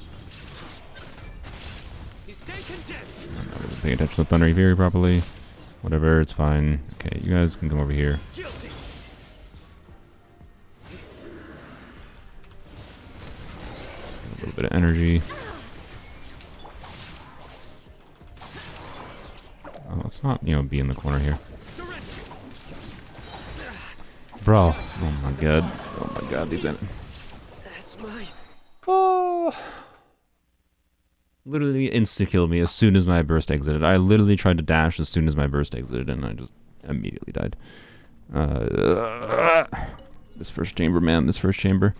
You stand condemned! I'm not even paying attention to the Thundering Fury properly. Whatever, it's fine. Okay, you guys can come over here. Guilty! A little bit of energy. Oh, let's not, you know, be in the corner here. Surrender! Bro. Oh my god. Oh my god, these That's my... Oh. Literally insta-killed me as soon as my burst exited. I literally tried to dash as soon as my burst exited, and I just immediately died. This first chamber, man. This first chamber.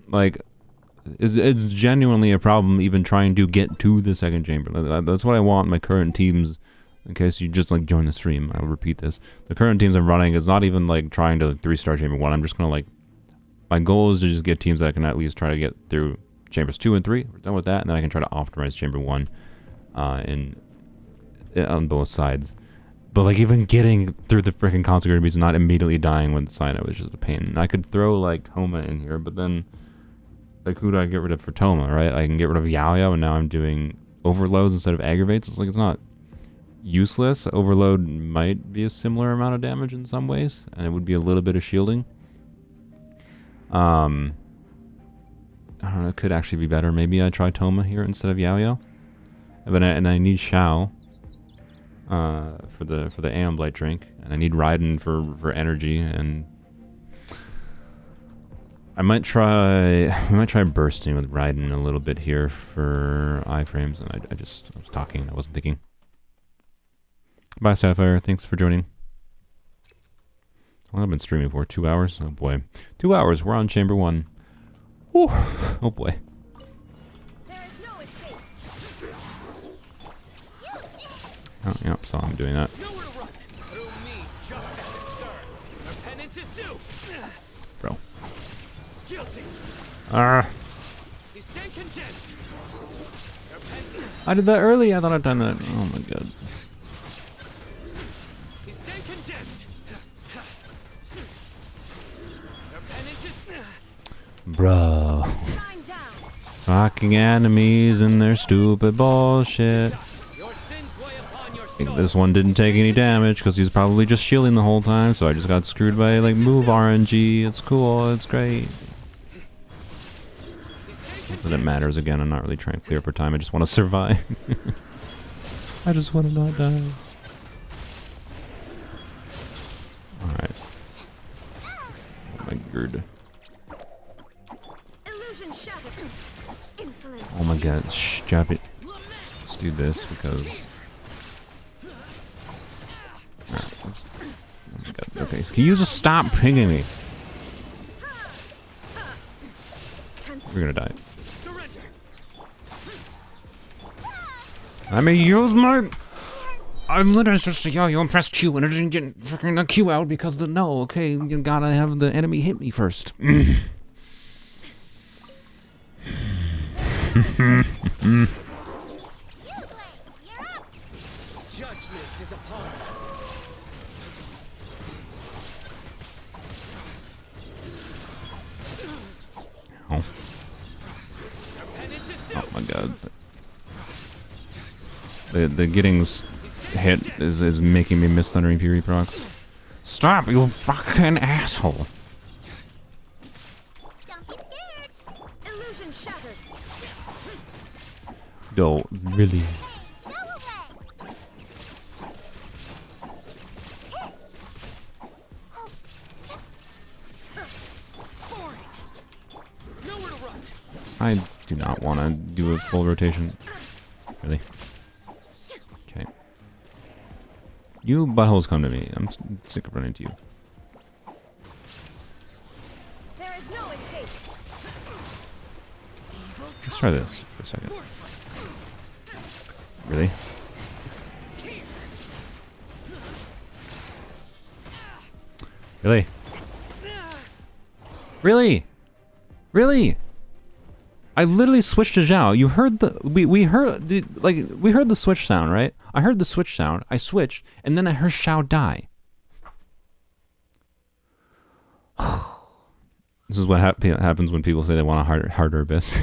Like, it's genuinely a problem even trying to get to the second chamber. That's what I want my current teams. In case you just like join the stream, I'll repeat this. The current teams I'm running is not even like trying to 3-star chamber 1. I'm just gonna like, my goal is to just get teams that can at least try to get through chambers 2 and 3. We're done with that, and then I can try to optimize chamber 1 on both sides. But like even getting through the freaking consecrated beast and not immediately dying with Sino is just a pain. I could throw like Toma in here, but then like who do I get rid of for Toma, right? I can get rid of Yao, and now I'm doing overloads instead of aggravates. It's like it's not useless. Overload might be a similar amount of damage in some ways, and it would be a little bit of shielding. I don't know, it could actually be better. Maybe I try Toma here instead of Yao. But I need Shao for the Aeonblight Drake, and I need Raiden for energy, and I might try bursting with Raiden a little bit here for iframes, and I was talking, I wasn't thinking. Bye, Sapphire. Thanks for joining. Well, I've been streaming for 2 hours. Oh boy. 2 hours. We're on chamber 1. Whew. Oh boy. There is no escape. Oh, yep, saw him doing that. Nowhere to run. Through me, justice is served. Our penance is due. Bro. Guilty. Ah. You stand condemned. Our penance. I did that early. I thought I'd done that. Oh my god. You stand condemned. Our penance is. Bro. Shine down. Fucking enemies and their stupid bullshit. Your sins weigh upon your I think soul. this one didn't take any damage because he's probably just shielding the whole time, so I just got screwed by like move RNG. It's cool, it's great. Not that it matters again, I'm not really trying to clear for time, I just want to survive. I just want to not die. Alright. Oh my god. Illusion shattered. Insolent. Oh my god, shh, jab it. Let's do this because... Alright, let's... Oh my god, okay, so can you just stop pinging me? You're gonna die. Surrender. I may use my... I'm literally just you press Q and I didn't get freaking the Q out because the no, okay, you gotta have the enemy hit me first. Judgment is upon us. Oh, Our penance is due. oh my god. The getting hit is making me miss Thundering Fury procs. Stop, you fucking asshole. Don't be scared. Illusion shattered. No, really. Go away. Nowhere to run. I do not want to do a full rotation. Really? Okay. You buttholes come to me. I'm sick of running to you. There is no escape. Let's try this for a second. Really? Really? Really? Really? I literally switched to Zhao. You heard the we heard the we heard the switch sound, right? I heard the switch sound. I switched, and then I heard Zhao die. This is what happens when people say they want a harder abyss.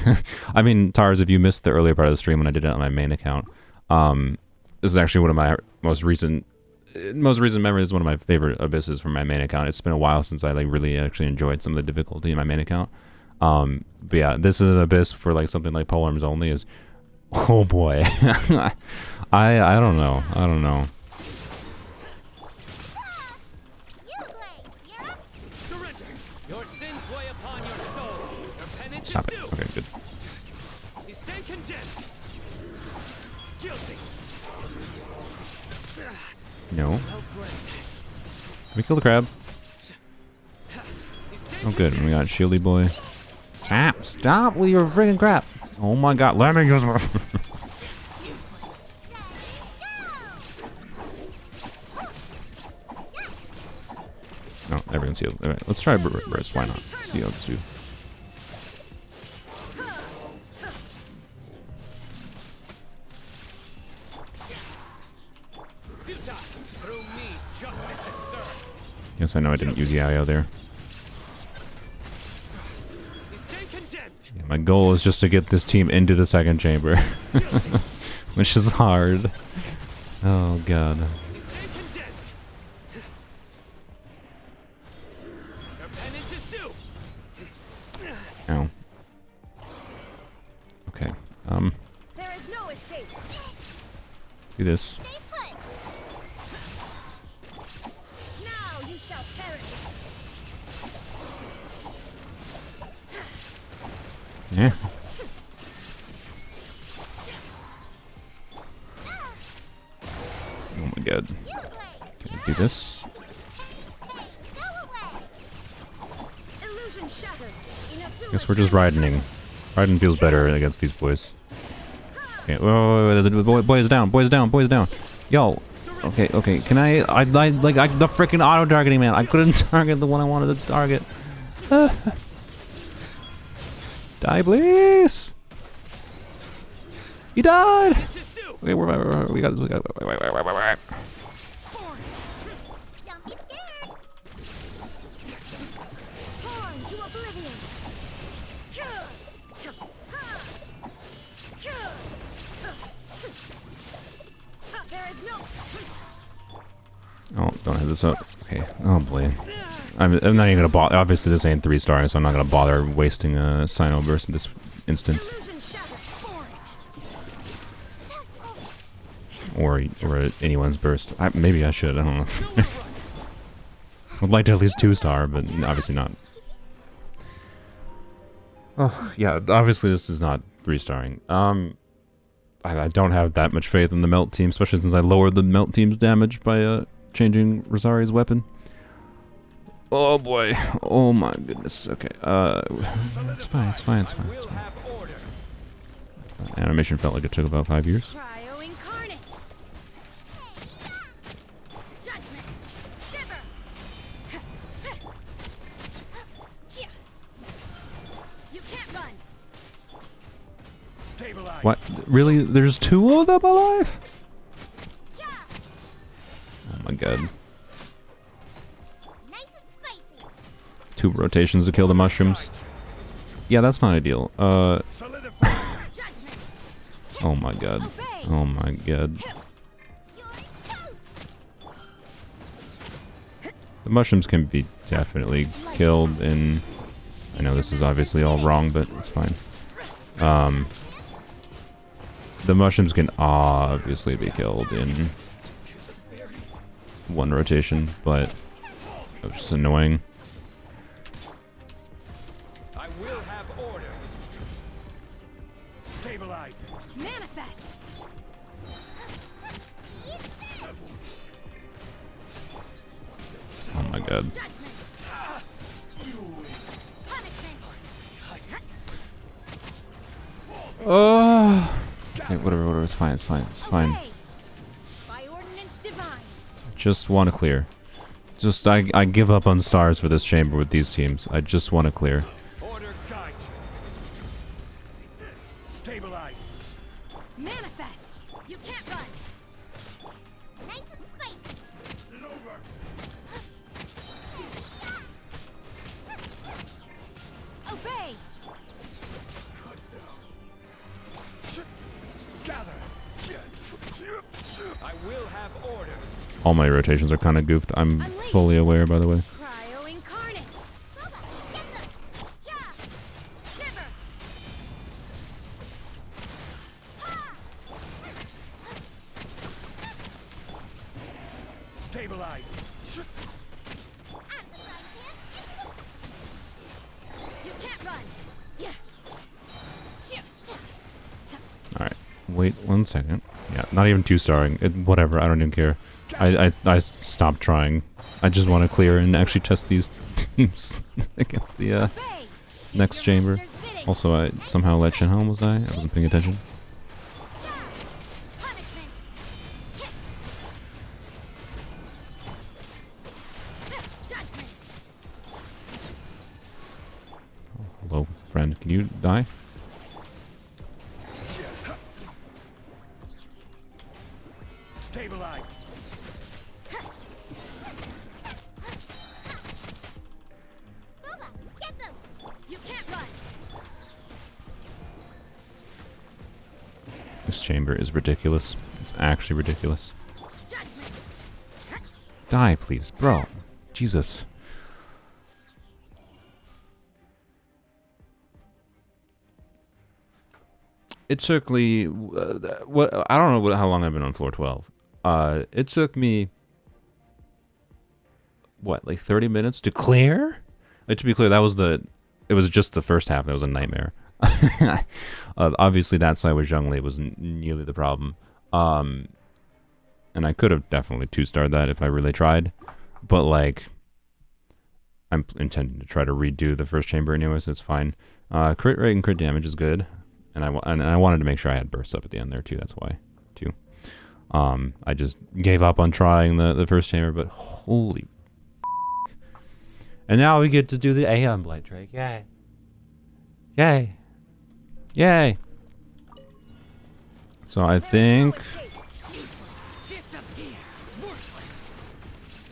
I mean, Tars, if you missed the earlier part of the stream when I did it on my main account, this is actually one of my most recent memories. Is one of my favorite abysses from my main account. It's been a while since I really actually enjoyed some of the difficulty in my main account. But yeah, this is an abyss for like something like Polearms Only is. Oh boy, I don't know. I don't know. Surrender. Your sins weigh upon your soul. Your penance Stop is it. due. Okay, good. You stand condemned. Guilty. No. Well played. We kill the crab. You stand Oh, good. We got Shieldy Boy. Stop with your friggin' crap. Oh my god, let me use my... No, everyone's healed. Alright, let's try burst. Why not? See how it's do. Futile. Through me, justice is served. Yes, I know I didn't use Yayo there. You stand condemned. Yeah, my goal is just to get this team into the second chamber. Which is hard. Oh god. You stand condemned. Your penance is due. There Ow. Okay. is no escape. Do this. Stay put. Now you shall perish. Yeah. Oh my god. You away. Can I do this? Hey, go away. Illusion shattered. Guess we're just riding. Riding feels better against these boys. Okay, whoa, boys down, boys down, boys down. Yo. Okay, okay. Can I the freaking auto targeting, man. I couldn't target the one I wanted to target. Die, please. He died. Okay, we got. Wait. Don't be scared. Torn to oblivion. There is no. Oh, don't have this up. Okay. Oh boy. I'm not even gonna bother. Obviously, this ain't 3-star, so I'm not gonna bother wasting a Sino burst in this instance. Illusion shattered. Or anyone's burst. Maybe I should. I don't know. Would like to at least 2-star, but obviously not. Oh yeah. Obviously, this is not 3-starring. I don't have that much faith in the Melt team, especially since I lowered the Melt team's damage by changing Rosari's weapon. Oh boy. Oh my goodness. Okay. It's fine. It's fine. It's fine. It's fine. Animation felt like it took about 5 years. Cryo incarnate. Judgment. Shiver. You can't run. Stabilize. What? Really? There's 2 of them alive? Oh my god. Nice and spicy. 2 rotations to kill the mushrooms. Yeah, that's not ideal. Solidify. Judgment. Oh my god. Oh my god. You're toast. The mushrooms can be definitely killed in... I know this is obviously all wrong, but it's fine. The mushrooms can obviously be killed in 1 rotation, but it's just annoying. I will have order. Stabilize. Manifest. Oh my god. Judgment. Punishment. Okay, whatever, it's fine, it's fine, it's fine. Obey. By ordinance divine. Just want to clear. Just, I give up on stars for this chamber with these teams. I just want to clear. Order guide you. Stabilize. Manifest. You can't run. Nice and spicy. It's over. Obey. Gather. I will have order. All my rotations are kind of goofed. I'm fully aware, by the way. Cryo incarnate. Get them. Yeah. Shiver. Stabilize. You can't run. Yeah. Shift. Alright, wait 1 second. Yeah, not even 2-starring. Whatever, I don't even care. I stopped trying. I just want to clear and actually test these teams against the Obey. next chamber. Master's bidding. Also, I somehow let Shinhan almost die. I wasn't paying attention. Punishment. Judgment. Hello, friend. Can you die? Stabilize. Booba, get them. You can't run. This chamber is ridiculous. It's actually ridiculous. Judgment. Die, please. Bro. Jesus. It took me... what? I don't know how long I've been on floor 12. It took me... What, like 30 minutes to clear? Like, to be clear, that was the... It was just the first half that was a nightmare. Obviously, that side with Zhongli was nearly the problem. and I could have definitely 2-starred that if I really tried, but like I'm intending to try to redo the first chamber anyways. It's fine. Crit rate and crit damage is good, and I wanted to make sure I had bursts up at the end there too. That's why too. I just gave up on trying the first chamber, but holy. And now we get to do the Aeonblight Drake. Yay! Yay! Yay! So I think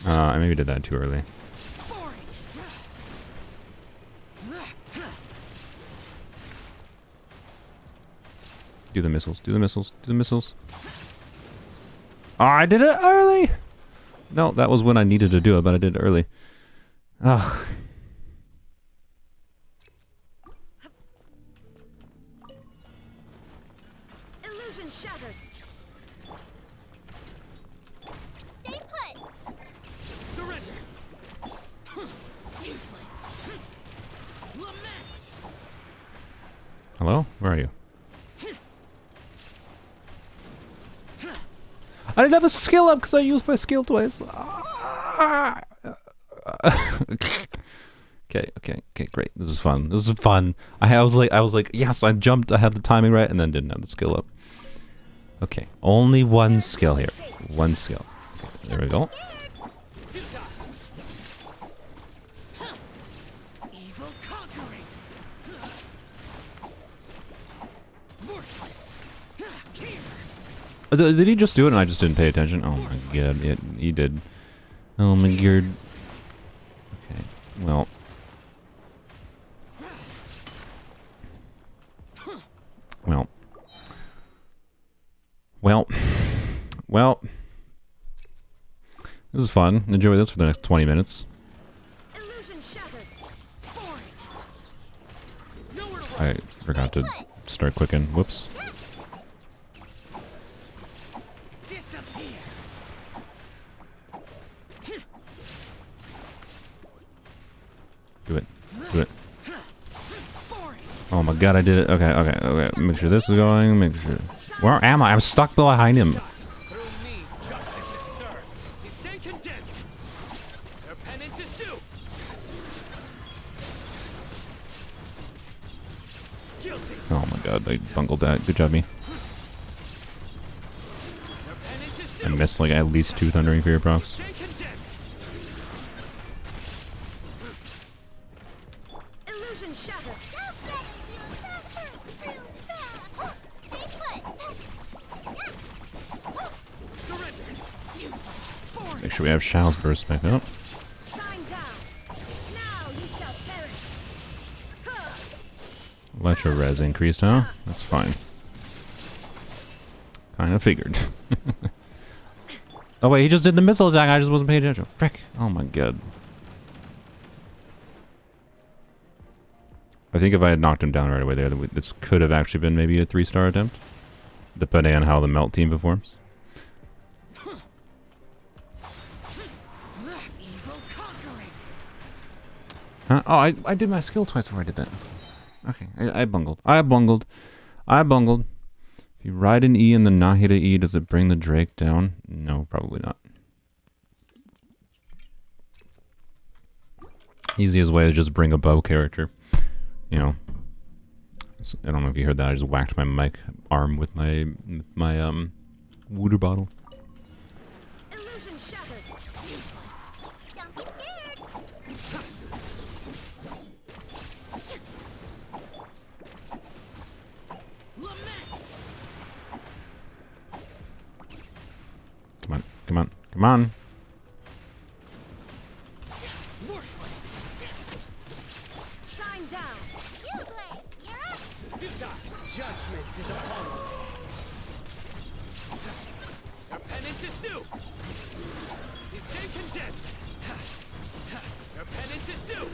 I maybe did that too early. Do the missiles. Do the missiles. Do the missiles. Oh, I did it early! No, that was when I needed to do it, but I did it early. Ugh. Illusion shattered. Stay put. Surrender. Useless. Lament. Hello? Where are you? I didn't have a skill up because I used my skill twice. Okay, great. This is fun. This is fun. I was like, yes, I jumped. I had the timing right, and then didn't have the skill up. Okay, only one skill here. One skill. Okay, there we go. Evil conquering. Worthless. Did he just do it and I just didn't pay attention? Oh my god, yeah, he did. Oh my god. Okay, well. Well. This is fun. Enjoy this for the next 20 minutes. Illusion shattered. I forgot to start clicking. Whoops. Disappear. Do it. Do it. Oh my god, I did it. Okay. Make sure this is going. Make sure. Where am I? I'm stuck behind him. Through me, justice is served. You stand condemned. Their penance is due. Guilty. Oh my god, I bungled that. Good job, me. Their penance is I due. missed like at least 2 Thundering Fury procs. Stand condemned. Illusion shattered. Make sure we have Shall's burst back up. Shine down. Now you shall perish. Electro res increased, huh? That's fine. Kinda figured. Oh wait, he just did the missile attack. I just wasn't paying attention. Frick. Oh my god. I think if I had knocked him down right away there, this could have actually been maybe a 3-star attempt. Depending on how the melt team performs. Evil conquering. Huh? Oh, I did my skill twice before I did that. Okay, I bungled. I bungled. If you ride an E and then not hit an E, does it bring the Drake down? No, probably not. Easiest way is just bring a bow character. You know. I don't know if you heard that. I just whacked my mic arm with my water bottle. Illusion shattered. Useless. Don't be scared. Lament. Come on. Worthless. Shine down. You play. You're up. Judgment is upon you. Their penance is due. You stand condemned. Their penance is due.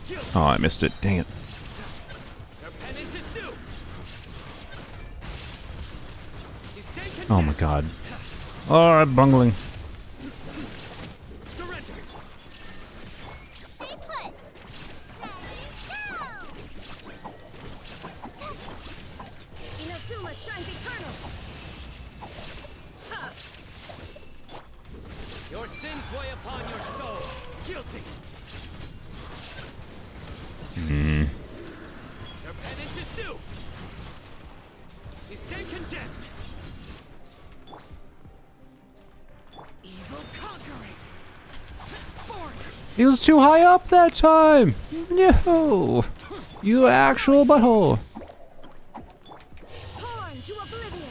Guilty. Oh, I missed it. Dang it. Their penance is due. You stand condemned. Oh my god. Oh, I'm bungling. Surrender. Stay put. Ready, go. Inazuma shines eternal. Ha. Your sins weigh upon your soul. Guilty. Your penance is due. You stand condemned. Evil conquering. He was too high up that time. No, you actual butthole. Torn to oblivion.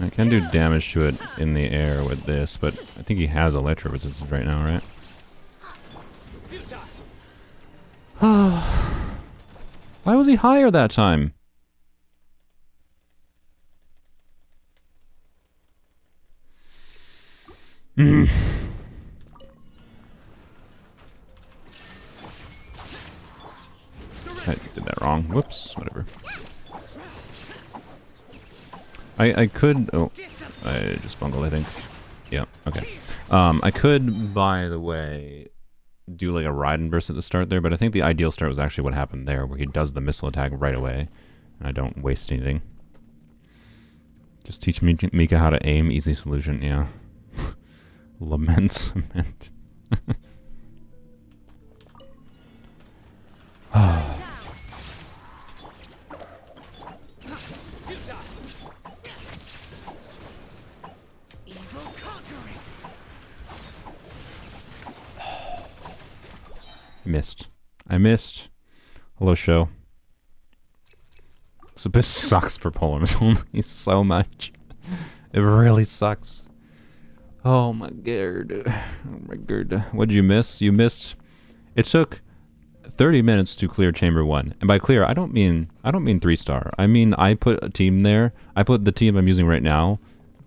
I can do damage to it in the air with this, but I think he has electro resistance right now, right? Why was he higher that time? I did that wrong. Whoops, whatever. I could... Oh, I just bungled, I think. Yeah, okay. I could, by the way, do like a Raiden burst at the start there, but I think the ideal start was actually what happened there, where he does the missile attack right away, and I don't waste anything. Just teach Mika how to aim, easy solution, yeah. Lament. Missed. I missed. Hello, show. This abyss sucks for Polearms Only so much. It really sucks. Oh my god. Oh my god. What did you miss? You missed. It took 30 minutes to clear chamber 1. And by clear, I don't mean 3-star. I mean I put a team there. I put the team I'm using right now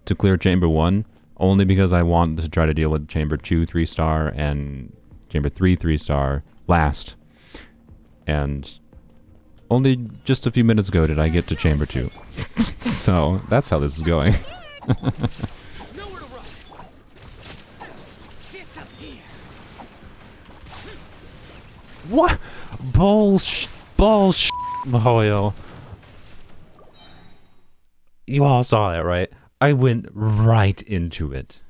to clear chamber 1 only because I want to try to deal with chamber 2 3-star and chamber 3 3-star last. And only just a few minutes ago did I get to chamber 2. So that's how this is going. Nowhere to run. Disappear. What? Bullshit. Mahoyo. You all saw that, right? I went right into it.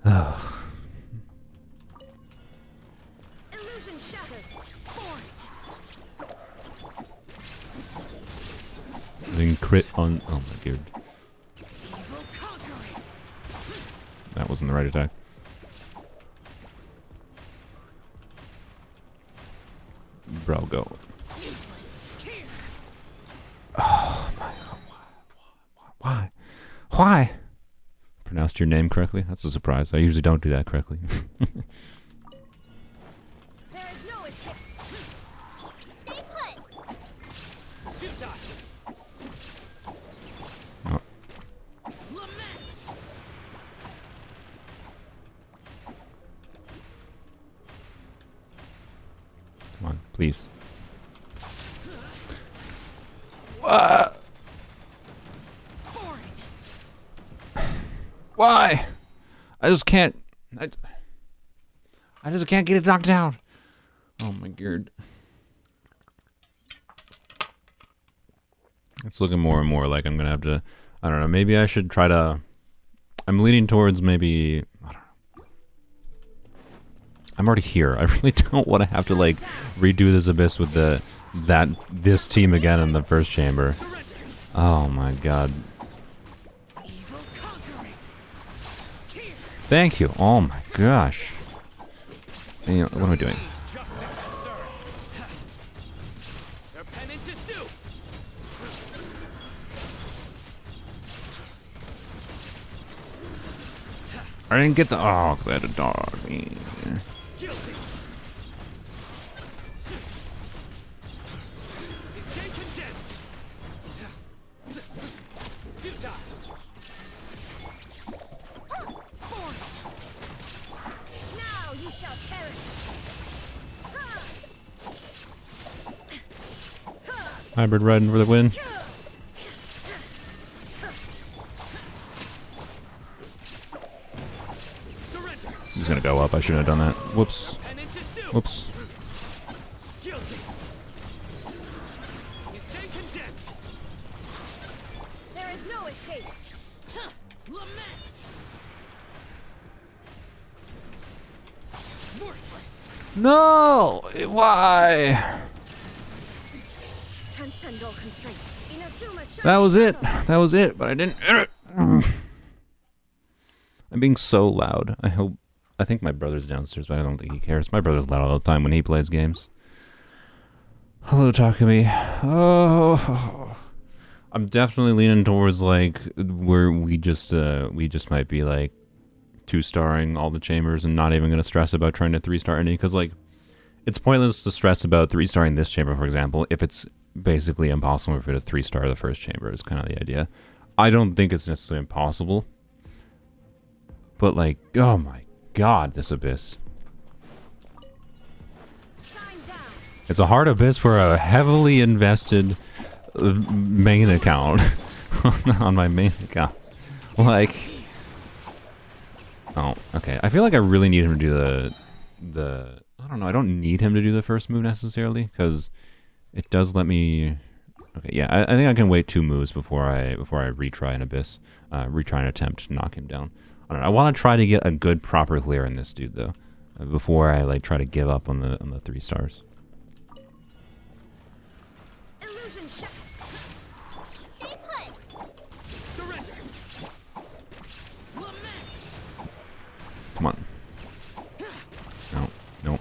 Illusion shattered. Then crit on... Oh my god. That wasn't the right attack. Bro, go. Oh my god. Why? Why? Pronounced your name correctly? That's a surprise. I usually don't do that correctly. There is no escape. Stay put. Oh. Come on, please. Why? I just can't. I just can't get it knocked down. Oh my god. It's looking more and more like I'm gonna have to. I don't know. Maybe I should try to. I'm leaning towards maybe. I don't know. I'm already here. I really don't want to have to like redo this abyss with this team again in the first chamber. Oh my god. Thank you. Oh my gosh. You know, what am I doing? I didn't get the... Oh, because I had a dog. Hybrid riding for the win. He's gonna go up. I shouldn't have done that. Whoops. Whoops. no escape. Huh. Lament. Worthless. No! Why? Transcend all constraints. Inazuma That was it. shadow. That was it, but I didn't hit it. I'm being so loud. I think my brother's downstairs, but I don't think he cares. My brother's loud all the time when he plays games. Hello, Takumi. Oh, I'm definitely leaning towards like where we just might be like 2-starring all the chambers and not even gonna stress about trying to 3-star any, because like it's pointless to stress about 3-starring this chamber, for example, if it's basically impossible for it to 3-star the first chamber. Is kind of the idea. I don't think it's necessarily impossible, but like, oh my god, this abyss. Shine down. It's a hard abyss for a heavily invested main account on my main account. Like, oh, okay. I feel like I really need him to do the I don't know. I don't need him to do the first move necessarily, because it does let me. Okay, yeah. I think I can wait 2 moves before I retry an abyss, retry an attempt to knock him down. I don't know. I want to try to get a good proper clear in this dude though, before I like try to give up on the 3 stars. Illusion shot. Stay put. Surrender. Lament. Come on. No, no.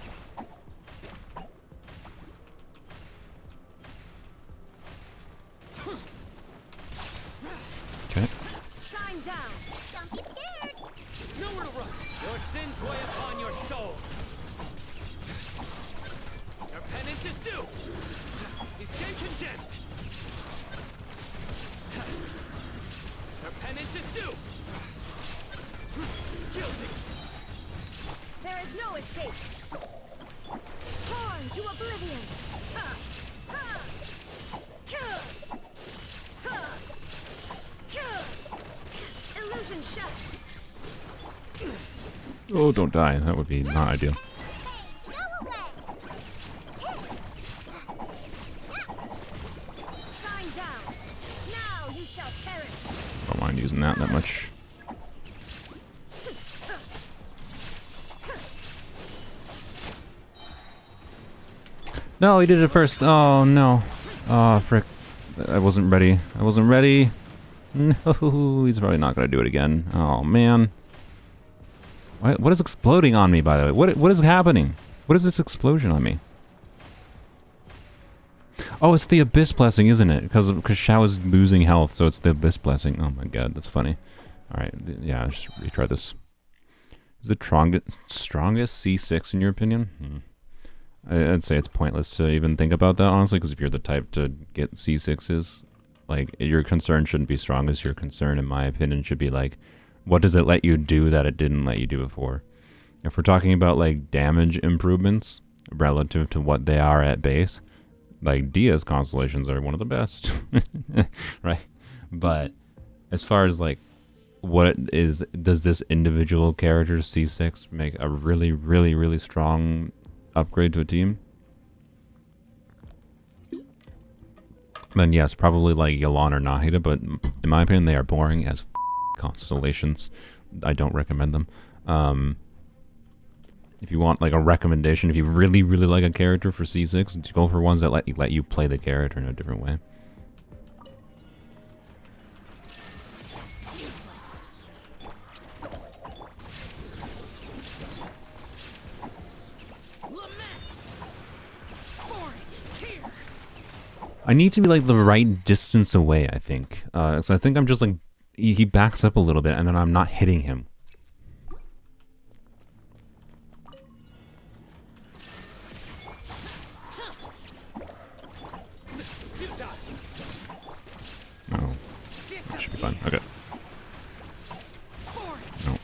Okay. Shine down. Don't be scared. Nowhere to run. Your sins weigh upon your soul. Your penance is due. You stand condemned. Your penance is due. Guilty. There is no escape. Torn to oblivion. Ha! Ha! Kill! Ha! Kill! Illusion shot. Oh, don't die. That would be not ideal. Go away. Shine down. Now you shall perish. Don't mind using that much. No, he did it first. Oh no. Oh frick. I wasn't ready. I wasn't ready. No, he's probably not gonna do it again. Oh man. What is exploding on me, by the way? What is happening? What is this explosion on me? Oh, it's the Abyss Blessing, isn't it? Because Shao is losing health, so it's the Abyss Blessing. Oh my god, that's funny. Alright, yeah, just retry this. Is it strongest C6 in your opinion? I'd say it's pointless to even think about that, honestly, because if you're the type to get C6s, like, your concern shouldn't be strongest. Your concern, in my opinion, should be like, what does it let you do that it didn't let you do before? If we're talking about like damage improvements relative to what they are at base, like Dia's constellations are one of the best, right? But as far as like what it is, does this individual character's C6 make a really, really, really strong upgrade to a team? Then yes, probably like Yelan or Nahida, but in my opinion, they are boring as constellations. I don't recommend them. If you want like a recommendation, if you really, really like a character for C6, go for ones that let you play the character in a different way. I need to be like the right distance away, I think. So I think I'm just like, he backs up a little bit and then I'm not hitting him. No. That should be fine. Okay. No.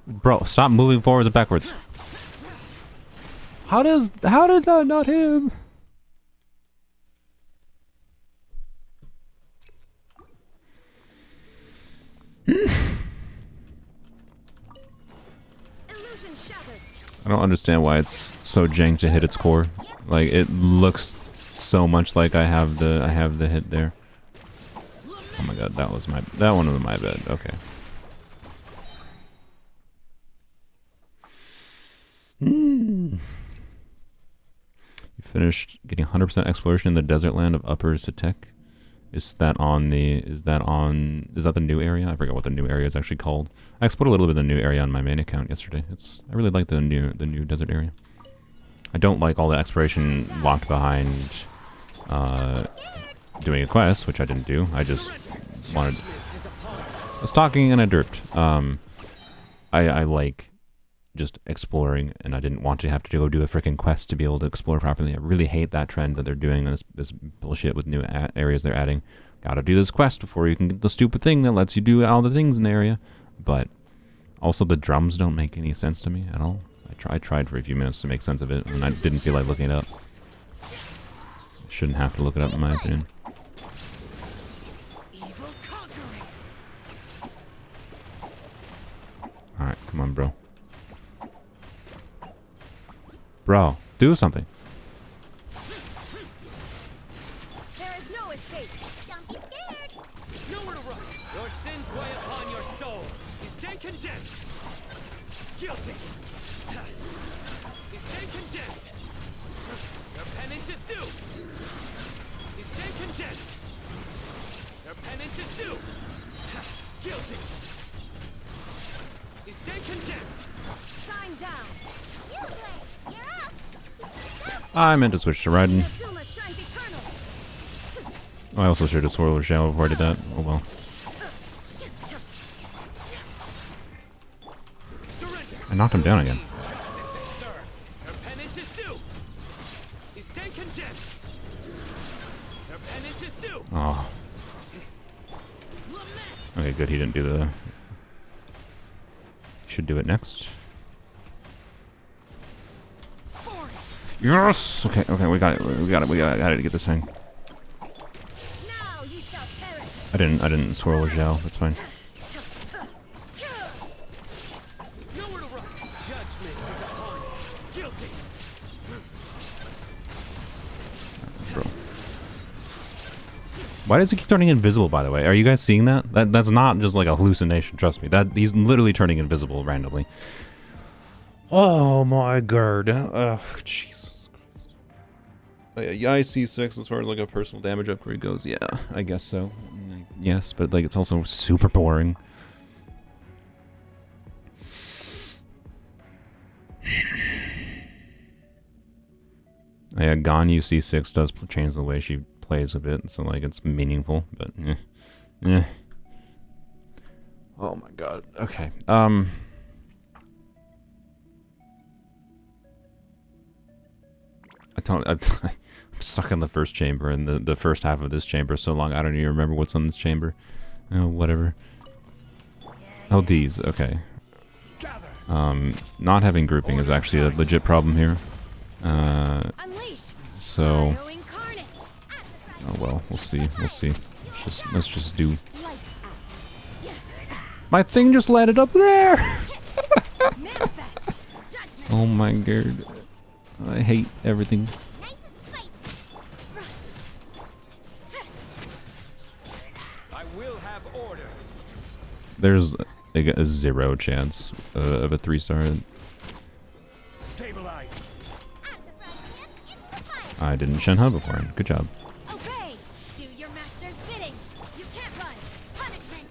Bro, stop moving forwards and backwards. How did that not hit him? I don't understand why it's so jank to hit its core. Like, it looks so much like I have the hit there. Oh my god, that one was my bad. Okay. You finished getting 100% exploration in the desert land of Upper Satek. Is that the new area? I forget what the new area is actually called. I explored a little bit of the new area on my main account yesterday. I really like the new desert area. I don't like all the exploration locked behind doing a quest, which I didn't do. I just wanted. I was talking and I derped. I like just exploring, and I didn't want to have to go do a freaking quest to be able to explore properly. I really hate that trend that they're doing, this bullshit with new areas they're adding. Gotta do this quest before you can get the stupid thing that lets you do all the things in the area. But also the drums don't make any sense to me at all. I tried for a few minutes to make sense of it, and I didn't feel like looking it up. Shouldn't have to look it up in my opinion. Alright, come on, bro. Bro, do something. There is no escape. Don't be scared. Nowhere to run. Your sins weigh upon your soul. You stand condemned. Guilty. You stand condemned. Your penance is due. You stand condemned. Your penance is due. Guilty. You stand condemned. Shine down. You play. You're up. I meant to switch to riding. Azuma shines eternal. I also should have swirled a shadow before I did that. Oh well. I knocked him down again. Justice, sir. Your penance is due. You stand condemned. Your penance is due. Oh. Okay, good. He didn't do the. Should do it next. Yes. Okay. Okay. We got it. We got it to get this thing. Now you shall perish. I didn't swirl a shell. That's fine. Nowhere to run. Judgment is upon you. Guilty. Bro. Why does he keep turning invisible, by the way? Are you guys seeing that? That's not just like a hallucination, trust me. He's literally turning invisible randomly. Oh my god. Jesus Christ. Yeah, I see 6 as far as like a personal damage upgrade goes. Yeah, I guess so. Yes, but like it's also super boring. Yeah, Gone UC6 does change the way she plays a bit, so like it's meaningful, but eh. Oh my god. Okay. I'm stuck in the first chamber, and the first half of this chamber is so long I don't even remember what's on this chamber. Oh, whatever. Oh, these. Okay. Not having grouping is actually a legit problem here. So. Oh well, we'll see. We'll see. Let's just do. My thing just landed up there. Oh my god. I hate everything. I will have order. There's a 0 chance of a 3-star. Stabilize. I didn't Shenhe beforehand. Good job. Obey. Do your master's bidding. You can't run. Punishment.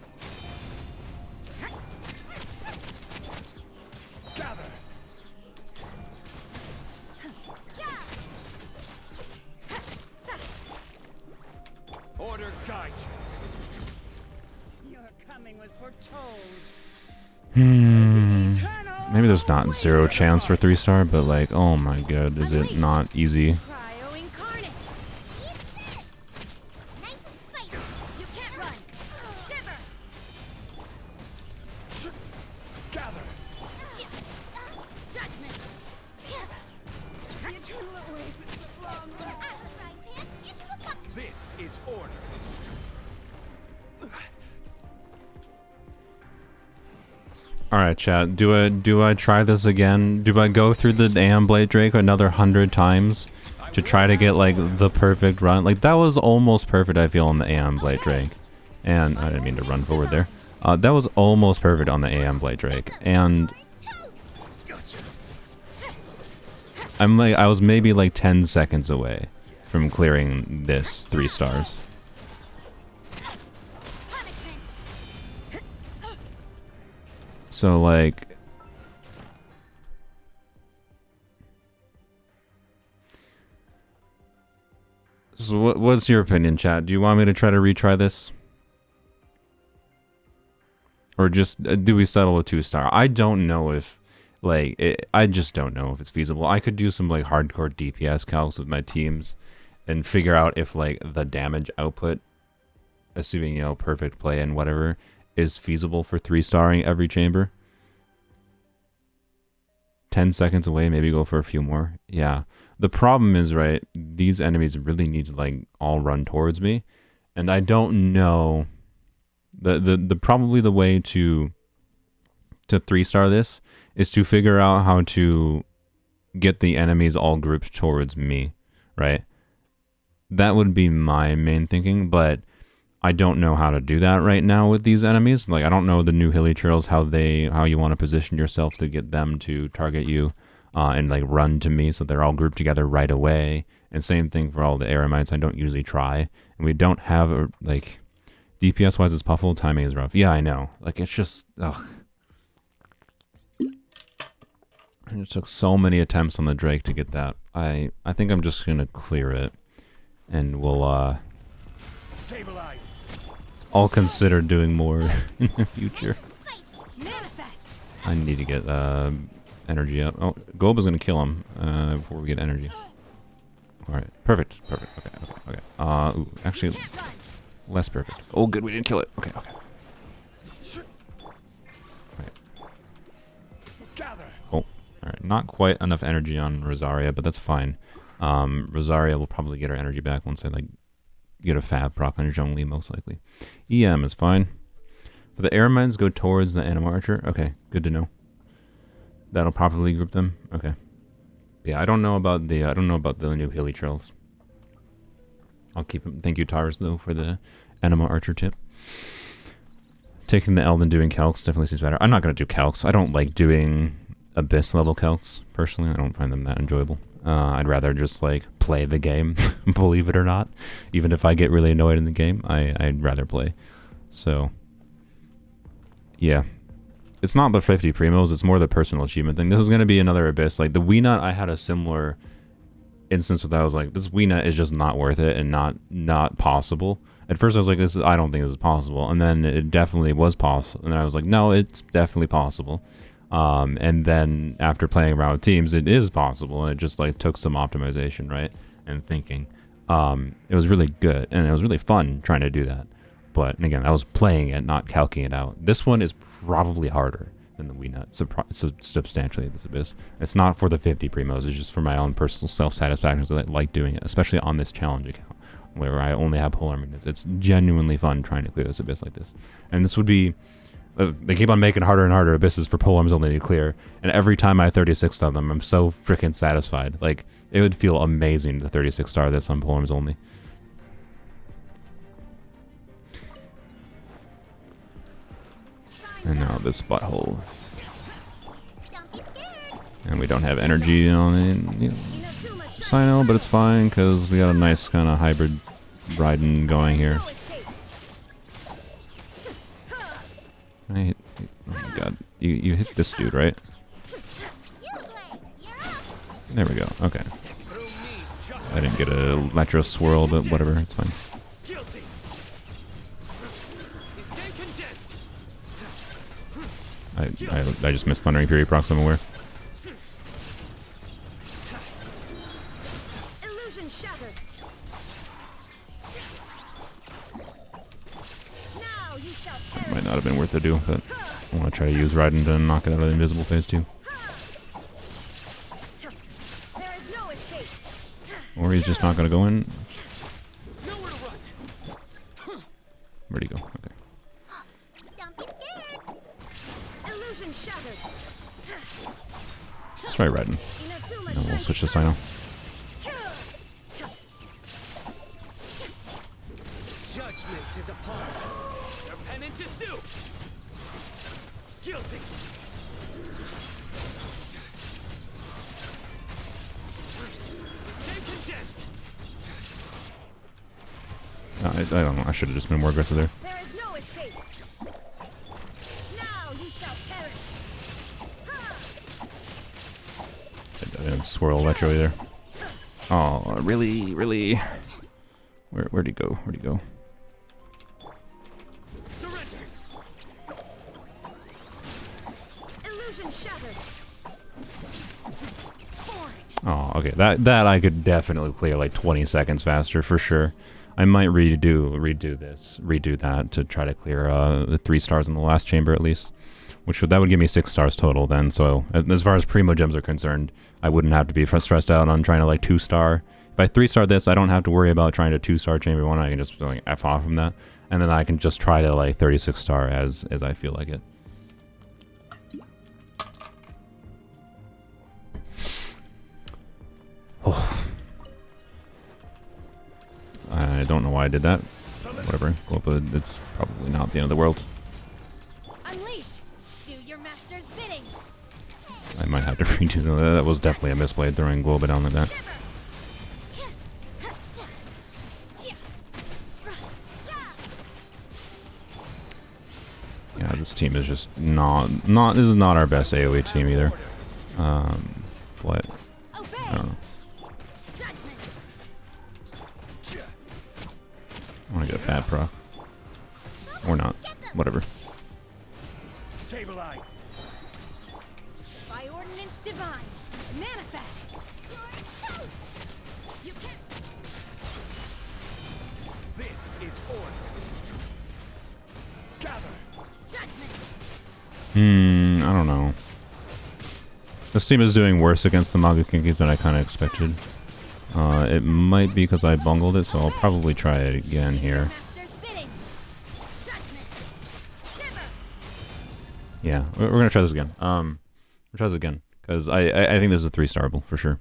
Gather. Order guide you. Your coming was foretold. Maybe there's not 0 chance for 3-star, but like, oh my god, is it not easy? Cryo incarnate. Eat this. Nice and spicy. You can't run. Shiver. Gather. Judgment. The eternal oasis of long This is order. Alright, chat. Do I try this again? Do I go through the Aeonblight Drake another 100 times? to try to get like the perfect run. Like that was almost perfect, I feel, on the Aeonblight Drake. And I didn't mean to run forward there. That was almost perfect on the Aeonblight Drake. And I was maybe like 10 seconds away from clearing this 3 stars. So like, so what's your opinion, chat? Do you want me to try to retry this? Or just, do we settle with 2-star? I don't know if, like, I just don't know if it's feasible. I could do some, like, hardcore DPS calcs with my teams and figure out if, like, the damage output, assuming, you know, perfect play and whatever, is feasible for 3-starring every chamber. 10 seconds away, maybe go for a few more. Yeah. The problem is, right, these enemies really need to, like, all run towards me. And I don't know... The probably the way to 3-star this is to figure out how to get the enemies all grouped towards me, right? That would be my main thinking, but I don't know how to do that right now with these enemies. Like, I don't know the new hilly trails, how you want to position yourself to get them to target you and like run to me so they're all grouped together right away. And same thing for all the Eremites. I don't usually try, and we don't have a like. DPS wise, it's Puffle. Timing is rough. Yeah, I know. Like, it's just, ugh. I just took so many attempts on the Drake to get that. I think I'm just gonna clear it, and we'll Stabilize. I'll consider doing more in the future. I need to get energy up. Oh, Gob is gonna kill him before we get energy. All right, perfect. Okay. Ooh, actually. Less perfect. Oh, good, we didn't kill it. Okay. Right. Oh, alright. Not quite enough energy on Rosaria, but that's fine. Rosaria will probably get her energy back once I, like, get a fab proc on Zhongli, most likely. EM is fine. But the Eremites go towards the Anima Archer. Okay, good to know. That'll properly group them. Okay. Yeah, I don't know about the new hilly trails. I'll keep them. Thank you, Tars, though, for the Anima Archer tip. Taking the Elden, doing calcs definitely seems better. I'm not going to do calcs. I don't like doing Abyss level calcs, personally. I don't find them that enjoyable. I'd rather just, like, play the game, believe it or not. Even if I get really annoyed in the game, I'd rather play. So, yeah. It's not the 50 primos, it's more the personal achievement thing. This is going to be another Abyss. Like, the Weenut, I had a similar instance with that. I was like, this Weenut is just not worth it and not possible. At first I was like, I don't think this is possible, and then it definitely was possible, and I was like, no, it's definitely possible. And then after playing around with teams, it is possible, and it just like took some optimization, right, and thinking. It was really good, and it was really fun trying to do that. But and again, I was playing it, not calculating it out. This one is probably harder than the Weenut, substantially. This Abyss. It's not for the 50 primos. It's just for my own personal self-satisfaction. So I like doing it, especially on this challenge account where I only have polearm units. It's genuinely fun trying to clear this Abyss like this. And this would be. They keep on making harder and harder abysses for Polearms Only to clear, and every time I 36 of them, I'm so freaking satisfied. Like, it would feel amazing to 36 star this on Polearms Only. And now this butthole. And we don't have energy on it. Sino, but it's fine because we got a nice kind of hybrid riding going here. Oh my god. You hit this dude, right? There we go. Okay. I didn't get a Metro Swirl, but whatever. It's fine. I just missed Thundering Fury procs, I'm aware. Might not have been worth to do, but I want to try to use Raiden to knock it out of the invisible phase too. Or he's just not going to go in. Where'd he go? Okay. Let's try Raiden. And then we'll switch to Sino. I don't know. I should have just been more aggressive there. There is no escape. Now you shall perish. I didn't swirl electro either. Oh, really, really. Where'd he go? Where'd he go? Surrender. Illusion shattered. Oh, okay. That I could definitely clear like 20 seconds faster for sure. I might redo that to try to clear the 3 stars in the last chamber at least, that would give me 6 stars total then. So as far as primo gems are concerned, I wouldn't have to be stressed out on trying to like 2-star. If I 3-star this, I don't have to worry about trying to 2-star chamber 1. I can just like F off from that, and then I can just try to like 36-star as I feel like it. Oh. I don't know why I did that. Whatever. But it's probably not the end of the world. Unleash. Do your master's bidding. I might have to redo that. That was definitely a misplay throwing Globa down like that. Yeah, this team is just not this is not our best AoE team either. But I don't know. I want to get a fat proc. Or not. Whatever. Stabilize. By ordinance divine, manifest. You can't. This is order. Gather. Judgment. I don't know. This team is doing worse against the Magu Kinkis than I kind of expected. It might be because I bungled it, so I'll probably try it again here. Yeah, we're gonna try this again. We'll try this again because I think this is a 3-starable for sure.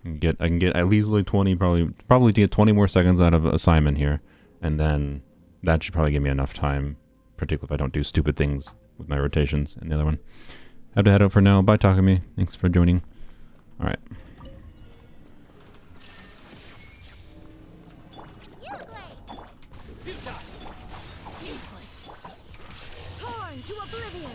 I can get at least like 20, probably to get 20 more seconds out of assignment here, and then that should probably give me enough time, particularly if I don't do stupid things with my rotations and the other one. Have to head out for now. Bye, Takumi. Thanks for joining. All right. Useless. Torn to oblivion.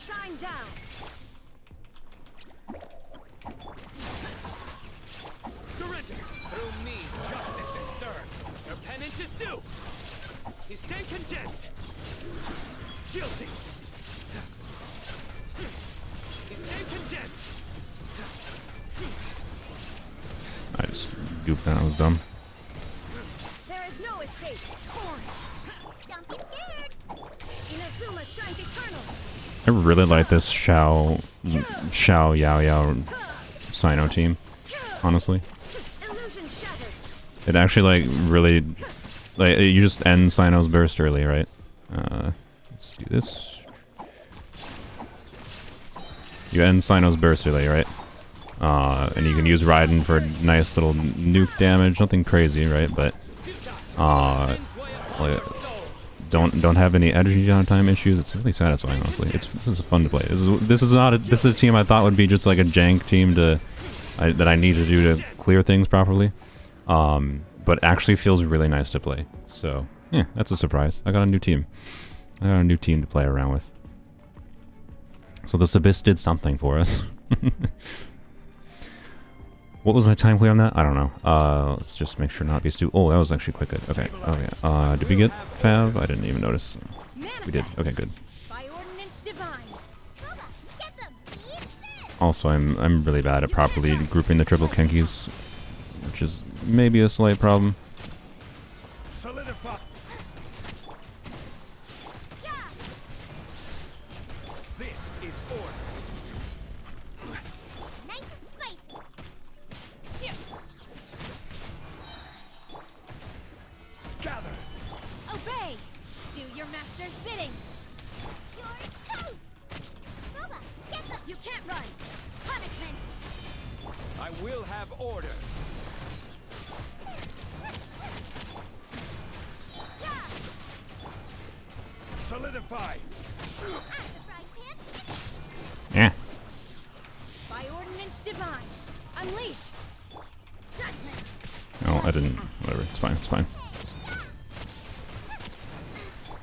Shine down. Surrender. Through me, justice is served. Your penance is due. You stand condemned. Guilty. You stand condemned. I just goofed that. I was dumb. There is no escape. Torn. Don't be scared. Inazuma shines eternal. I really like this Xiao Yao Yao Sino team, honestly. Illusion shattered. It actually like really like you just end Sino's burst early, right? Let's do this. You end Sino's burst early, right? And you can use Raiden for nice little nuke damage, nothing crazy, right? But like, don't have any energy downtime issues. It's really satisfying, honestly. This is fun to play. This is a team I thought would be just like a jank team that I need to do to clear things properly. But actually feels really nice to play. So yeah, that's a surprise. I got a new team. I got a new team to play around with. So this Abyss did something for us. What was my time clear on that? I don't know. Let's just make sure not be too. Oh, that was actually quite good. Okay. Okay. Did we get Fav? I didn't even notice. We did. Okay, good. By ordinance divine. Get them. Also, I'm really bad at properly grouping the triple Kenkis, which is maybe a slight problem. Solidify. This is order. Nice and spicy. Shoot. Gather. Obey. Do your master's bidding. You're toast. Boba, get them. You can't run. Punishment. I will have order. Solidify. Yeah. By ordinance divine, unleash judgment. No, I didn't. Whatever. It's fine. It's fine.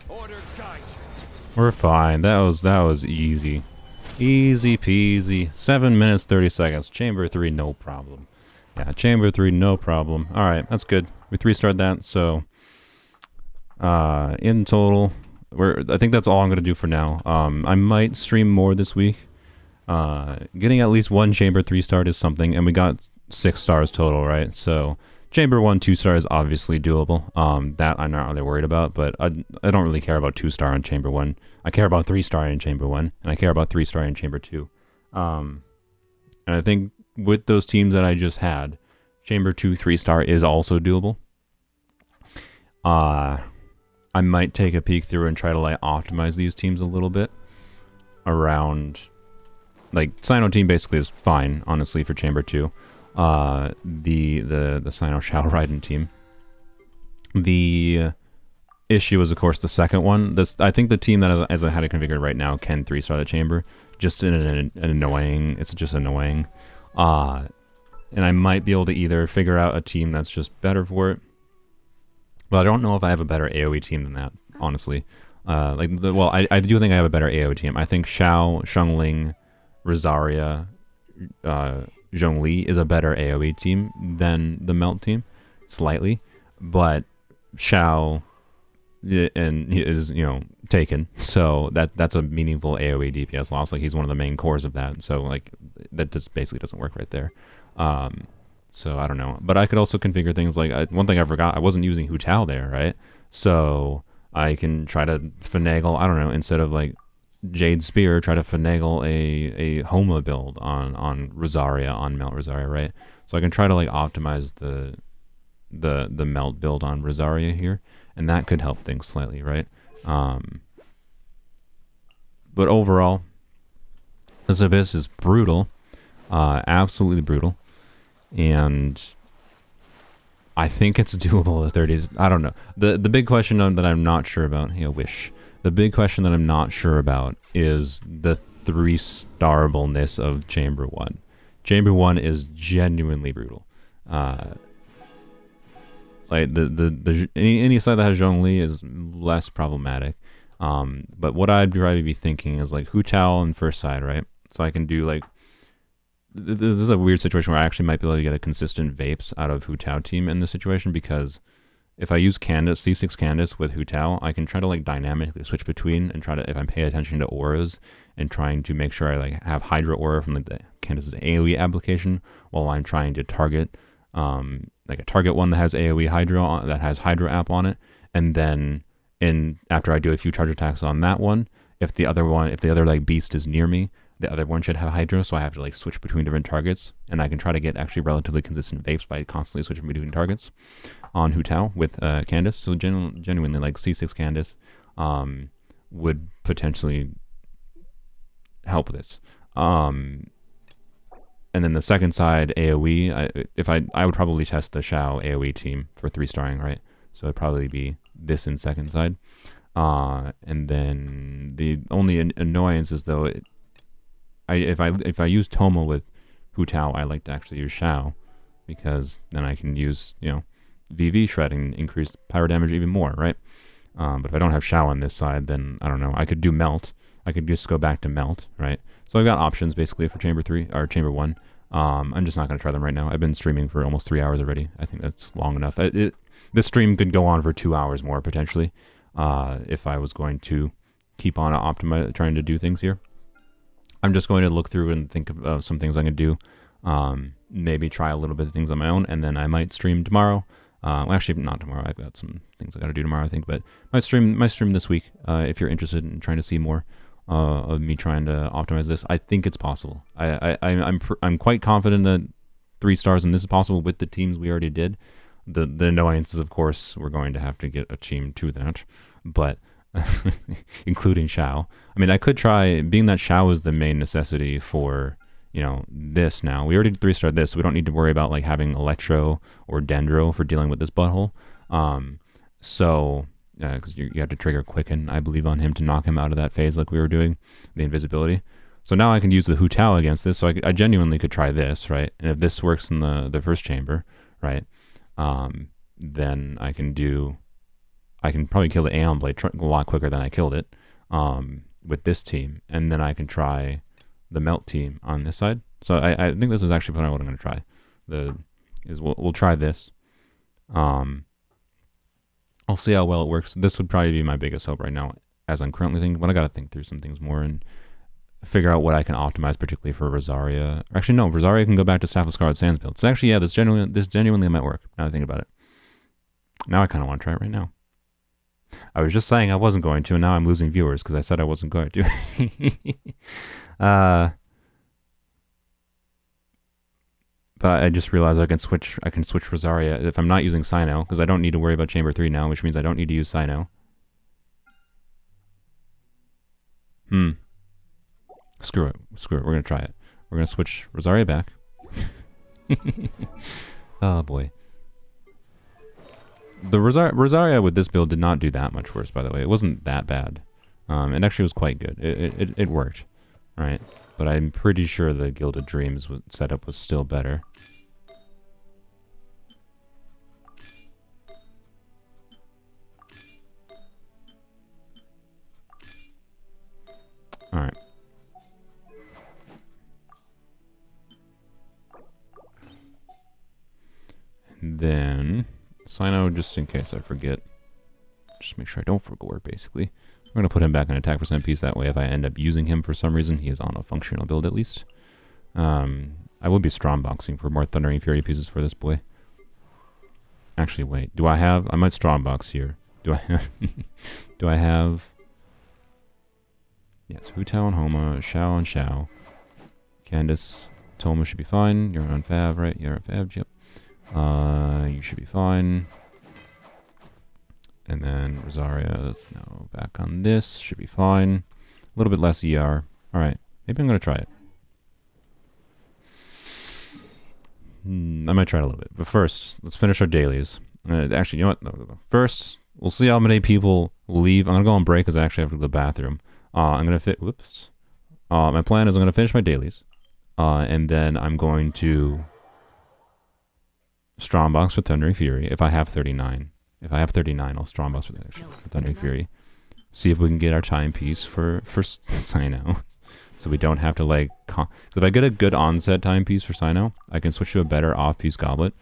Order guide you. We're fine. That was easy. Easy peasy. 7 minutes, 30 seconds. Chamber 3, no problem. Yeah, Chamber 3, no problem. Alright, that's good. We 3-starred that, so... in total... I think that's all I'm going to do for now. I might stream more this week. Getting at least one Chamber 3-star is something, and we got 6 stars total, right? So... Chamber 1, 2-star is obviously doable. That I'm not really worried about, but I don't really care about 2-star in Chamber 1. I care about 3-star in Chamber 1, and I care about 3-star in Chamber 2. And I think with those teams that I just had, Chamber 2, 3-star is also doable. I might take a peek through and try to like optimize these teams a little bit around... Like, Sino team basically is fine, honestly, for Chamber 2. The Sino Shao Raiden team. The issue is, of course, the second one. I think the team that as I had it configured right now can 3-star the chamber. Just in an annoying. It's just annoying. And I might be able to either figure out a team that's just better for it. But I don't know if I have a better AoE team than that, honestly. I do think I have a better AoE team. I think Shao, Xiangling, Rosaria, Zhongli is a better AoE team than the Melt team, slightly, but Shao and he is taken, so that's a meaningful AoE DPS loss. Like he's one of the main cores of that, so like that just basically doesn't work right there. So I don't know, but I could also configure things like one thing I forgot, I wasn't using Hu Tao there, right? So I can try to finagle, I don't know, instead of like Jade Spear, try to finagle a Homa build on Rosaria, on Melt Rosaria, right? So I can try to like optimize the Melt build on Rosaria here, and that could help things slightly, right? But overall, this Abyss is brutal, absolutely brutal, and I think it's doable at 30s. I don't know. The big question that I'm not sure about, the big question that I'm not sure about is the 3-starableness of Chamber 1. Chamber 1 is genuinely brutal. Like any side that has Zhongli is less problematic. But what I'd probably be thinking is like Hu Tao on first side, right? So I can do like this is a weird situation where I actually might be able to get a consistent Vapes out of Hu Tao team in this situation, because if I use Candace, C6 Candace with Hu Tao, I can try to like dynamically switch between and try to, if I'm paying attention to auras and trying to make sure I like have Hydra aura from like the Candace's AoE application while I'm trying to target like a target one that has AoE Hydra that has Hydra app on it, and then after I do a few charge attacks on that one, if the other like beast is near me, the other one should have Hydra, so I have to like switch between different targets, and I can try to get actually relatively consistent Vapes by constantly switching between targets on Hu Tao with Candace. So genuinely like C6 Candace would potentially help this. And then the second side, AoE, I would probably test the Shao AoE team for 3-starring, right? So it'd probably be this in second side. And then the only annoyance is though, if I use Toma with Hu Tao, I like to actually use Shao, because then I can use, VV shred and increase power damage even more, right? But if I don't have Shao on this side, then I don't know. I could do Melt. I could just go back to Melt, right? So I've got options basically for Chamber 3 or Chamber 1. I'm just not going to try them right now. I've been streaming for almost 3 hours already. I think that's long enough. This stream could go on for 2 hours more potentially, if I was going to keep on trying to do things here. I'm just going to look through and think of some things I can do. Maybe try a little bit of things on my own, and then I might stream tomorrow. Well, actually, not tomorrow. I've got some things I got to do tomorrow, I think. But my stream this week, if you're interested in trying to see more of me trying to optimize this, I think it's possible. I'm quite confident that 3 stars and this is possible with the teams we already did. The annoyance is, of course, we're going to have to get a team to that, but including Shao. I mean, I could try, being that Shao is the main necessity for, this now. We already 3-starred this, so we don't need to worry about like having Electro or Dendro for dealing with this butthole. So because you have to trigger Quicken, I believe, on him to knock him out of that phase like we were doing, the invisibility. So now I can use the Hu Tao against this, so I genuinely could try this, right? And if this works in the first chamber, right, then I can probably kill the Aeonblight Drake a lot quicker than I killed it with this team, and then I can try the Melt team on this side. So I think this is actually what I'm going to try. We'll try this. I'll see how well it works. This would probably be my biggest hope right now, as I'm currently thinking. But I got to think through some things more and figure out what I can optimize, particularly for Rosaria. Actually, no, Rosaria can go back to Staff of Scarlet Sands build. So actually, yeah, this genuinely might work. Now I think about it. Now I kind of want to try it right now. I was just saying I wasn't going to, and now I'm losing viewers because I said I wasn't going to. But I just realized I can switch Rosaria if I'm not using Sino, because I don't need to worry about Chamber 3 now, which means I don't need to use Sino. Screw it. We're going to try it. We're going to switch Rosaria back. Oh, boy. The Rosaria with this build did not do that much worse, by the way. It wasn't that bad. It actually was quite good. It worked, right? But I'm pretty sure the Gilded Dreams setup was still better. Alright. And then Sino, just in case I forget. Just make sure I don't forget, basically. I'm going to put him back in attack percent piece. That way, if I end up using him for some reason, he is on a functional build at least. I will be strongboxing for more Thundering Fury pieces for this boy. Actually, wait. Do I have... I might strongbox here. Do I have... do I have... Yes, Hu Tao and Homa, Shao and Shao. Candace, Toma should be fine. You're on Fav, right? You're on Fav, yep. You should be fine. And then Rosaria is now back on this. Should be fine. A little bit less ER. Alright, maybe I'm going to try it. I might try it a little bit. But first, let's finish our dailies. Actually, you know what? No. First, we'll see how many people leave. I'm going to go on break because I actually have to go to the bathroom. I'm going to fit... Whoops. My plan is I'm going to finish my dailies. And then I'm going to strongbox with Thundering Fury if I have 39. If I have 39, I'll strongbox with Thundering Fury. See if we can get our timepiece for Sino. So we don't have to, like... So if I get a good onset timepiece for Sino, I can switch to a better off-piece goblet.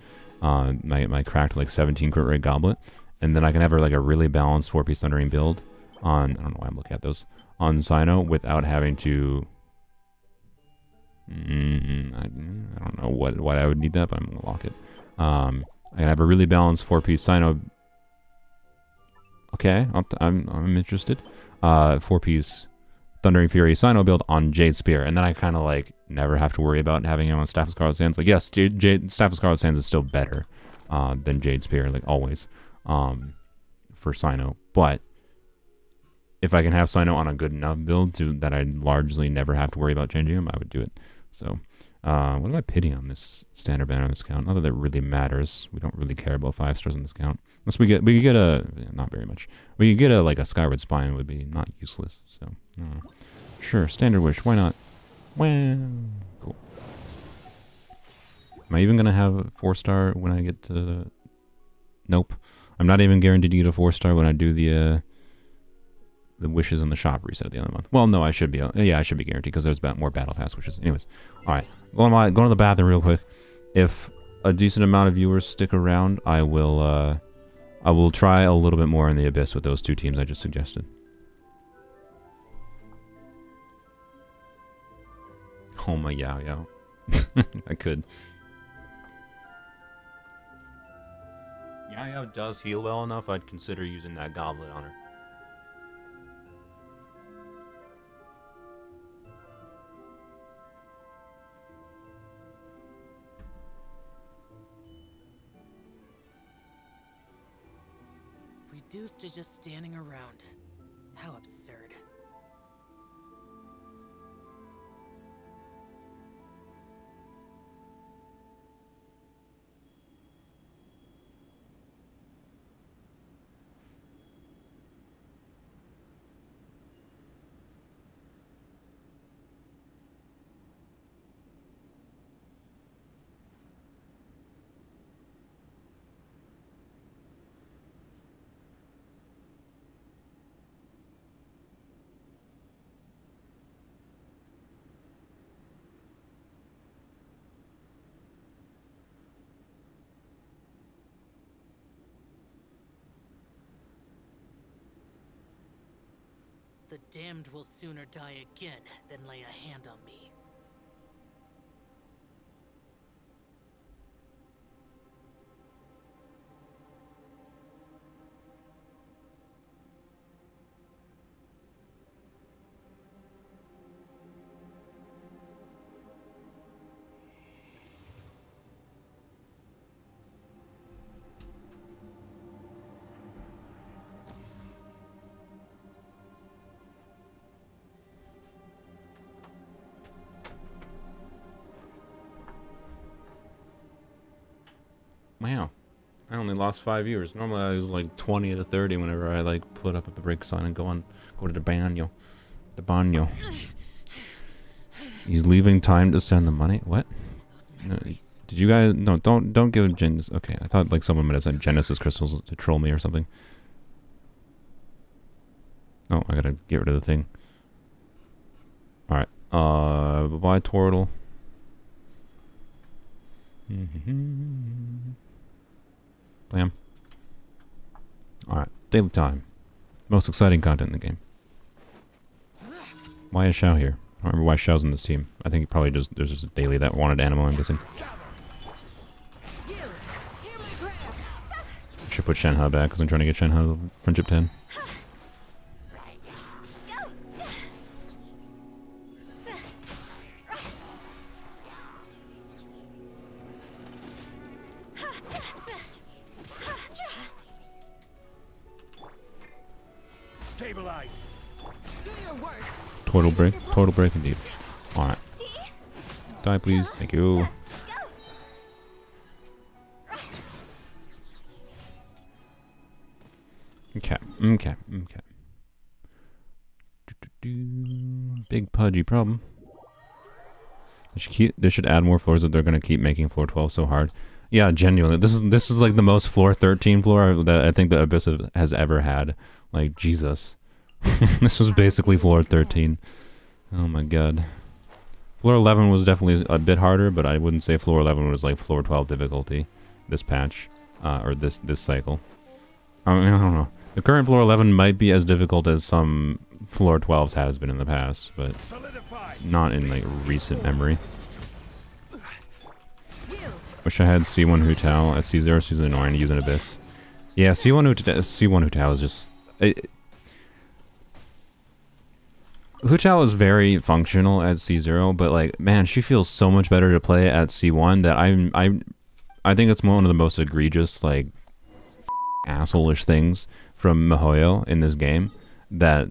My cracked, like, 17 crit rate goblet. And then I can have, like, a really balanced 4-piece Thundering build on... I don't know why I'm looking at those. On Sino without having to... I don't know why I would need that, but I'm going to lock it. I can have a really balanced 4-piece Sino... Okay, I'm interested. 4-piece Thundering Fury Sino build on Jade Spear, and then I kind of like never have to worry about having him on Staff of Scarlet Sands. Like, yes, Staff of Scarlet Sands is still better than Jade Spear, like always, for Sino. But if I can have Sino on a good enough build that I largely never have to worry about changing him, I would do it. So, what am I pitting on this standard banner on this count? Not that it really matters. We don't really care about 5 stars on this count. Unless we could get a, not very much. We could get a, like a Skyward Spine would be not useless. So, sure, Standard Wish, why not? Well, cool. Am I even going to have a 4-star when I get to the... Nope. I'm not even guaranteed to get a 4-star when I do the wishes in the shop reset at the end of the month. Well, no, I should be. Yeah, I should be guaranteed because there's more Battle Pass wishes. Anyways, all right. Going to the bathroom real quick. If a decent amount of viewers stick around, I will try a little bit more in the Abyss with those 2 teams I just suggested. Oh my Yao. I could. Yao does heal well enough, I'd consider using that goblet on her. Reduced to just standing around. How absurd. The damned will sooner die again than lay a hand on me. Wow. I only lost 5 viewers. Normally I was like 20 to 30 whenever I like put up at the break sign and go to the banyo. The banyo. He's leaving time to send the money. What? No, did you guys? No, don't give Genesis. Okay, I thought like someone might have sent Genesis crystals to troll me or something. Oh, I gotta get rid of the thing. All right. Bye, Tortle. Bam. Alright, daily time. Most exciting content in the game. Why is Xiao here? I don't remember why Xiao's in this team. I think probably just there's just a daily that wanted animal, I'm guessing. Should put Shenhe back because I'm trying to get Shenhe to Friendship 10. Stabilize. Total break indeed. Alright. Die please, thank you. Okay. Big pudgy problem. They should add more floors if they're gonna keep making floor 12 so hard. Yeah, genuinely. This is like the most floor 13 floor that I think the Abyss has ever had. Like, Jesus. This was basically floor 13. Oh my god. Floor 11 was definitely a bit harder, but I wouldn't say floor 11 was like floor 12 difficulty. This patch. Or this cycle. I mean, I don't know. The current floor 11 might be as difficult as some floor 12s has been in the past, but not in like recent memory. Wish I had C1 Hu Tao at C0. She's annoying to use an Abyss. Yeah, C1 Hu Tao is just... Hu Tao is very functional at C0, but like, man, she feels so much better to play at C1 that I think it's one of the most egregious, like, asshole-ish things from MiHoYo in this game that,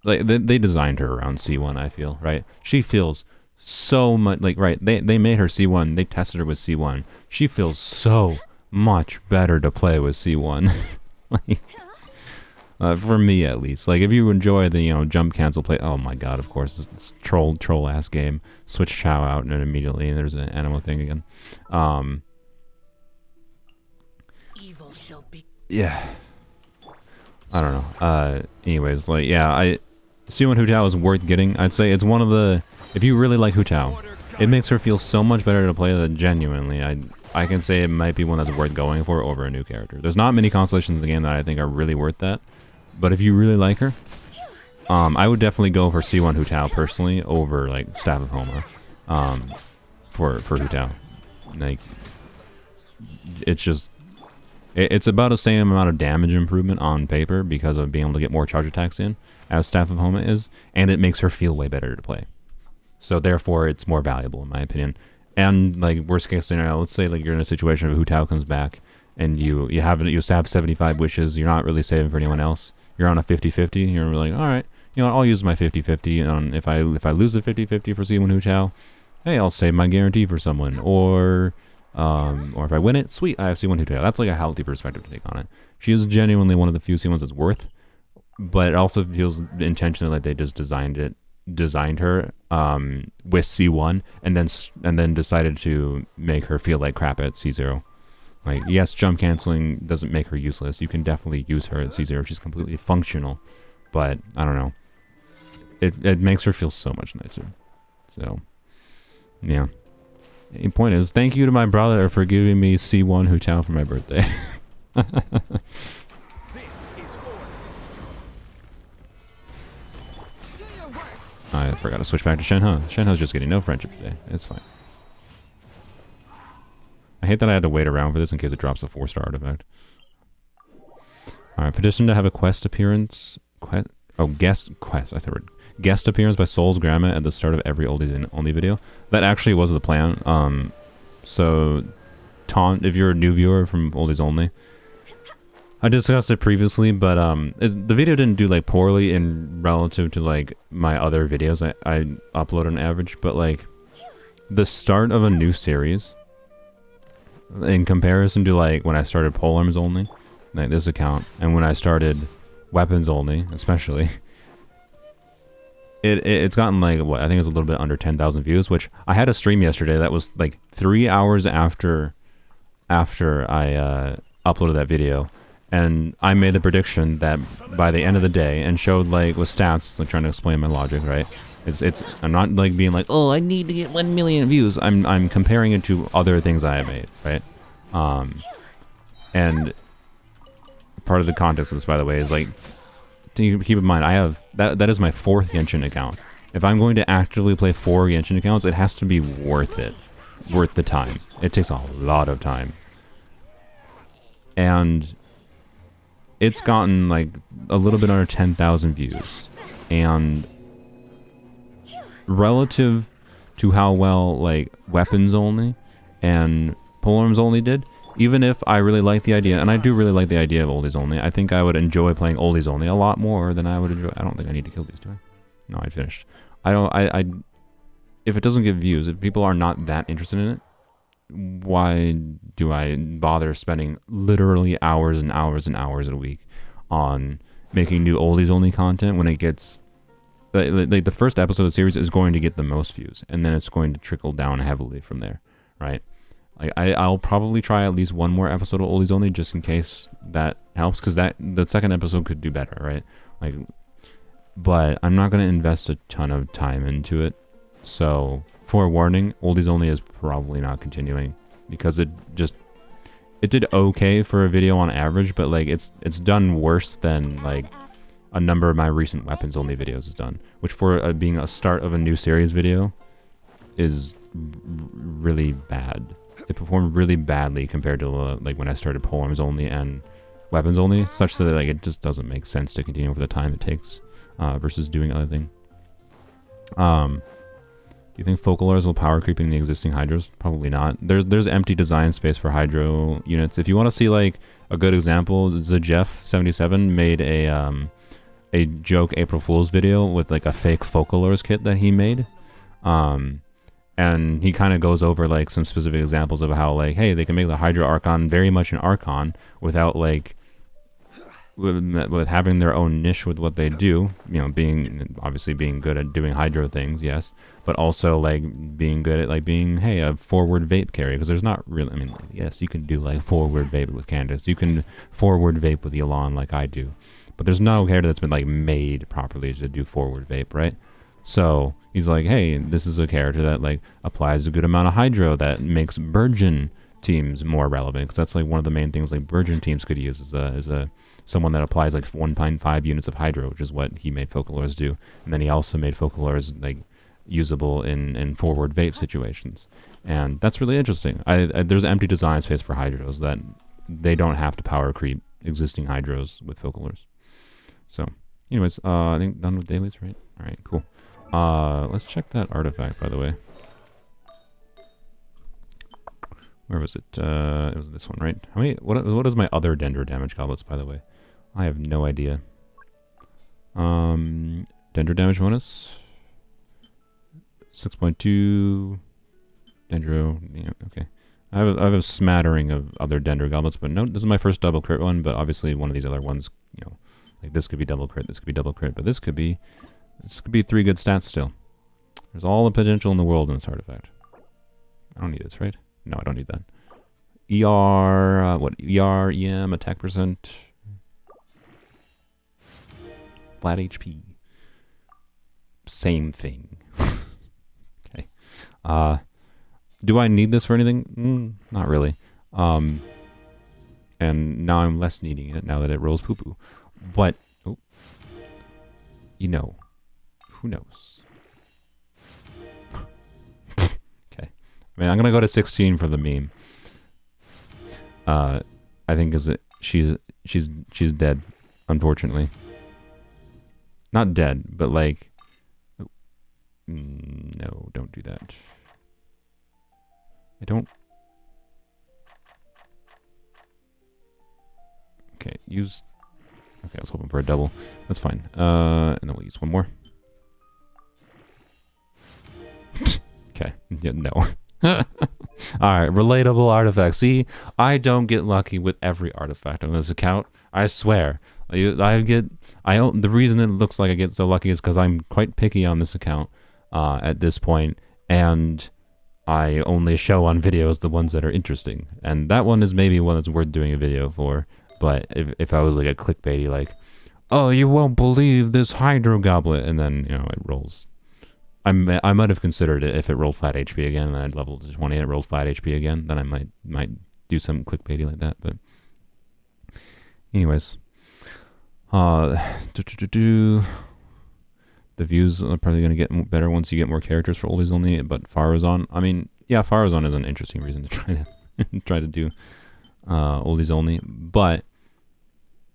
like, they designed her around C1, I feel, right? She feels so much, like, right, they made her C1, they tested her with C1. She feels so much better to play with C1. Like, for me at least. Like, if you enjoy the, jump cancel play, oh my god, of course, it's troll ass game. Switch Chao out and then immediately there's an animal thing again. Evil shall be. Yeah. I don't know. Anyways, like, yeah, C1 Hu Tao is worth getting. I'd say it's one of the, if you really like Hu Tao, it makes her feel so much better to play that genuinely, I can say it might be one that's worth going for over a new character. There's not many constellations in the game that I think are really worth that. But if you really like her, I would definitely go for C1 Hu Tao personally over like Staff of Homa, for Hu Tao. Like, it's just, it's about the same amount of damage improvement on paper because of being able to get more charge attacks in as Staff of Homa is, and it makes her feel way better to play. So therefore, it's more valuable in my opinion. And like worst case scenario, let's say like you're in a situation where Hu Tao comes back and you have 75 wishes, you're not really saving for anyone else. You're on a 50-50, you're like, alright, you know what, I'll use my 50-50, and if I lose the 50-50 for C1 Hu Tao, hey, I'll save my guarantee for someone. Or if I win it, sweet, I have C1 Hu Tao. That's like a healthy perspective to take on it. She is genuinely one of the few C1s that's worth, but it also feels intentionally like they just designed her with C1 and then decided to make her feel like crap at C0. Like, yes, jump canceling doesn't make her useless. You can definitely use her at C0. She's completely functional, but I don't know. It makes her feel so much nicer. So, yeah. The point is, thank you to my brother for giving me C1 Hu Tao for my birthday. This is order. I forgot to switch back to Shenhe. Shenhe's just getting no friendship today. It's fine. I hate that I had to wait around for this in case it drops a 4-star artifact. Alright, petition to have a quest appearance. Guest quest. I thought guest appearance by Soul's Grandma at the start of every Oldies Only video. That actually was the plan. So, Taunt, if you're a new viewer from Oldies Only, I discussed it previously, but the video didn't do like poorly in relative to like my other videos I upload on average. But like the start of a new series, in comparison to like when I started Polearms Only, like this account, and when I started Weapons Only, especially, it's gotten like, what, I think it's a little bit under 10,000 views, which I had a stream yesterday that was like 3 hours after I uploaded that video, and I made the prediction that by the end of the day, and showed like with stats, like trying to explain my logic, right? I'm not like being like, oh, I need to get 1 million views. I'm comparing it to other things I have made, right? And part of the context of this, by the way, is like, keep in mind, I have that is my 4th Genshin account. If I'm going to actively play 4 Genshin accounts, it has to be worth it, worth the time. It takes a lot of time, and it's gotten like a little bit under 10,000 views, and relative to how well like Weapons Only and Polearms Only did, even if I really like the idea, and I do really like the idea of Oldies Only, I think I would enjoy playing Oldies Only a lot more than I would enjoy. I don't think I need to kill these, do I? No, I finished. If it doesn't get views, if people are not that interested in it, why do I bother spending literally hours and hours and hours a week on making new Oldies Only content when it gets... Like the first episode of the series is going to get the most views, and then it's going to trickle down heavily from there, right? Like I'll probably try at least one more episode of Oldies Only just in case that helps, because the second episode could do better, right? Like, but I'm not going to invest a ton of time into it. So, forewarning, Oldies Only is probably not continuing, because it did okay for a video on average, but like it's done worse than like a number of my recent Weapons Only videos has done, which for being a start of a new series video is really bad. It performed really badly compared to like when I started Polearms Only and Weapons Only, such that like it just doesn't make sense to continue for the time it takes versus doing other thing. Do you think Focalors will power creeping the existing Hydros? Probably not. There's empty design space for Hydro units. If you want to see like a good example, Jeff77 made a joke April Fool's video with like a fake Focalors kit that he made. And he kind of goes over like some specific examples of how like, hey, they can make the Hydro Archon very much an Archon without like with having their own niche with what they do, you know, obviously being good at doing Hydro things, yes, but also like being good at like being, hey, a forward vape carry, because there's not really, I mean, like, yes, you can do like forward vape with Candace, you can forward vape with Elon like I do, but there's no character that's been like made properly to do forward vape, right? So he's like, hey, this is a character that like applies a good amount of Hydro that makes Burgeon teams more relevant, because that's like one of the main things like Burgeon teams could use as a someone that applies like 1.5 units of Hydro, which is what he made Focalors do. And then he also made Focalors like usable in forward vape situations, and that's really interesting. There's empty design space for Hydros that they don't have to power creep existing Hydros with Focalors. So anyways, I think done with dailies, right? All right, cool. Let's check that artifact, by the way. Where was it? It was this one, right? How many? What is my other Dendro damage goblets, by the way? I have no idea. Dendro damage bonus 6.2. Dendro. Yeah, okay. I have a smattering of other Dendro goblets, but no, this is my first double crit one. But obviously, one of these other ones, you know, like this could be double crit, this could be double crit, but this could be 3 good stats still. There's all the potential in the world in this artifact. I don't need this, right? No, I don't need that. ER, ER, EM, attack percent, flat HP. Same thing. Okay. Do I need this for anything? Not really. And now I'm less needing it now that it rolls poo-poo. But, oh, you know, who knows? I mean, I'm gonna go to 16 for the meme. I think she's dead, unfortunately. Not dead, but like, no, don't do that. I don't. Okay, use. Okay, I was hoping for a double. That's fine. And then we'll use one more. Okay, yeah, no. Alright, relatable artifacts. See, I don't get lucky with every artifact on this account. I swear. The reason it looks like I get so lucky is because I'm quite picky on this account at this point, and I only show on videos the ones that are interesting. And that one is maybe one that's worth doing a video for. But if I was like a clickbaity, like, oh, you won't believe this Hydro Goblet, and then, you know, it rolls. I might have considered it if it rolled flat HP again, and then I'd level to 20 and it rolled flat HP again, then I might do some clickbaity like that, but anyways. The views are probably going to get better once you get more characters for Oldies Only, but Farazon, I mean, yeah, Farazon is an interesting reason to try to do Oldies Only, but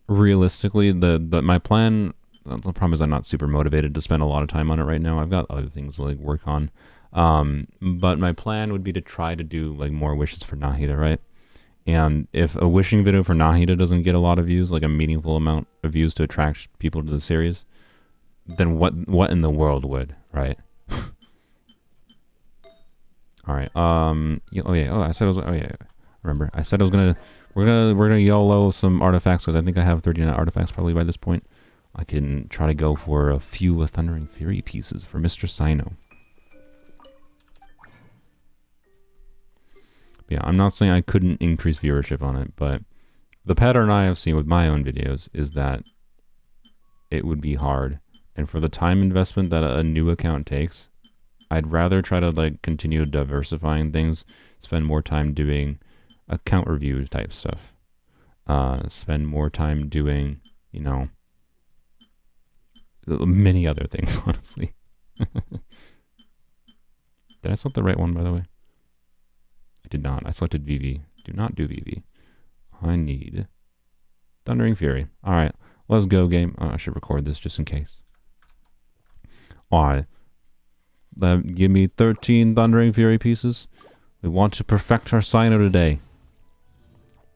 realistically, my plan, the problem is I'm not super motivated to spend a lot of time on it right now. I've got other things to like work on, but my plan would be to try to do like more wishes for Nahida, right? And if a wishing video for Nahida doesn't get a lot of views, like a meaningful amount of views to attract people to the series, then what in the world would, right? All right. I said I was. Oh yeah. Remember, I said I was gonna. We're gonna YOLO some artifacts, because I think I have 39 artifacts probably by this point. I can try to go for a few Thundering Fury pieces for Mr. Sino. Yeah, I'm not saying I couldn't increase viewership on it, but the pattern I have seen with my own videos is that it would be hard. And for the time investment that a new account takes, I'd rather try to like continue diversifying things, spend more time doing account review type stuff, spend more time doing, you know, many other things, honestly. Did I select the right one, by the way? I did not. I selected VV. Do not do VV. I need Thundering Fury. Alright, let's go, game. I should record this just in case. Alright. Give me 13 Thundering Fury pieces. We want to perfect our Sino today.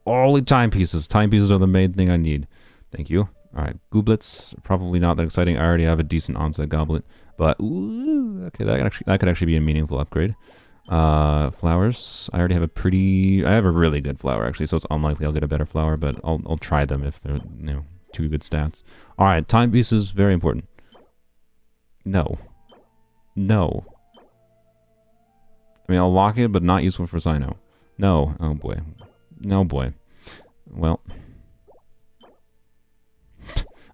Only timepieces. Timepieces are the main thing I need. Thank you. Alright, Gooblets, probably not that exciting. I already have a decent onset goblet, but ooh, okay, that could actually be a meaningful upgrade. Flowers, I already have I have a really good flower actually, so it's unlikely I'll get a better flower, but I'll try them if they're, you know, two good stats. Alright, timepieces, very important. No. No. I mean, I'll lock it, but not useful for Sino. No. Oh boy. No boy. Well,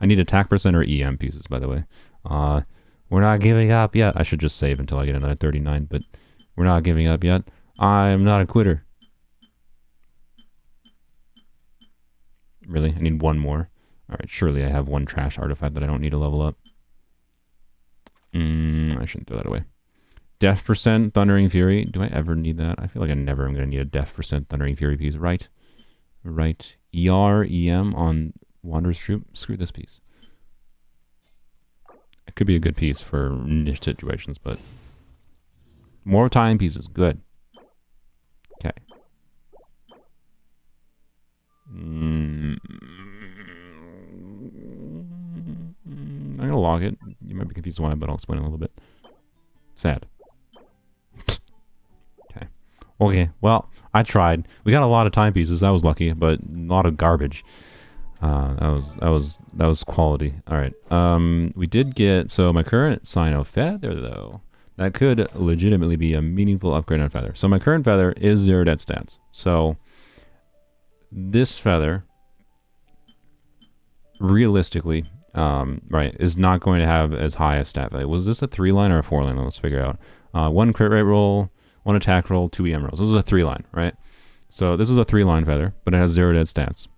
I need attack percent or EM pieces, by the way. We're not giving up yet. I should just save until I get another 39, but we're not giving up yet. I'm not a quitter. Really? I need one more. Alright, surely I have one trash artifact that I don't need to level up. I shouldn't throw that away. Death percent, Thundering Fury. Do I ever need that? I feel like I never am going to need a death percent Thundering Fury piece. Right. Right. ER, EM on Wanderer's Troop. Screw this piece. It could be a good piece for niche situations, but more time pieces. Good. Okay. I'm going to log it. You might be confused why, but I'll explain a little bit. Sad. Okay. Okay, well, I tried. We got a lot of timepieces. That was lucky, but a lot of garbage. That was quality. All right. We did get, so my current Sino feather though, that could legitimately be a meaningful upgrade on feather. So my current feather is 0 death stats. So this feather, realistically, right, is not going to have as high a stat value. Was this a 3-line or a 4-line? Let's figure out. 1 crit rate roll, 1 attack roll, 2 EM rolls. This is a 3-line, right? So this is a 3-line feather, but it has 0 dead stats.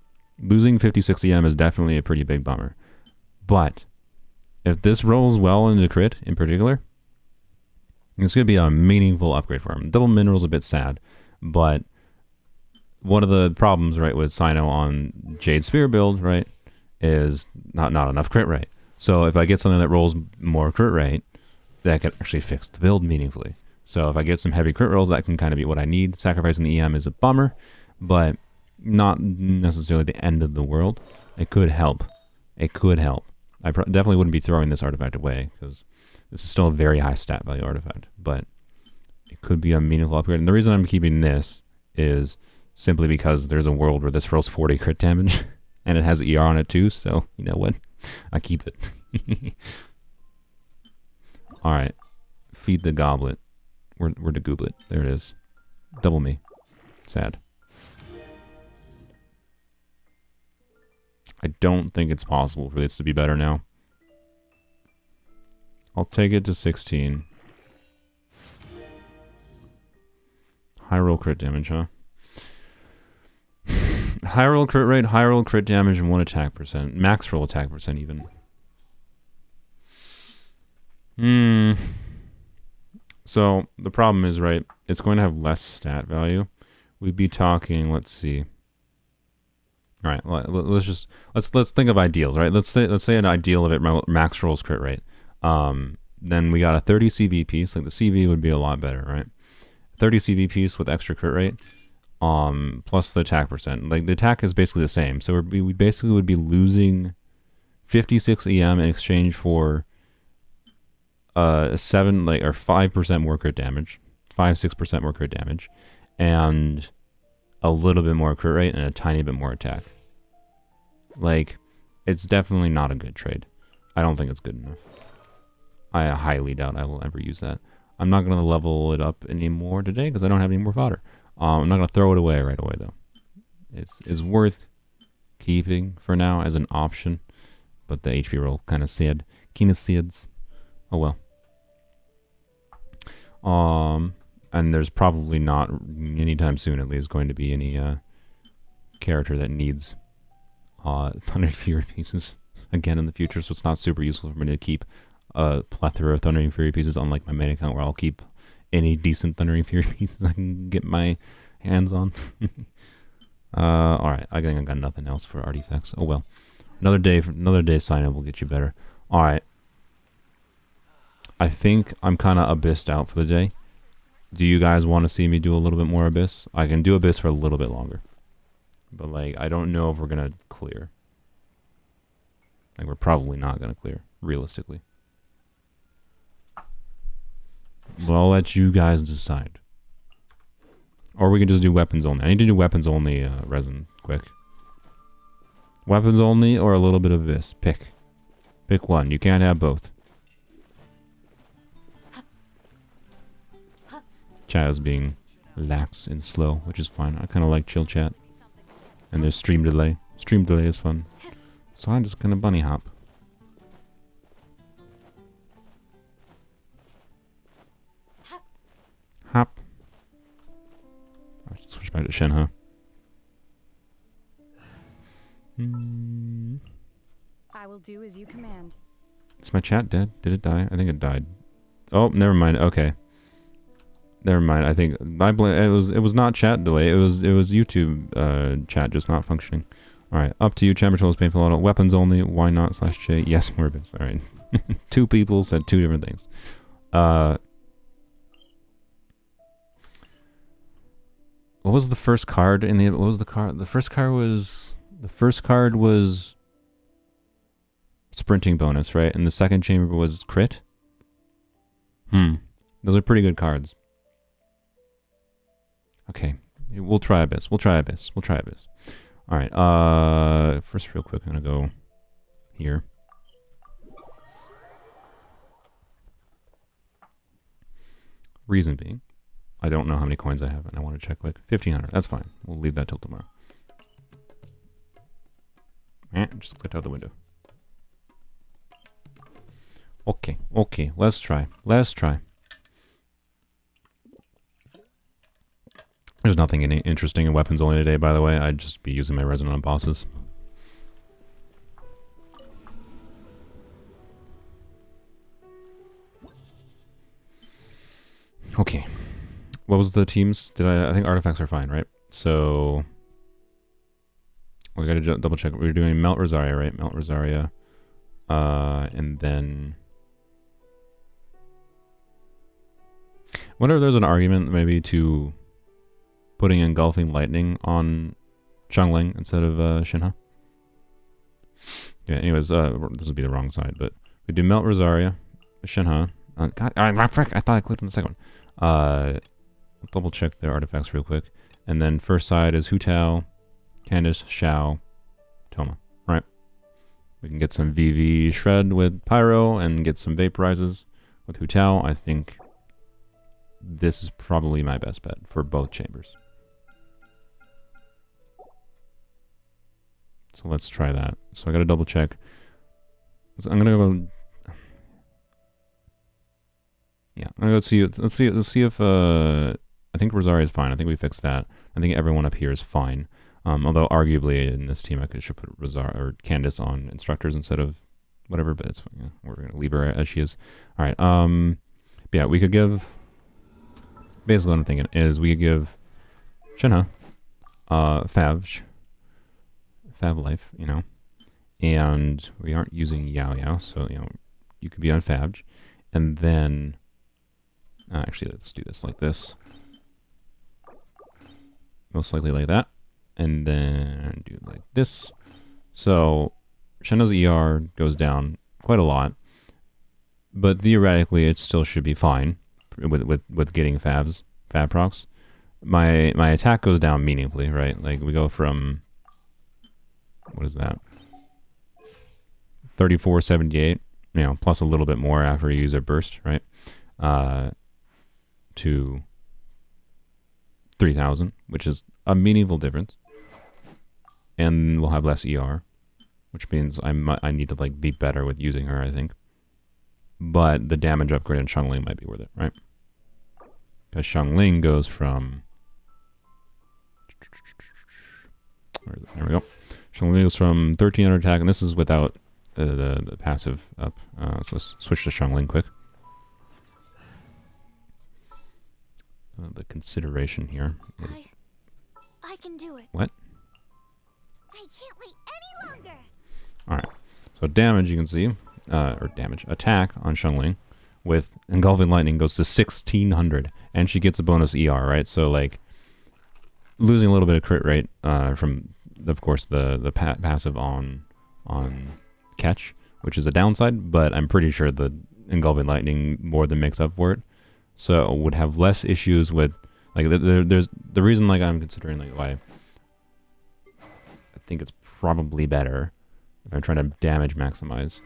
Losing 56 EM is definitely a pretty big bummer. But if this rolls well into crit in particular, It's going to be a meaningful upgrade for him. Double mineral's a bit sad, but one of the problems, right, with Sino on Jade Spear build, right, is not enough crit rate. So if I get something that rolls more crit rate, that can actually fix the build meaningfully. So if I get some heavy crit rolls, that can kind of be what I need. Sacrificing the EM is a bummer, but not necessarily the end of the world. It could help. It could help. I definitely wouldn't be throwing this artifact away, because this is still a very high stat value artifact, but it could be a meaningful upgrade. And the reason I'm keeping this is simply because there's a world where this rolls 40 crit damage, and it has ER on it too, so you know what? I keep it. Alright. Feed the goblet. Where'd the gooblet? There it is. Double me. Sad. I don't think it's possible for this to be better now. I'll take it to 16. High roll crit damage, huh? High roll crit rate, high roll crit damage, and 1 attack percent. Max roll attack percent even. So the problem is, right, it's going to have less stat value. We'd be talking, let's see. All right, let's think of ideals, right? Let's say an ideal of it max rolls crit rate. Then we got a 30 CV piece. Like the CV would be a lot better, right? 30 CV piece with extra crit rate, plus the attack percent. Like the attack is basically the same. So we basically would be losing 56 EM in exchange for 7 or 5% more crit damage, 5-6% more crit damage, and a little bit more crit rate and a tiny bit more attack. Like, it's definitely not a good trade. I don't think it's good enough. I highly doubt I will ever use that. I'm not going to level it up anymore today because I don't have any more fodder. I'm not going to throw it away right away, though. It's worth keeping for now as an option, but the HP roll kind of sad. Kinesids. Oh well. And there's probably not anytime soon, at least, going to be any character that needs Thundering Fury pieces again in the future. So it's not super useful for me to keep a plethora of Thundering Fury pieces, unlike my main account where I'll keep any decent Thundering Fury pieces I can get my hands on. All right, I think I got nothing else for artifacts. Oh well, another day sign up will get you better. All right. I think I'm kind of abyssed out for the day. Do you guys want to see me do a little bit more abyss? I can do abyss for a little bit longer. But like, I don't know if we're going to clear. Like, we're probably not going to clear, realistically. But I'll let you guys decide. Or we can just do weapons only. I need to do weapons only resin quick. Weapons only or a little bit of abyss. Pick. Pick one. You can't have both. Chat is being lax and slow, which is fine. I kind of like chill chat. And there's stream delay. Stream delay is fun. So I'm just gonna bunny hop. Hop. I should switch back to Shen, huh? I will do as you command. Is my chat dead? Did it die? I think it died. Oh, never mind. Okay. Never mind. I think it was not chat delay. It was YouTube chat just not functioning. All right, up to you. Chat control is painful. Auto. Weapons only. Why not /J? Yes, more abyss. All right. Two people said two different things. What was the first card in the? What was the card? The first card was sprinting bonus, right? And the second chamber was crit. Those are pretty good cards. Okay, we'll try abyss. We'll try abyss. All right. First, real quick, I'm gonna go here. Reason being, I don't know how many coins I have, and I want to check quick. 1,500. That's fine. We'll leave that till tomorrow. Just clicked out the window. Okay. Let's try. There's nothing interesting in weapons only today, by the way. I'd just be using my resin on bosses. Okay. What was the teams? I think artifacts are fine, right? So we gotta double check. We're doing Melt Rosaria, right? Melt Rosaria. And then I wonder if there's an argument maybe to putting Engulfing Lightning on Xiangling instead of Shinha. Yeah, anyways, this would be the wrong side, but we do Melt Rosaria, Shinha. God, frick, I thought I clicked on the second one. Double check the artifacts real quick. And then first side is Hu Tao, Candace, Xiao, Toma. Right? We can get some VV Shred with Pyro and get some Vaporizes with Hu Tao. I think this is probably my best bet for both chambers. So let's try that. So I gotta double check. So I'm gonna go. Yeah, I'm gonna go see. Let's see if I think Rosaria is fine. I think we fixed that. I think everyone up here is fine. Although arguably in this team I should put Rosaria or Candace on instructors instead of whatever, but it's fine. Yeah, we're gonna leave her as she is. All right. But yeah, we could give. Basically, what I'm thinking is we could give Shinha, Fav Life, you know, and we aren't using Yao Yao, so you know you could be on Favj, and then actually let's do this like this, most likely like that, and then do it like this. So Shenna's ER goes down quite a lot, but theoretically it still should be fine with getting Fab procs. My attack goes down meaningfully, right? Like we go from, what is that? 3478, you know, plus a little bit more after you use a burst, right? To 3000, which is a meaningful difference. And we'll have less ER, which means I need to like be better with using her, I think. But the damage upgrade on Xiangling might be worth it, right? Because Xiangling goes from, where is it? There we go. Xiangling goes from 1300 attack, and this is without the passive up. So let's switch to Xiangling quick. The consideration here is... I can do it. What? I can't wait any longer. Alright. So damage, you can see, attack on Xiangling with Engulfing Lightning goes to 1600, and she gets a bonus ER, right? So, like, losing a little bit of crit rate from, of course, the passive on catch, which is a downside, but I'm pretty sure the Engulfing Lightning more than makes up for it. So would have less issues with, like, there's the reason, like, I'm considering, like, why I think it's probably better if I'm trying to damage maximize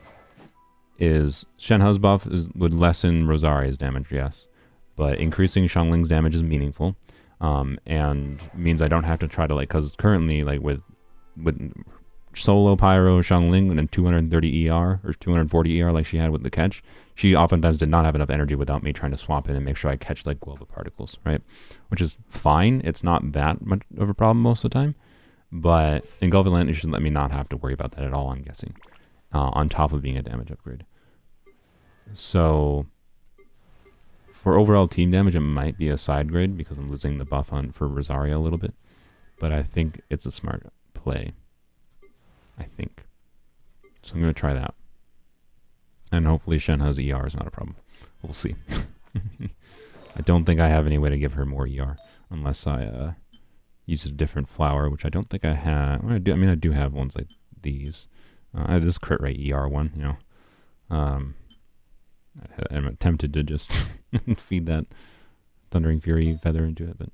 is Shenhe's buff would lessen Rosaria's damage, yes, but increasing Xiangling's damage is meaningful, and means I don't have to try to, like, because currently, like, with solo Pyro Xiangling and 230 ER or 240 ER like she had with the catch, she oftentimes did not have enough energy without me trying to swap in and make sure I catch like Guelba particles, right? Which is fine. It's not that much of a problem most of the time, but Engulfing Lightning should let me not have to worry about that at all, I'm guessing, on top of being a damage upgrade. So for overall team damage, it might be a side grade because I'm losing the buff on for Rosaria a little bit, but I think it's a smart play. I think. So I'm going to try that. And hopefully Shenhe's ER is not a problem. We'll see. I don't think I have any way to give her more ER unless I use a different flower, which I don't think I have. I do have ones like these. I have this crit rate ER one, you know. I'm tempted to just feed that Thundering Fury feather into it, but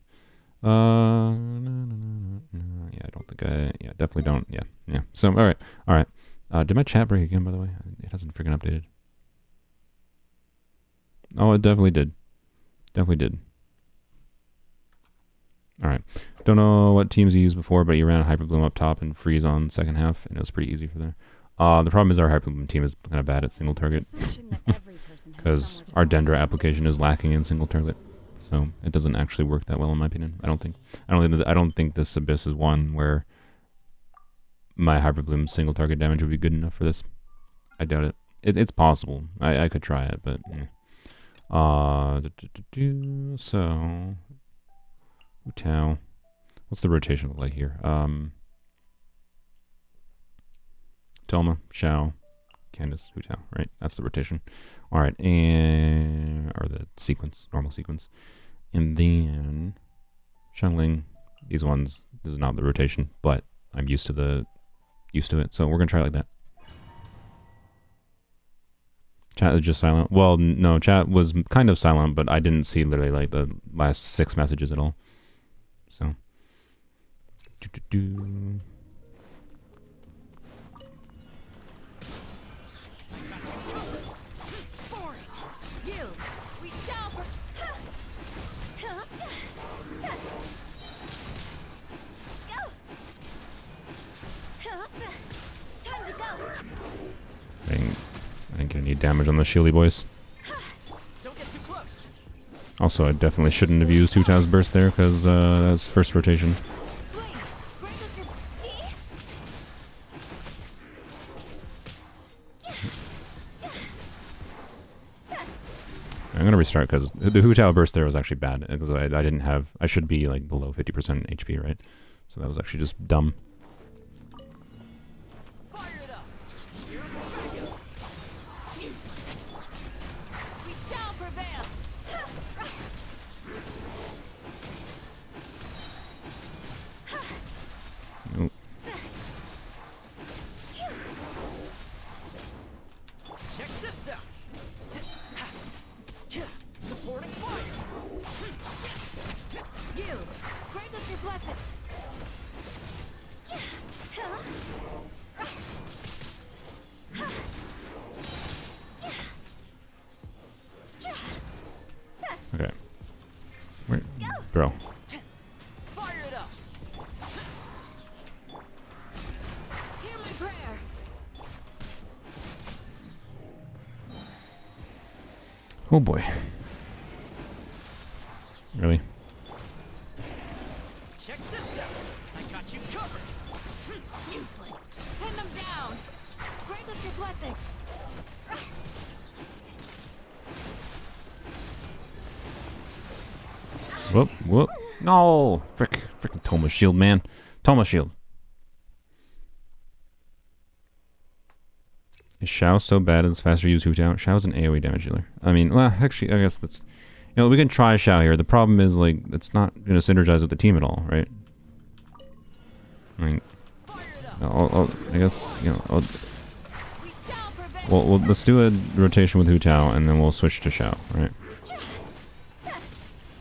no, yeah, I don't think definitely don't, yeah. So, all right. Did my chat break again, by the way? It hasn't freaking updated. Oh, it definitely did. All right. Don't know what teams you used before, but you ran a Hyper Bloom up top and freeze on second half, and it was pretty easy for there. The problem is our Hyper Bloom team is kind of bad at single target because our Dendra application is lacking in single target. So it doesn't actually work that well, in my opinion. I don't think this Abyss is one where my Hyper Bloom single target damage would be good enough for this. I doubt it. It's possible. I could try it, but So, Hu Tao. What's the rotation look like here? Toma, Xiao, Candace, Hu Tao, right? That's the rotation. Alright, and... or the sequence, normal sequence. And then... Xiangling, these ones, this is not the rotation, but I'm used to it, so we're gonna try it like that. Chat is just silent. Well, no, chat was kind of silent, but I didn't see literally like the last 6 messages at all. So... Yield. We shall. Time to go. I didn't get any damage on the shieldy boys. Don't get too close. Also, I definitely shouldn't have used Hu Tao's burst there because that's first rotation. I'm gonna restart because the Hu Tao burst there was actually bad because I didn't have. I should be like below 50% HP, right? So that was actually just dumb. Fire it up. Here's the dragon. Useless. We shall prevail. Oh. Check this out. Supporting fire. Yield. Grant us your blessing. Okay. Wait, bro. Fire it up. Hear my prayer. Oh boy. Really? Check this out. I got you covered. Useless. Pin them down. Grant us your blessing. Whoop, whoop. No! Frickin' Toma shield, man. Toma shield. Is Xiao so bad it's faster to use Hu Tao? Xiao's an AoE damage dealer. I mean, well, actually, I guess that's... You know, we can try Xiao here. The problem is, like, it's not going to synergize with the team at all, right? I mean... I guess, you know... We shall prevail. Well, let's do a rotation with Hu Tao, and then we'll switch to Xiao, right?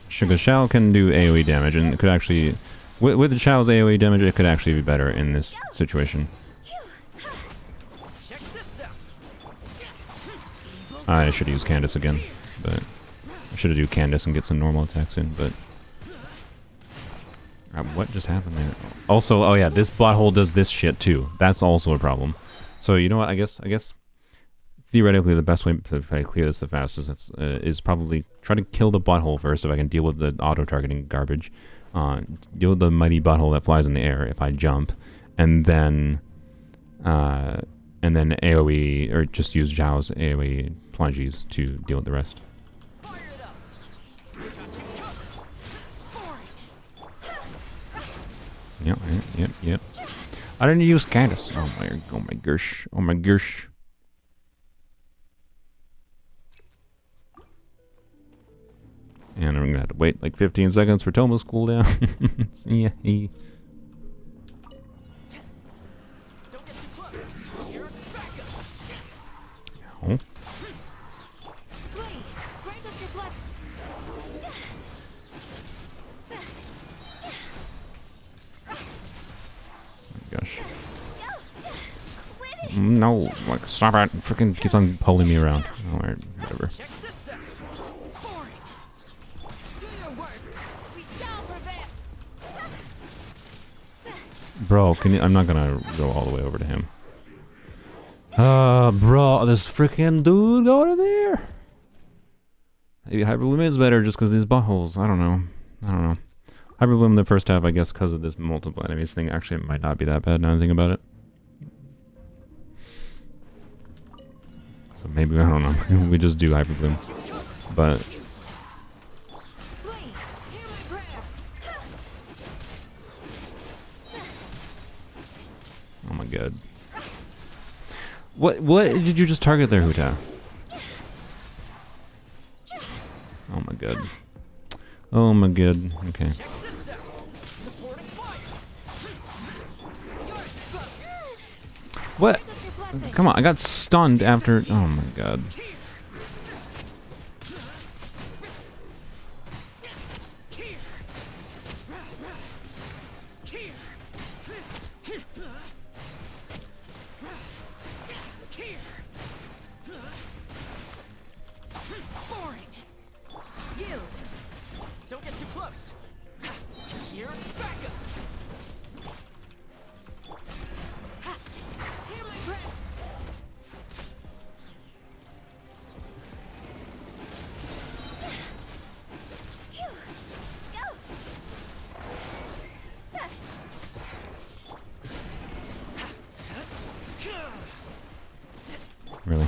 Because Xiao can do AoE damage, and it could actually... With Xiao's AoE damage, it could actually be better in this situation. Check this out. I should use Candace again, but... I should have used Candace and get some normal attacks in, but... what just happened there? Also, oh yeah, this butthole does this shit too. That's also a problem. So, you know what, I guess... Theoretically, the best way to clear this the fastest is probably try to kill the butthole first if I can deal with the auto-targeting garbage. Deal with the mighty butthole that flies in the air if I jump. And then AoE, or just use Zhao's AoE plungies to deal with the rest. Fire it up. I got you covered. Yep. I didn't use Candace. Oh my gosh. And I'm gonna have to wait like 15 seconds for Toma's cooldown. Yeah. Don't get too close. Here's backup. Oh. Flee. Grant us your blessing. Gosh. No, like, stop it. Freaking keeps on pulling me around. Alright, whatever. Check this out. Boring. Do your work. We shall prevail. Bro, I'm not gonna go all the way over to him. Bro, this freaking dude over there. Maybe Hyperbloom is better just because of these buttholes. I don't know. Hyperbloom in the first half, I guess, because of this multiple enemies thing, actually it might not be that bad now I think about it. So maybe, I don't know, we just do Hyperbloom. But Flee! Hear my prayer! oh my god. What did you just target there, Huta? Oh my god. Oh my god. Okay. Check this out. Supporting fire. What? Grant us your blessing. Come on, I got stunned after. Oh my god. Yield. Don't get too close. Here's backup. Hear my prayer! Phew. Go! Really?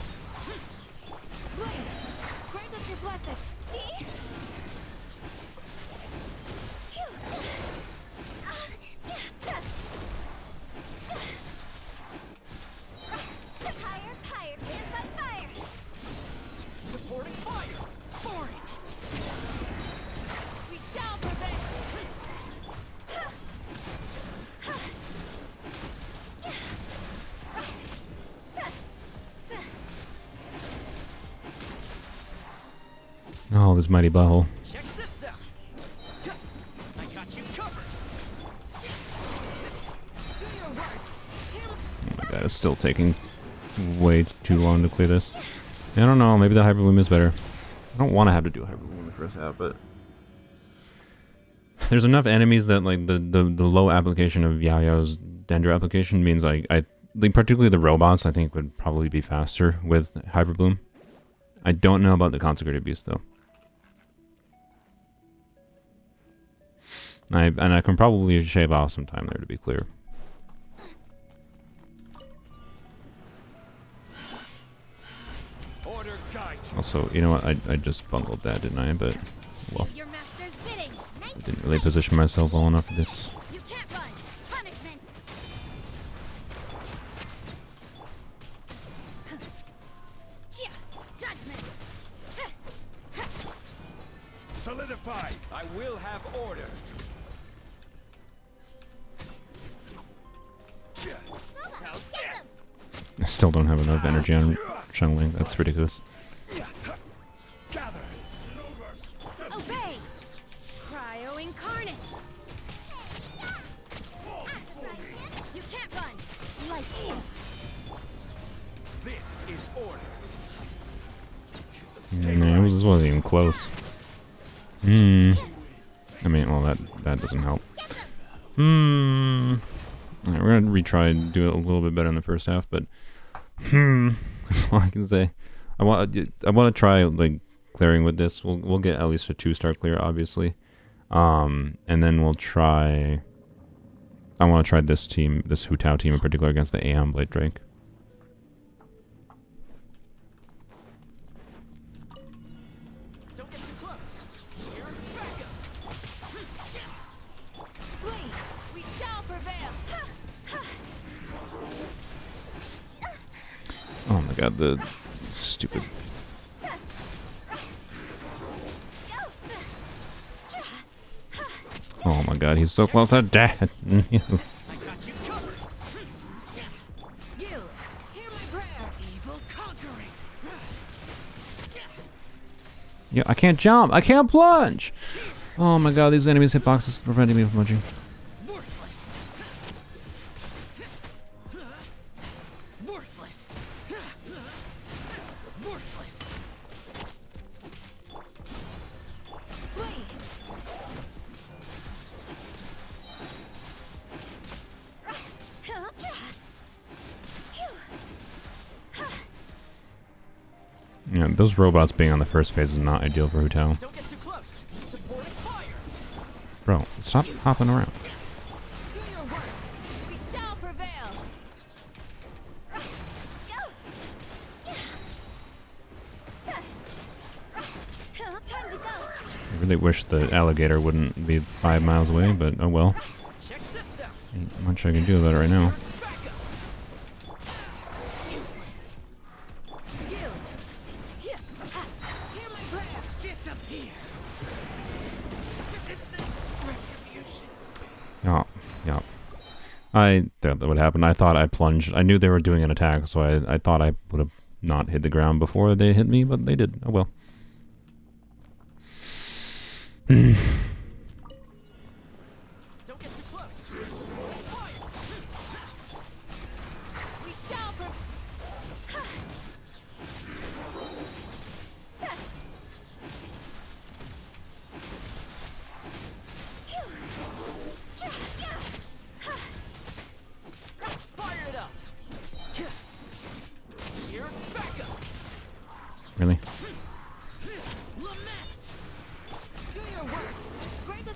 Blade! Grant us your blessing! See? Higher, higher, hands on fire! Supporting fire. Boring. We shall prevail! Oh, this mighty butthole. Check this out. I got you covered. Do your work! Hear my Oh my god, it's still taking way too long to clear this. I don't know, maybe the Hyper Bloom is better. I don't want to have to do Hyper Bloom in the first half, but there's enough enemies that like the low application of Yaoyao's Dendro application means like like particularly the robots I think would probably be faster with Hyper Bloom. I don't know about the Consecrated Beast though. And I can probably shave off some time there to be clear. Order guide you. Also, you know what? I just bungled that, didn't I? But well, your master's bidding! Nice I didn't really position myself well enough for this. You can't run! Punishment! Chia! Judgment! Solidified. I will have order. How's this? I still don't have enough energy on channeling. That's ridiculous. Gather. Obey! Cryo incarnate! You can't run! Like you! This is order. No, this wasn't even close. I mean, well, that doesn't help. Alright, we're gonna retry and do it a little bit better in the first half, but that's all I can say. I want to try like clearing with this. We'll get at least a 2-star clear, obviously, and then we'll try. I want to try this team, this Hu Tao team in particular, against the Aeonblight Drake. Don't get too close. Here's backup. Flee! We shall prevail! Oh my god, the stupid. Oh my god, he's so close to death. I got you covered. Yield! Hear my prayer! Evil conquering. Yeah, I can't jump. I can't plunge. Oh my god, these enemies' hitboxes is preventing me from plunging. Worthless. Worthless. Worthless. Flee! Yeah, those robots being on the first phase is not ideal for Hu Tao. Don't get too close. Supporting fire. Bro, stop hopping around. Do your work! We shall prevail! Go! really wish the alligator wouldn't be 5 miles away, but oh well. Check this out. Ain't much I can do about it right now. Useless. Yield. Here. Hear my prayer. Disappear. Yeah, yeah. I thought that would happen. I thought I plunged. I knew they were doing an attack, so I thought I would have not hit the ground before they hit me, but they did. Oh well. Don't get too close. Fire. We shall Fire it up. Here's backup. Really? Lament. do your work. Grant us.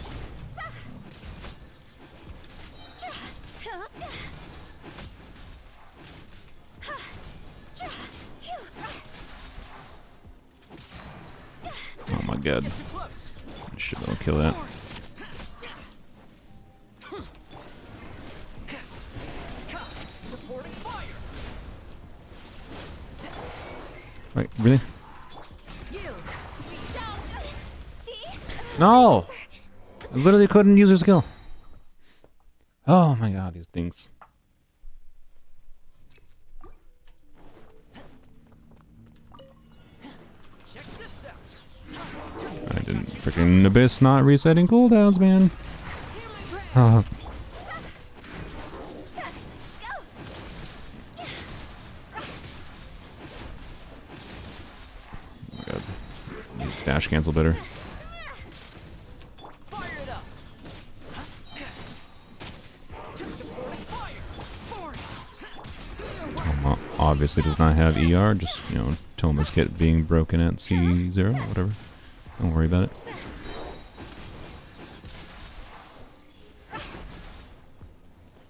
Oh my god. Get too close. Shit, I'll kill that. Supporting fire. Wait, really? Yield. We shall. See? No! I literally couldn't use her skill. Oh my god, these things. Check this out. I didn't freaking Abyss not resetting cooldowns, man. Oh, my god. Dash cancel better. Fire it up. Supporting fire. Toma obviously does not have ER, just, you know, Toma's kit being broken at C0, whatever. Don't worry about it.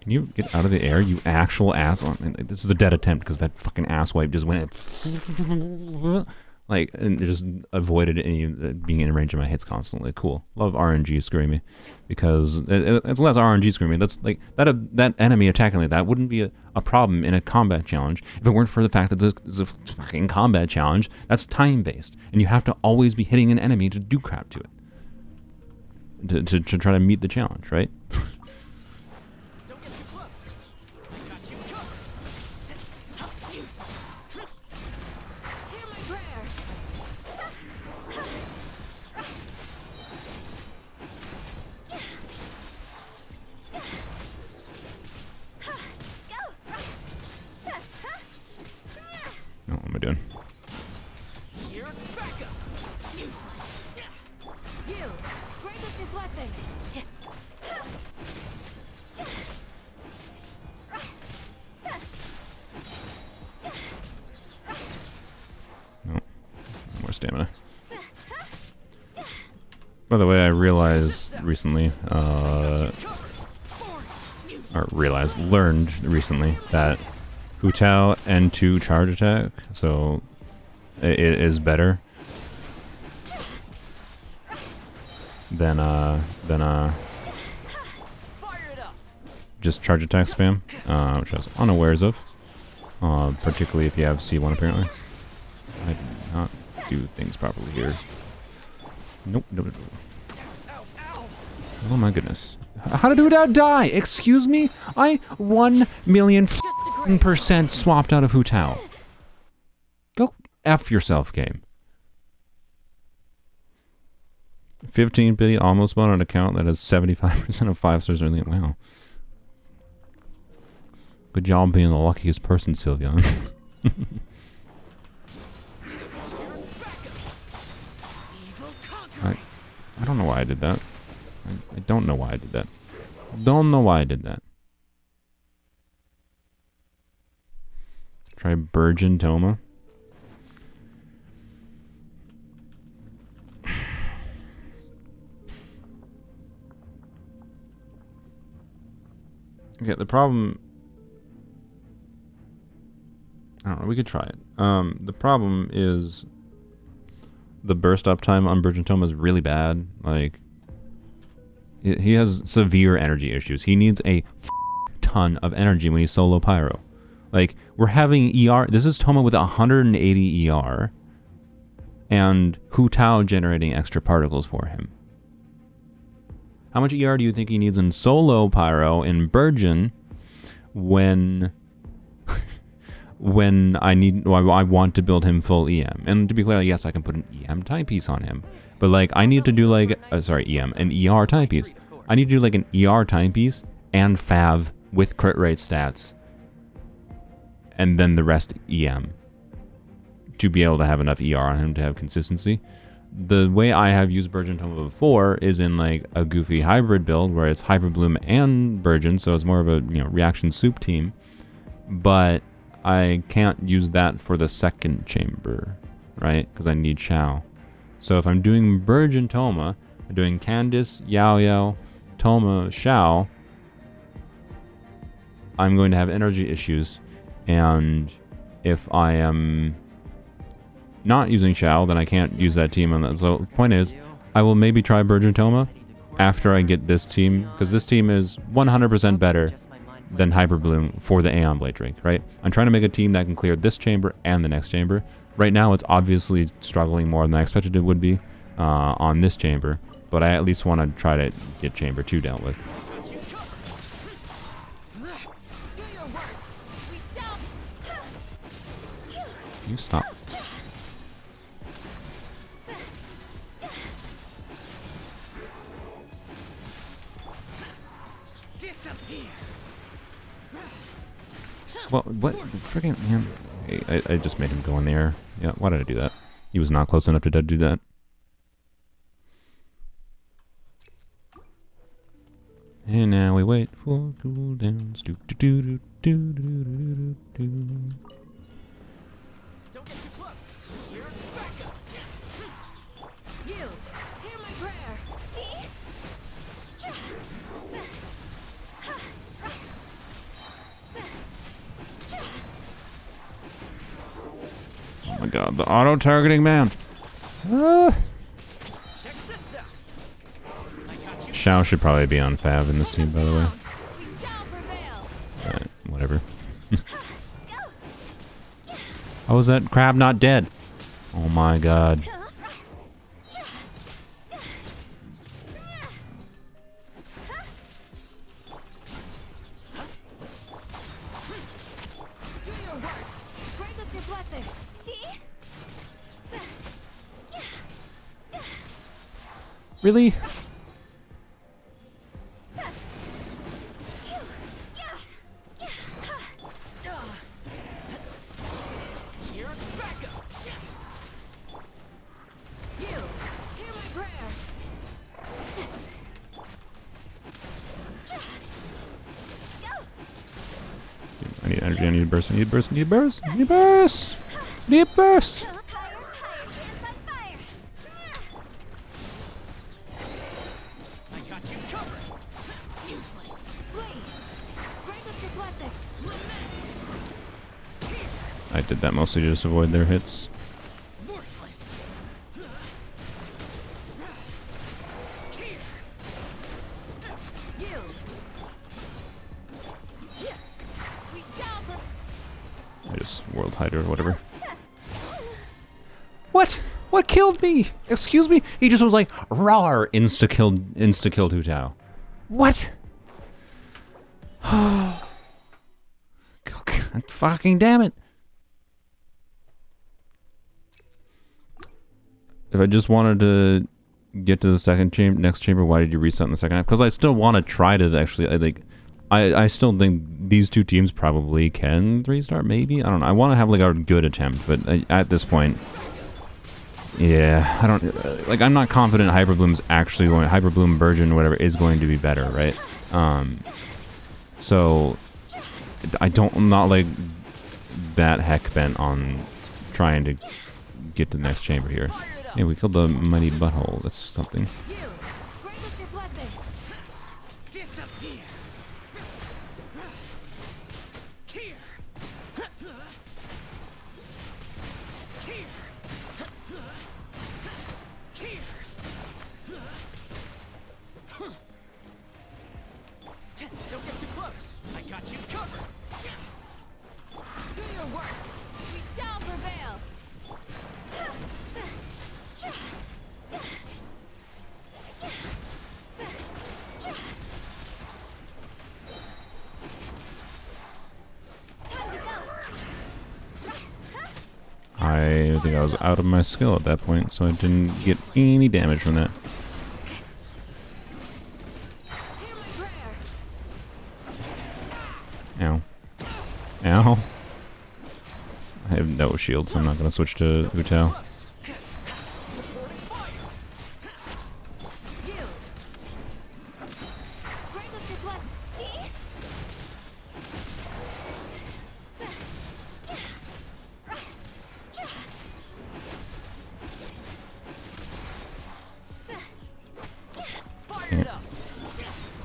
Can you get out of the air, you actual asshole? I mean, like, this is a dead attempt because that fucking asswipe just went like, and it just avoided any being in range of my hits constantly. Cool. Love RNG screwing me, because it's less RNG screwing me. That's like that enemy attacking like that wouldn't be a problem in a combat challenge if it weren't for the fact that this is a fucking combat challenge that's time based, and you have to always be hitting an enemy to do crap to it to try to meet the challenge, right? Don't get too close. Got you covered. Useless. Hear my prayer. Oh, what am I doing? Here's backup. Useless. Yield. Grant us your blessing. No. More stamina. By the way, I realized recently, learned recently that Hu Tao N2 charge attack, so it is better than Fire it up. just charge attack spam, which I was unawares of, particularly if you have C1 apparently. I did not do things properly here. Nope, nope, nope. Ow, ow. Oh my goodness. How to do without die? Excuse me? I 1,000,000% swapped out of Hu Tao. Go F yourself, game. 15 billion almost won on an account that has 75% of 5 stars early. Wow. Good job being the luckiest person, Sylvia. I don't know why I did that. I don't know why I did that. Don't know why I did that. Try Burgeon Toma. Okay, the problem... I don't know, we could try it. The problem is... the burst uptime on Virgin Tome is really bad. Like, he has severe energy issues. He needs a ton of energy when he's solo pyro. Like, we're having ER. This is Toma with 180 ER, and Hu Tao generating extra particles for him. How much ER do you think he needs in solo pyro in Burgeon when I want to build him full EM? And to be clear, yes, I can put an EM timepiece on him, but like I need to do like EM, an ER timepiece. I need to do like an ER timepiece and Fav with crit rate stats, and then the rest EM to be able to have enough ER on him to have consistency. The way I have used Burgeon Toma before is in like a goofy hybrid build where it's Hyper Bloom and Burgeon, so it's more of a reaction soup team. But I can't use that for the second chamber, right? Because I need Xiao. So if I'm doing Burgeon Toma, I'm doing Candice, Yao Yao, Toma, Xiao, I'm going to have energy issues. And if I am not using Xiao, then I can't use that team on that. So the point is, I will maybe try Burgeon Toma after I get this team, because this team is 100% better than Hyper Bloom for the Aeonblight Drake, right? I'm trying to make a team that can clear this chamber and the next chamber. Right now, it's obviously struggling more than I expected it would be on this chamber, but I at least want to try to get chamber 2 dealt with. You stop. Well, what? Freaking man. I just made him go in the air. Yeah, why did I do that? He was not close enough to do that. And now we wait for cooldowns. Don't get too close. Here's backup. Yield. Hear my prayer. Oh my god, the auto-targeting man. Ah. Check this out. Xiao should probably be on Fav in this team, by the way. We shall prevail. Whatever. How is that crab not dead? Oh my god. Do your work. Grant us your blessing. Really? Here's backup. Yield. Hear my prayer. I need energy, I need burst, I need burst, I need burst, I need burst! I need burst! Hands on fire. I got you covered. Useless. Flee. Grant us your blessing. I did that mostly to just avoid their hits. Worthless. Yield. We shall prevail. I just world hide or whatever. What? What killed me? Excuse me? He just was like, rawr, insta-killed Hu Tao. What? God, fucking damn it. If I just wanted to get to the second chamber, next chamber, why did you reset in the second half? Because I still want to try to actually, I still think these two teams probably can restart, maybe? I don't know. I want to have like a good attempt, but at this point, yeah, I don't, like I'm not confident Hyper Bloom's actually going, Hyper Bloom, Burgeon, whatever, is going to be better, right? So, I'm not like that heck bent on trying to get to the next chamber here. Hey, we killed the mighty butthole. That's something. Yield. Grant us your blessing. Disappear. Here. Here. I think I was out of my skill at that point, so I didn't get any damage from that. Ow. Ow. I have no shield, so I'm not going to switch to Utao. Fire it up!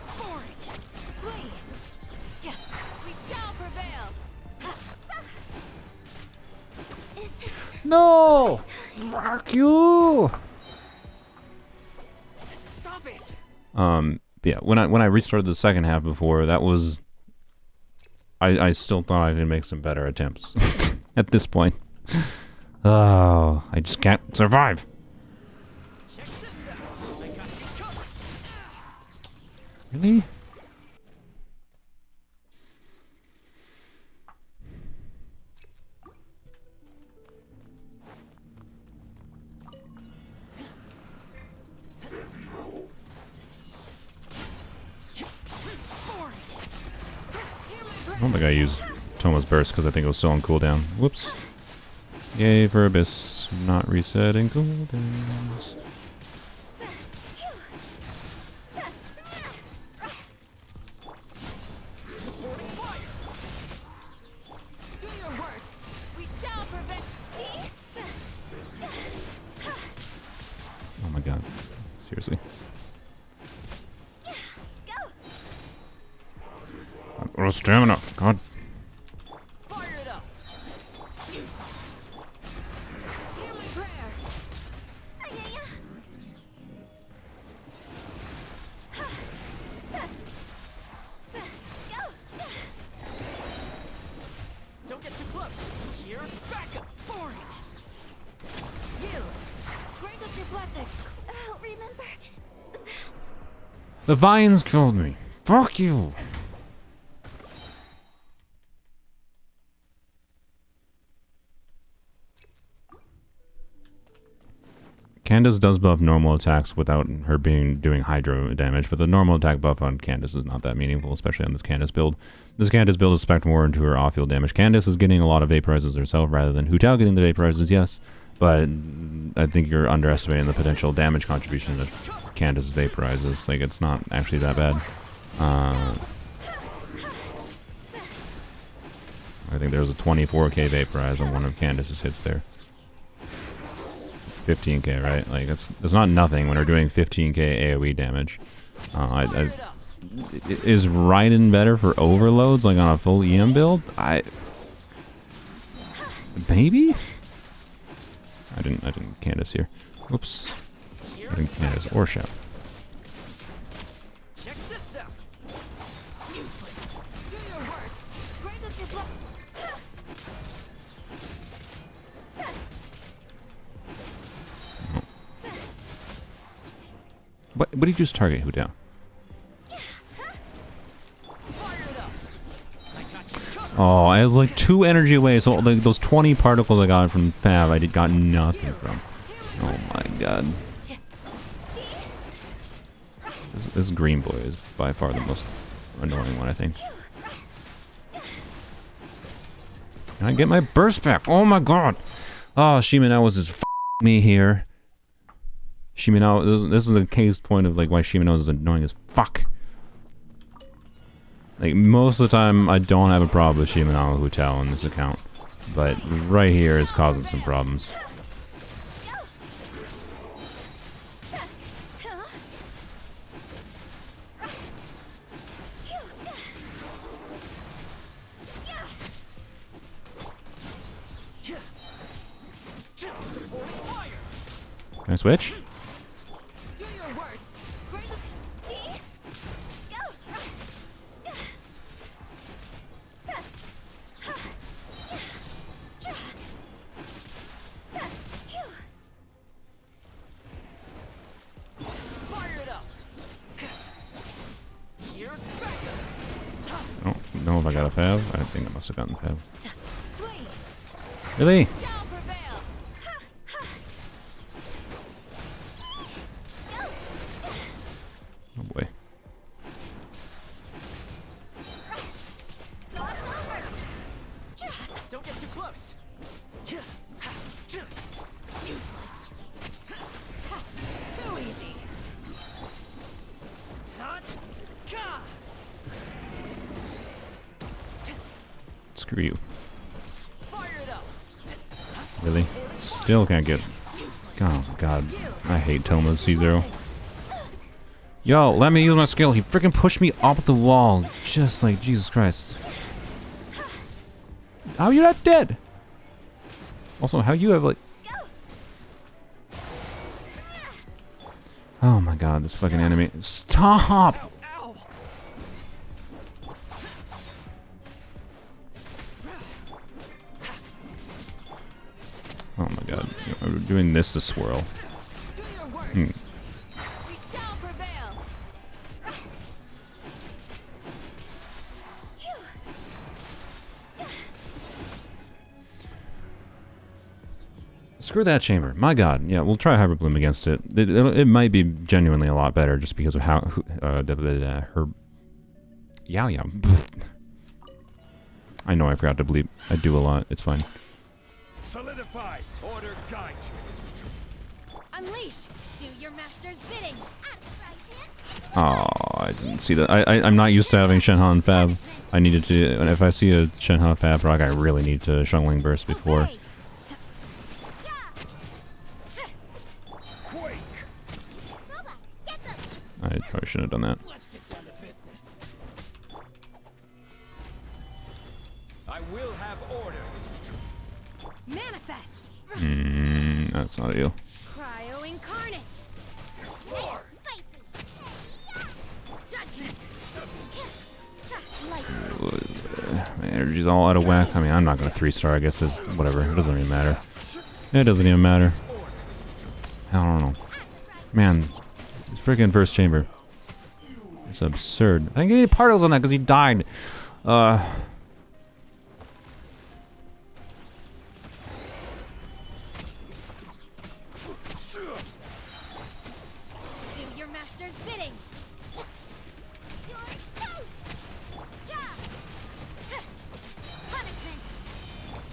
Forward! Flee! We shall prevail! Is it No! Fuck you! Stop it! Yeah, when I restarted the second half before, that was... I still thought I could make some better attempts at this point. Oh, I just can't survive. Check this out. I got you covered. Really? I don't think I used Toma's Burst because I think it was still on cooldown. Whoops. Yay for Abyss. Not resetting cooldowns. do your worst? We shall prevent. Oh my god. Seriously. Oh, stamina. God. Fire it up! Useless. Hear my prayer. Don't get too close. Here's backup. Forward. Yield. Grant us your blessing. Oh, remember that. The vines killed me. Fuck you. Candace does buff normal attacks without her doing hydro damage, but the normal attack buff on Candace is not that meaningful, especially on this Candace build. This Candace build is spec'd more into her off-field damage. Candace is getting a lot of vaporizers herself rather than Hu Tao getting the vaporizers, yes, but I think you're underestimating the potential damage contribution that Candace vaporizes. Like, it's not actually that bad. I think there was a 24k vaporize on one of Candace's hits there. 15k, right? Like, it's not nothing when we're doing 15k AoE damage. Is Raiden better for overloads, like on a full EM build? Maybe? I didn't Candace here. Oops. I didn't Candace or Shep. Check this out. Useless. Do your worst. Grant us your blessing. What did you just target Hu Tao? Fire it up. I got you covered. Oh, I was like 2 energy away, so like those 20 particles I got from Fab, I got nothing from. Oh my god. This green boy is by far the most annoying one, I think. Can I get my burst back? Oh my god! Oh, Shiminao was just f***ing me here. Shiminao, this is a case point of like why Shiminao is annoying as fuck. Like, most of the time, I don't have a problem with Shiminao Hu Tao on this account. But right here is causing some problems. Can I switch? Do your worst. Grant us. Fire it up. Here's backup. I don't know if I got a Fab. I think I must have gotten Fab. Flee. Really? Shall prevail. Screw you. Fire it up. Really? Still can't get... Oh, God. I hate Toma's C0. Yo, let me use my skill. He freaking pushed me off the wall. Just like, Jesus Christ. How are you not dead? Also, how you have, like... Oh my God, this fucking enemy. Stop! Ow! Oh my God. I'm doing this to swirl. Do your work. Hmm. We shall prevail. Screw that chamber. My God. Yeah, we'll try Hyper Bloom against it. It might be genuinely a lot better just because of how her... Yeah. I know I forgot to bleep. I do a lot. It's fine. Solidify. Order guide you. Unleash. Do your master's bidding. Oh, I didn't see that. I'm not used to having Shenhe Fab. I needed to... If I see a Shenhe Fab proc, I really need to Shungling Burst before. Obey. Quake. Get them. I probably shouldn't have done that. Let's get down to business. I will have order. Manifest. That's not ideal. Cryo incarnate. More. Judgment. Light. My energy's all out of whack. I mean, I'm not going to 3-star, I guess. It's whatever. It doesn't even matter. It doesn't even matter. I don't know. Man, this freaking first chamber. It's absurd. I didn't get any particles on that because he died. Do your master's bidding. Your toast. Yeah. Punishment.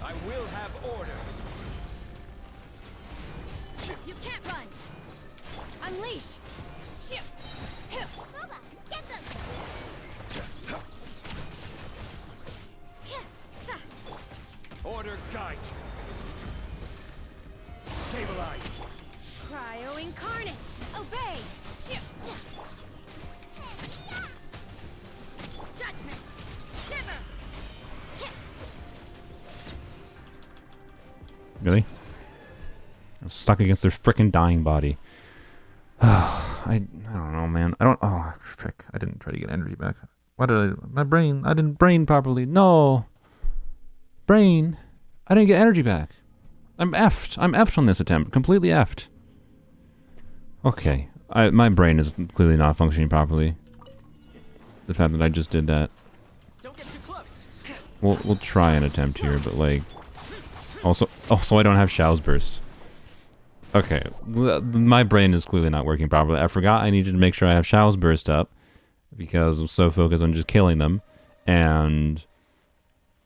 I will have order. You can't run. Unleash. Shoot. Boba, get them. Order guide you. Stabilize. Cryo incarnate. Obey. Shoot. Judgment. Shiver. Really? I'm stuck against their freaking dying body. I don't know, man. Oh, frick. I didn't try to get energy back. Why did I... My brain... I didn't brain properly. No! Brain! I didn't get energy back. I'm effed. I'm effed on this attempt. Completely effed. Okay. My brain is clearly not functioning properly. The fact that I just did that. Don't get too close. We'll try an attempt here, but like... Also I don't have Xiao's burst. Okay, my brain is clearly not working properly. I forgot I needed to make sure I have Xiao's burst up because I'm so focused on just killing them, and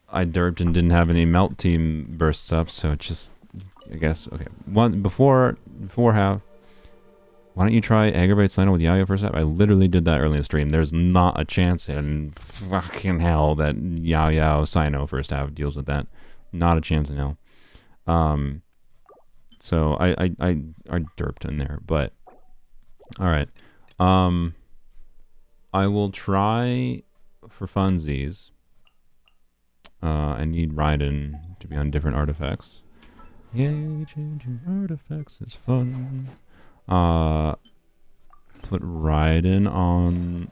I derped and didn't have any melt team bursts up. So it's just, I guess, okay. One before half. Why don't you try Aeonblight Drake with Yao first half? I literally did that early in the stream. There's not a chance in fucking hell that Yao Sino first half deals with that. Not a chance in hell. So I derped in there, but all right. I will try for funsies. I need Raiden to be on different artifacts. Yay, changing artifacts is fun. Put Raiden on.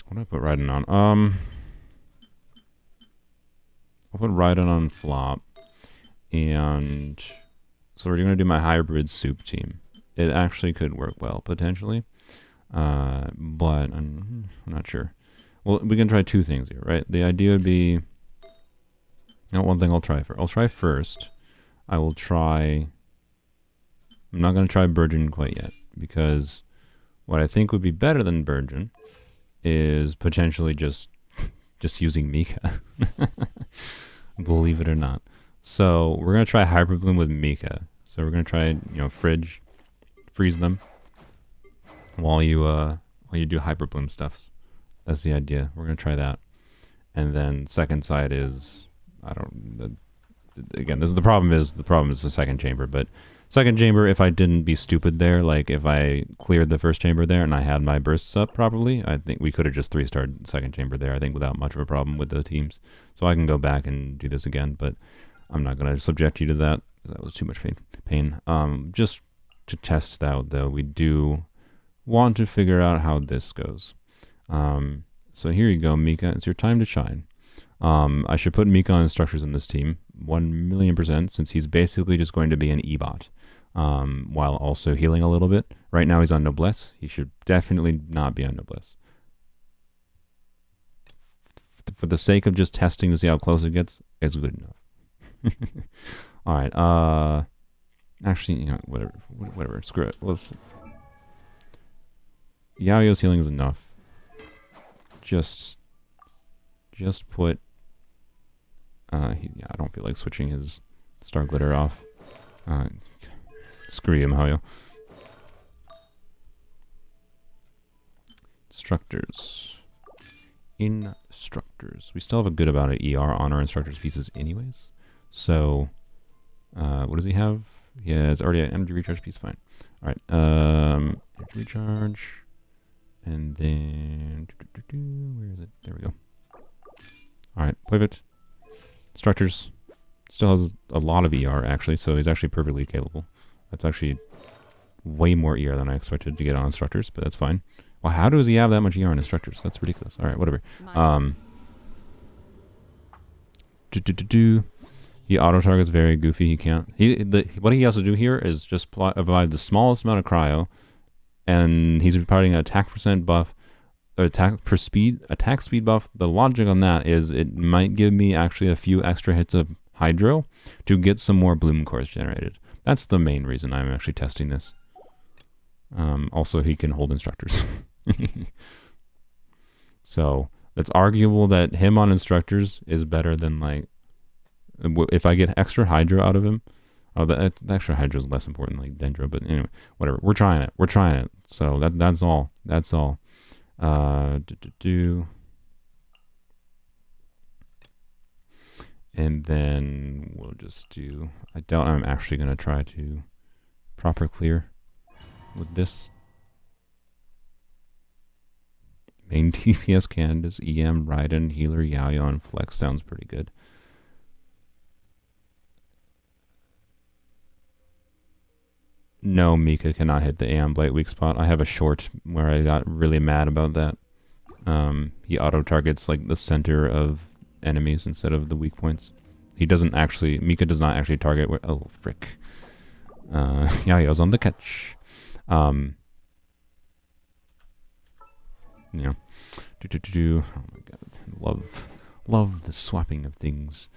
What do I put Raiden on? I'll put Raiden on flop, and so we're gonna do my hybrid soup team. It actually could work well potentially, but I'm not sure. Well, we can try two things here, right? The idea would be, you know, one thing I'll try first. I will try. I'm not gonna try Burgeon quite yet because what I think would be better than Burgeon is potentially just using Mika. Believe it or not. So we're gonna try Hyper Bloom with Mika. So we're gonna try, freeze them while you Well, you do hyper bloom stuffs. That's the idea. We're gonna try that. And then second side is again, this is the problem is the second chamber, but second chamber, if I didn't be stupid there, like if I cleared the first chamber there and I had my bursts up properly, I think we could have just 3-starred second chamber there, I think, without much of a problem with the teams. So I can go back and do this again, but I'm not going to subject you to that. That was too much pain. Just to test out, though, we do want to figure out how this goes. So here you go, Mika. It's your time to shine. I should put Mika on instructors in this team, 1,000,000%, since he's basically just going to be an E-bot, while also healing a little bit. Right now he's on Noblesse. He should definitely not be on Noblesse. For the sake of just testing to see how close it gets, it's good enough. Alright, actually, you know, whatever, screw it. Yaoyo's healing is enough. Just put, I don't feel like switching his Star Glitter off. Screw you, Mahoyo. Instructors. We still have a good amount of ER on our instructors pieces anyways. So, what does he have? He has already an energy recharge piece, fine. Alright, energy recharge. And then, where is it? There we go. Alright, pivot. Instructors. Still has a lot of ER, actually, so he's actually perfectly capable. That's actually way more ER than I expected to get on instructors, but that's fine. Well, how does he have that much ER on instructors? That's ridiculous. Alright, whatever. He auto-targets very goofy. He can't. What he has to do here is just provide the smallest amount of cryo, and he's providing an attack percent buff, or attack speed buff. The logic on that is it might give me actually a few extra hits of Hydro to get some more bloom cores generated. That's the main reason I'm actually testing this. Also, he can hold instructors. So it's arguable that him on instructors is better than, like, if I get extra Hydro out of him. Oh, the extra Hydro is less important, like Dendro, but anyway, whatever. We're trying it. So that's all. And then we'll just do, I doubt I'm actually going to try to proper clear with this. Main DPS Candace, EM, Raiden, Healer, Yaoyo, and Flex sounds pretty good. No, Mika cannot hit the Aeonblight weak spot. I have a short where I got really mad about that. He auto-targets like the center of enemies instead of the weak points. He doesn't actually, Mika does not actually target where, oh, frick. Yaoyo's on the catch. You know, oh my god, love the swapping of things.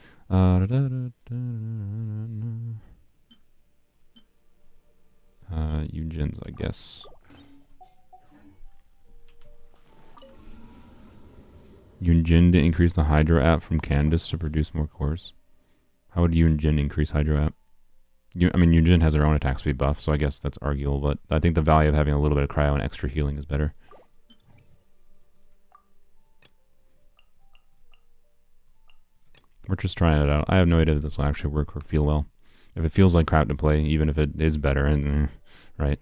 Eugen's, I guess. Eugen to increase the Hydro app from Candace to produce more cores. How would Eugen increase Hydro app? I mean, Eugen has her own attack speed buff, so I guess that's arguable, but I think the value of having a little bit of cryo and extra healing is better. We're just trying it out. I have no idea if this will actually work or feel well. If it feels like crap to play, even if it is better, and right,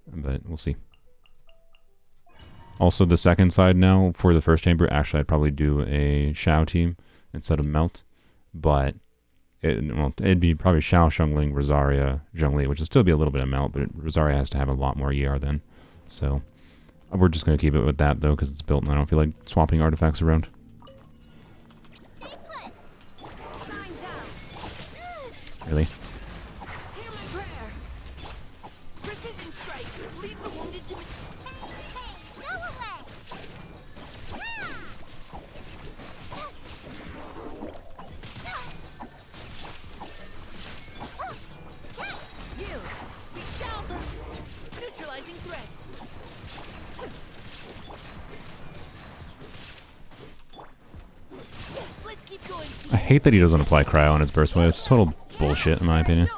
but we'll see. Also, the second side now for the first chamber, actually, I'd probably do a Xiao team instead of Melt, but it'd be probably Xiao, Xiangling, Rosaria, Zhongli, which would still be a little bit of Melt, but Rosaria has to have a lot more ER then. So we're just going to keep it with that, though, because it's built and I don't feel like swapping artifacts around. Really? I hate that he doesn't apply cryo on his burst wave. It's total bullshit in my opinion.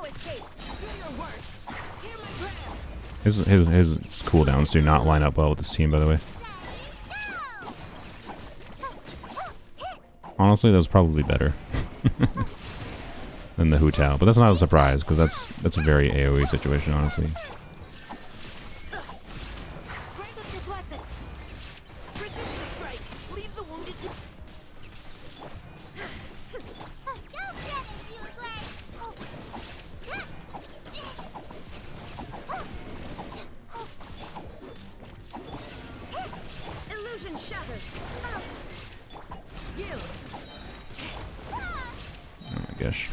His cooldowns do not line up well with this team, by the way. Honestly, that was probably better than the Hu Tao. But that's not a surprise, because that's a very AoE situation, honestly. Grant us your blessing. Resist the strike. Leave the wounded to... Go get it, you illusion shattered. Yield. Oh my gosh.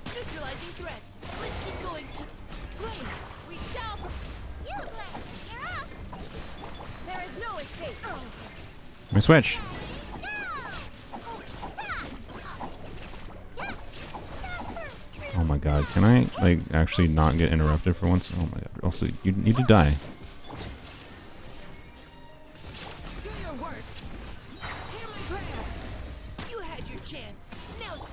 Neutralizing threats. Let's keep going to... Flame, we shall... You, Blade, you're up. There is no escape. Let me switch. Oh my god, can I, like, actually not get interrupted for once? Oh my god. Also, you need to die. Do your work. Hear my prayer. You had your chance. Now's...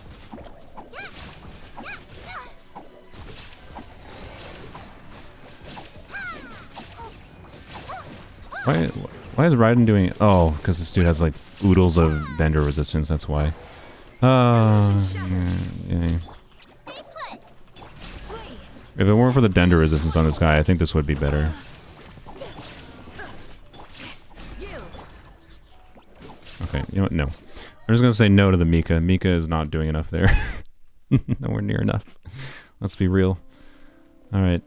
Why is Raiden doing it? Oh, because this dude has, like, oodles of bender resistance, that's why. Yeah. If it weren't for the Dender resistance on this guy, I think this would be better. Okay, you know what? No. I'm just gonna say no to the Mika. Mika is not doing enough there. Nowhere near enough. Let's be real. Alright,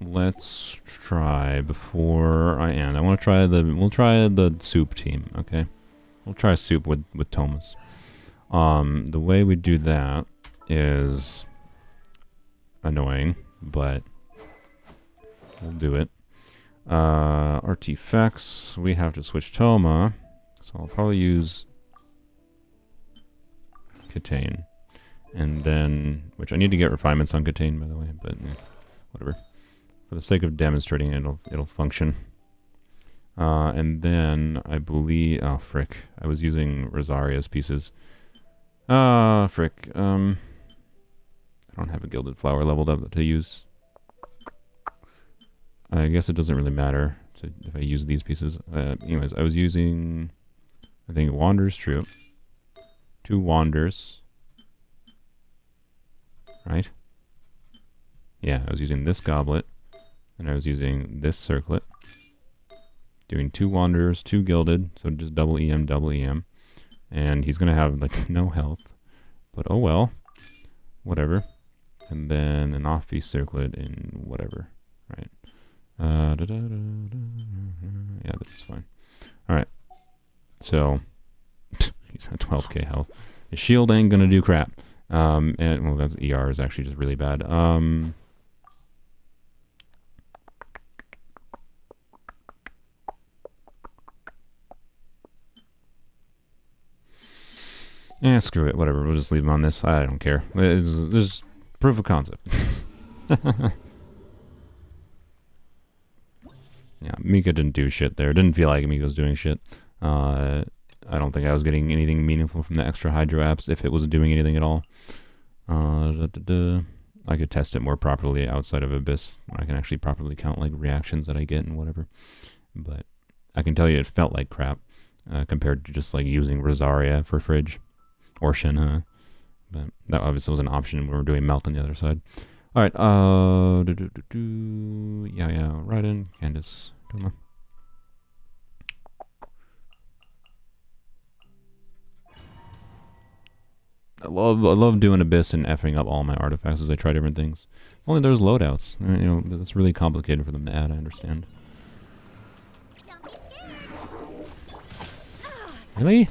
let's try before I end. I want to try we'll try the soup team, okay? We'll try soup with Thomas. The way we do that is annoying, but we'll do it. Artifacts, we have to switch Toma, so I'll probably use Katane. And then, which I need to get refinements on Katane, by the way, but whatever. For the sake of demonstrating, it'll function. And then I believe, oh frick, I was using Rosaria's pieces. Frick, I don't have a Gilded Flower leveled up to use. I guess it doesn't really matter if I use these pieces. Anyways, I was using, I think, Wander's Troop. 2 Wanders. Right? Yeah, I was using this Goblet. And I was using this Circlet. Doing 2 Wanderers, 2 Gilded, so just double EM, double EM. And he's gonna have, like, no health. But oh well. Whatever. And then an off-piece Circlet in whatever. Right. Yeah, this is fine. Alright. So, he's at 12k health. His shield ain't gonna do crap. And, well, that's ER is actually just really bad. Yeah, screw it. Whatever. We'll just leave him on this. I don't care. It's just proof of concept. Yeah, Mika didn't do shit there. Didn't feel like Mika was doing shit. I don't think I was getting anything meaningful from the extra Hydro apps, if it was doing anything at all. I could test it more properly outside of Abyss. I can actually properly count, like, reactions that I get and whatever. But I can tell you it felt like crap compared to just, like, using Rosaria for Fridge. Or Shinha. But that obviously was an option when we were doing Melt on the other side. Alright, yeah, Raiden, Candace, Toma. I love doing Abyss and effing up all my artifacts as I try different things. Only there's loadouts. You know, that's really complicated for them to add, I understand. Really?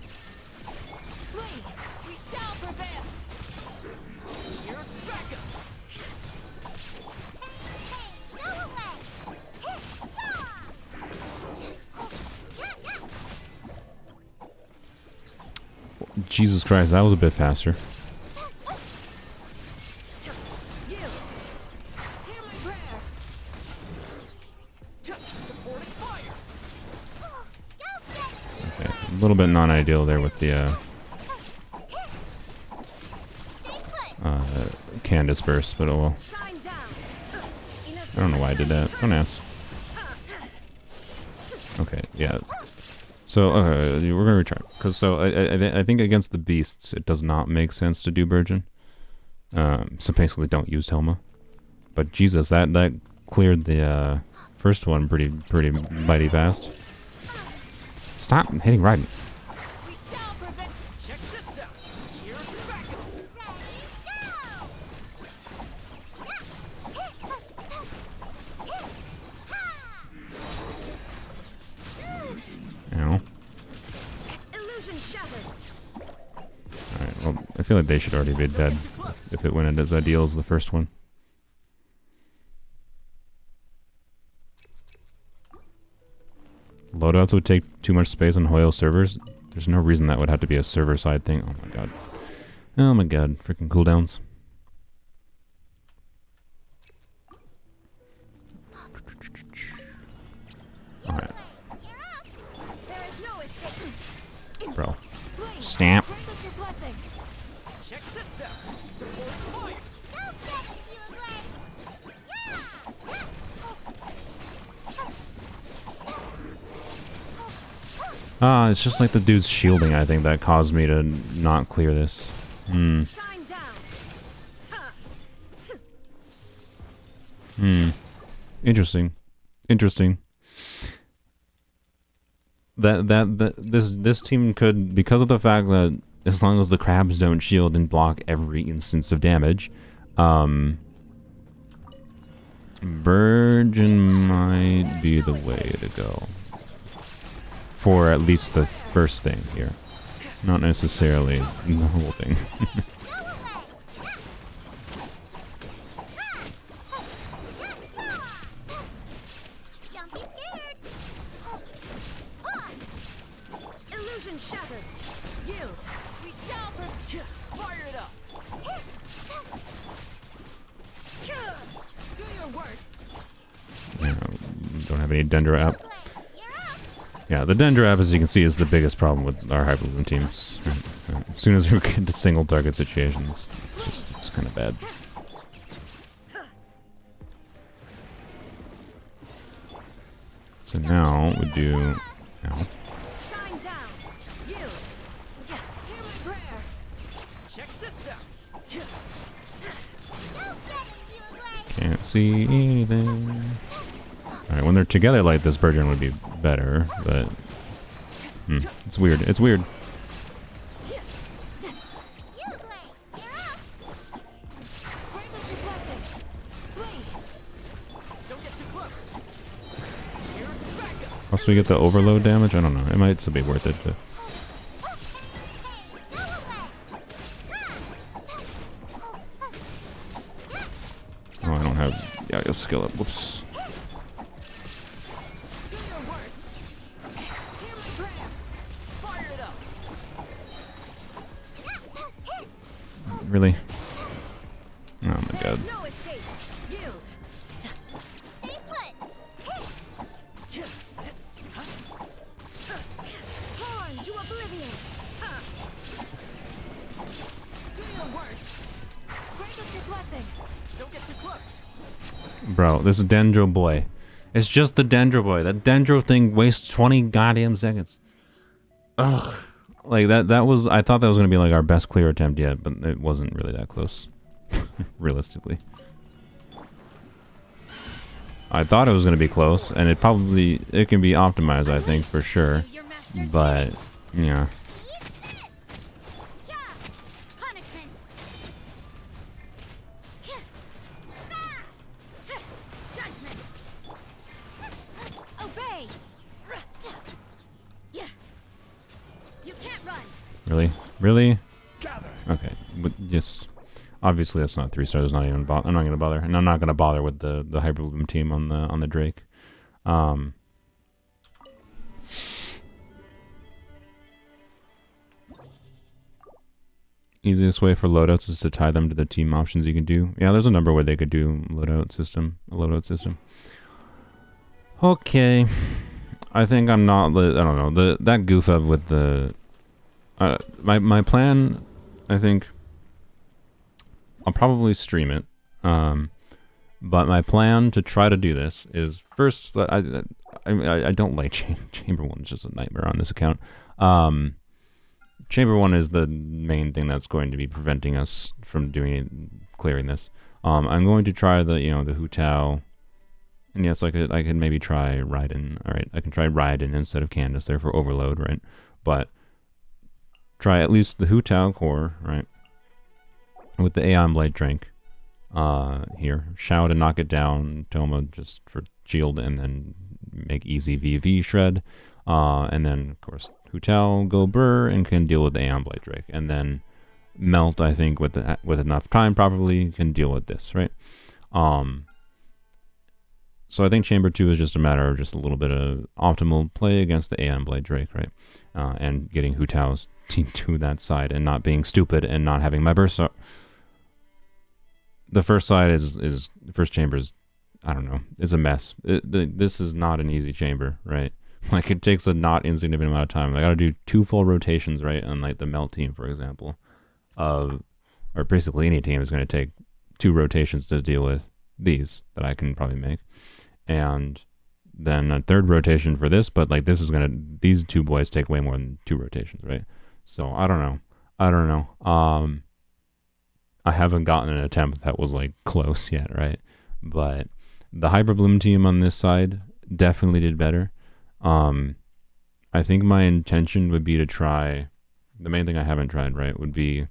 Jesus Christ, that was a bit faster. Okay, a little bit non-ideal there with the Candace burst, but oh well. I don't know why I did that. Don't ask. Yeah. So we're gonna retry because I think against the beasts it does not make sense to do Burgeon. So basically don't use Helma. But Jesus, that cleared the first one pretty mighty fast. Stop hitting Raiden. We shall prevent. Check this out. Here's backup. Ow. Illusion shattered. Alright, well, I feel like they should already be dead if it went as ideal as the first one. Loadouts would take too much space on Hoyo servers. There's no reason that would have to be a server-side thing. Oh my god. Oh my god. Freaking cooldowns. Alright. There is no escape. Bro. Snap. Grant us your blessing. Check this out. Support fire. Don't get it, you away. Ah, it's just like the dude's shielding, I think, that caused me to not clear this. Hmm. Shine down. Interesting. Interesting. This team could, because of the fact that as long as the crabs don't shield and block every instance of damage, Virgin might be the way to go. For at least the first thing here. Not necessarily the whole thing. Don't be scared. Illusion shattered. Yield. We shall Fire it up. do your worst. Yeah, don't have any Dendro app. You're up. Yeah, the Dendro app, as you can see, is the biggest problem with our Hyperloom teams. As soon as we get into single target situations, it's kind of bad. So now we do. Ow. Shine down. Yield. Hear my prayer. Check this out. Don't get it, you away. Can't see anything. Alright, when they're together like this, Burgeon would be better, but it's weird. It's weird. You away. You're up. Grant us your blessing. Flee. Don't get too close. Here's backup. Also, we get the overload damage. I don't know. It might still be worth it to. Oh, I don't have. Yeah, I'll skill up. Whoops. Do your work. Hear my prayer. Fire it up. Really? Oh my god. No escape. Yield. Stay put. Torn to oblivion. Do your work. Grant us your blessing. Don't get too close. Bro, this is Dendro Boy. It's just the Dendro Boy. That Dendro thing wastes 20 goddamn seconds. Ugh. Like, that was... I thought that was going to be, like, our best clear attempt yet, but it wasn't really that close. Realistically. I thought it was going to be close, and it can be optimized, I think, for sure. Your master's But, yeah. Yeah. Punishment. Judgment. Obey. Yeah. You can't run. Really? Really? Gather. Okay. But just... Obviously, that's not 3 stars. I'm not going to bother. And I'm not going to bother with the Hyperloom team on the Drake. Easiest way for loadouts is to tie them to the team options you can do. Yeah, there's a number where they could do a loadout system. Okay. I think I'm not... I don't know. That goof up with the... my plan, I think... I'll probably stream it. But my plan to try to do this is... First, I I don't like Chamber 1. It's just a nightmare on this account. Chamber 1 is the main thing that's going to be preventing us from clearing this. I'm going to try the Hu Tao. And yes, I could maybe try Raiden. Alright, I can try Raiden instead of Candace there for overload, right? But try at least the Hu Tao core, right? With the Aeonblight Drake. Here. Shao to knock it down, Toma just for shield, and then make easy VV shred. And then, of course, Hu Tao go Burr and can deal with the Aeonblight Drake. And then Melt, I think, with enough time probably can deal with this, right? So I think Chamber 2 is just a matter of just a little bit of optimal play against the Aeonblight Drake, right? And getting Hu Tao's team to that side and not being stupid and not having my burst. So the first side the first chamber is, I don't know, is a mess. This is not an easy chamber, right? Like, it takes a not insignificant amount of time. I gotta do 2 full rotations, right? On like the Melt team, for example. Or basically any team is going to take 2 rotations to deal with these that I can probably make. And then a 3rd rotation for this, but like these 2 boys take way more than 2 rotations, right? So I don't know. I haven't gotten an attempt that was like close yet, right? But the Hyper Bloom team on this side definitely did better. I think my intention would be to try, the main thing I haven't tried, right, would be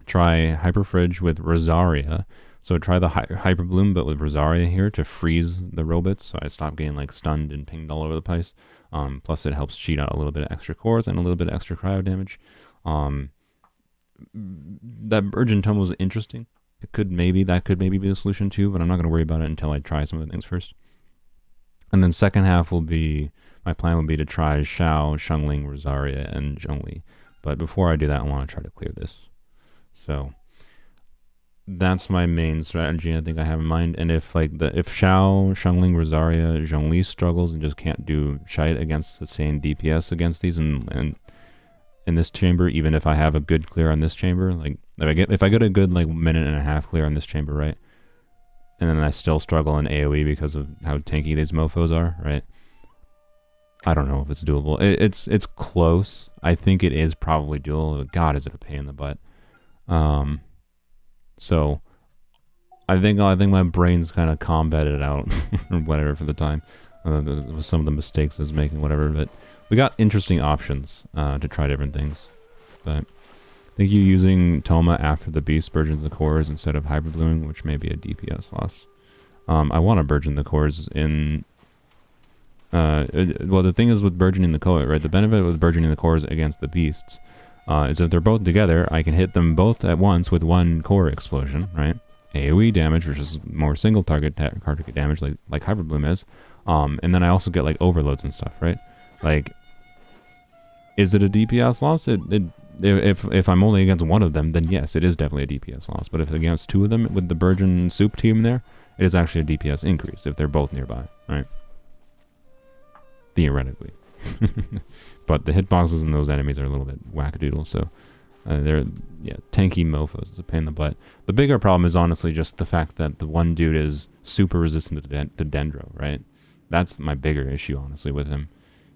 try Hyper Fridge with Rosaria. So try the Hyper Bloom, but with Rosaria here to freeze the robots, so I stop getting like stunned and pinged all over the place. Plus it helps cheat out a little bit of extra cores and a little bit of extra cryo damage. That Virgin Tome was interesting. That could maybe be the solution too, but I'm not going to worry about it until I try some of the things first. And then second half my plan would be to try Shao, Xiangling, Rosaria, and Zhongli. But before I do that, I want to try to clear this. So that's my main strategy I think I have in mind. And if Shao, Xiangling, Rosaria, Zhongli struggles and just can't do shite against the same DPS against these and in this chamber, even if I have a good clear on this chamber, like if I get a good like minute and a half clear on this chamber, right? And then I still struggle in AoE because of how tanky these mofos are, right? I don't know if it's doable. It's close. I think it is probably doable. God, is it a pain in the butt. So I think my brain's kind of combated out or whatever for the time. With some of the mistakes I was making, whatever. But we got interesting options to try different things. But I think you using Toma after the Beast burgeons the cores instead of Hyper Blooming, which may be a DPS loss. I want to burgeon the cores in... well, the thing is with burgeoning the core, right? The benefit with burgeoning the cores against the Beasts is if they're both together, I can hit them both at once with 1 core explosion, right? AoE damage, which is more single target damage, like Hyper Bloom is. And then I also get like overloads and stuff, right? Like, is it a DPS loss? If I'm only against one of them, then yes, it is definitely a DPS loss. But if against 2 of them with the Burgeon Soup team there, it is actually a DPS increase if they're both nearby, right? Theoretically. But the hitboxes in those enemies are a little bit wackadoodle, so they're tanky mofos. It's a pain in the butt. The bigger problem is honestly just the fact that the one dude is super resistant to Dendro, right? That's my bigger issue, honestly, with him.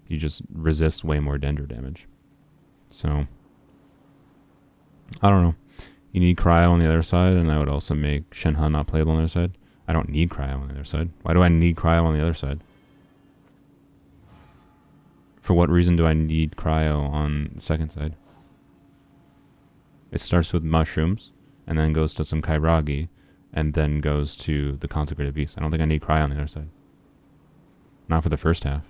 He just resists way more Dendro damage. So, I don't know. You need Cryo on the other side, and I would also make Shenhe not playable on the other side. I don't need Cryo on the other side. Why do I need Cryo on the other side? For what reason do I need Cryo on the second side? It starts with mushrooms, and then goes to some Kairagi, and then goes to the Consecrated Beast. I don't think I need Cryo on the other side. Not for the first half.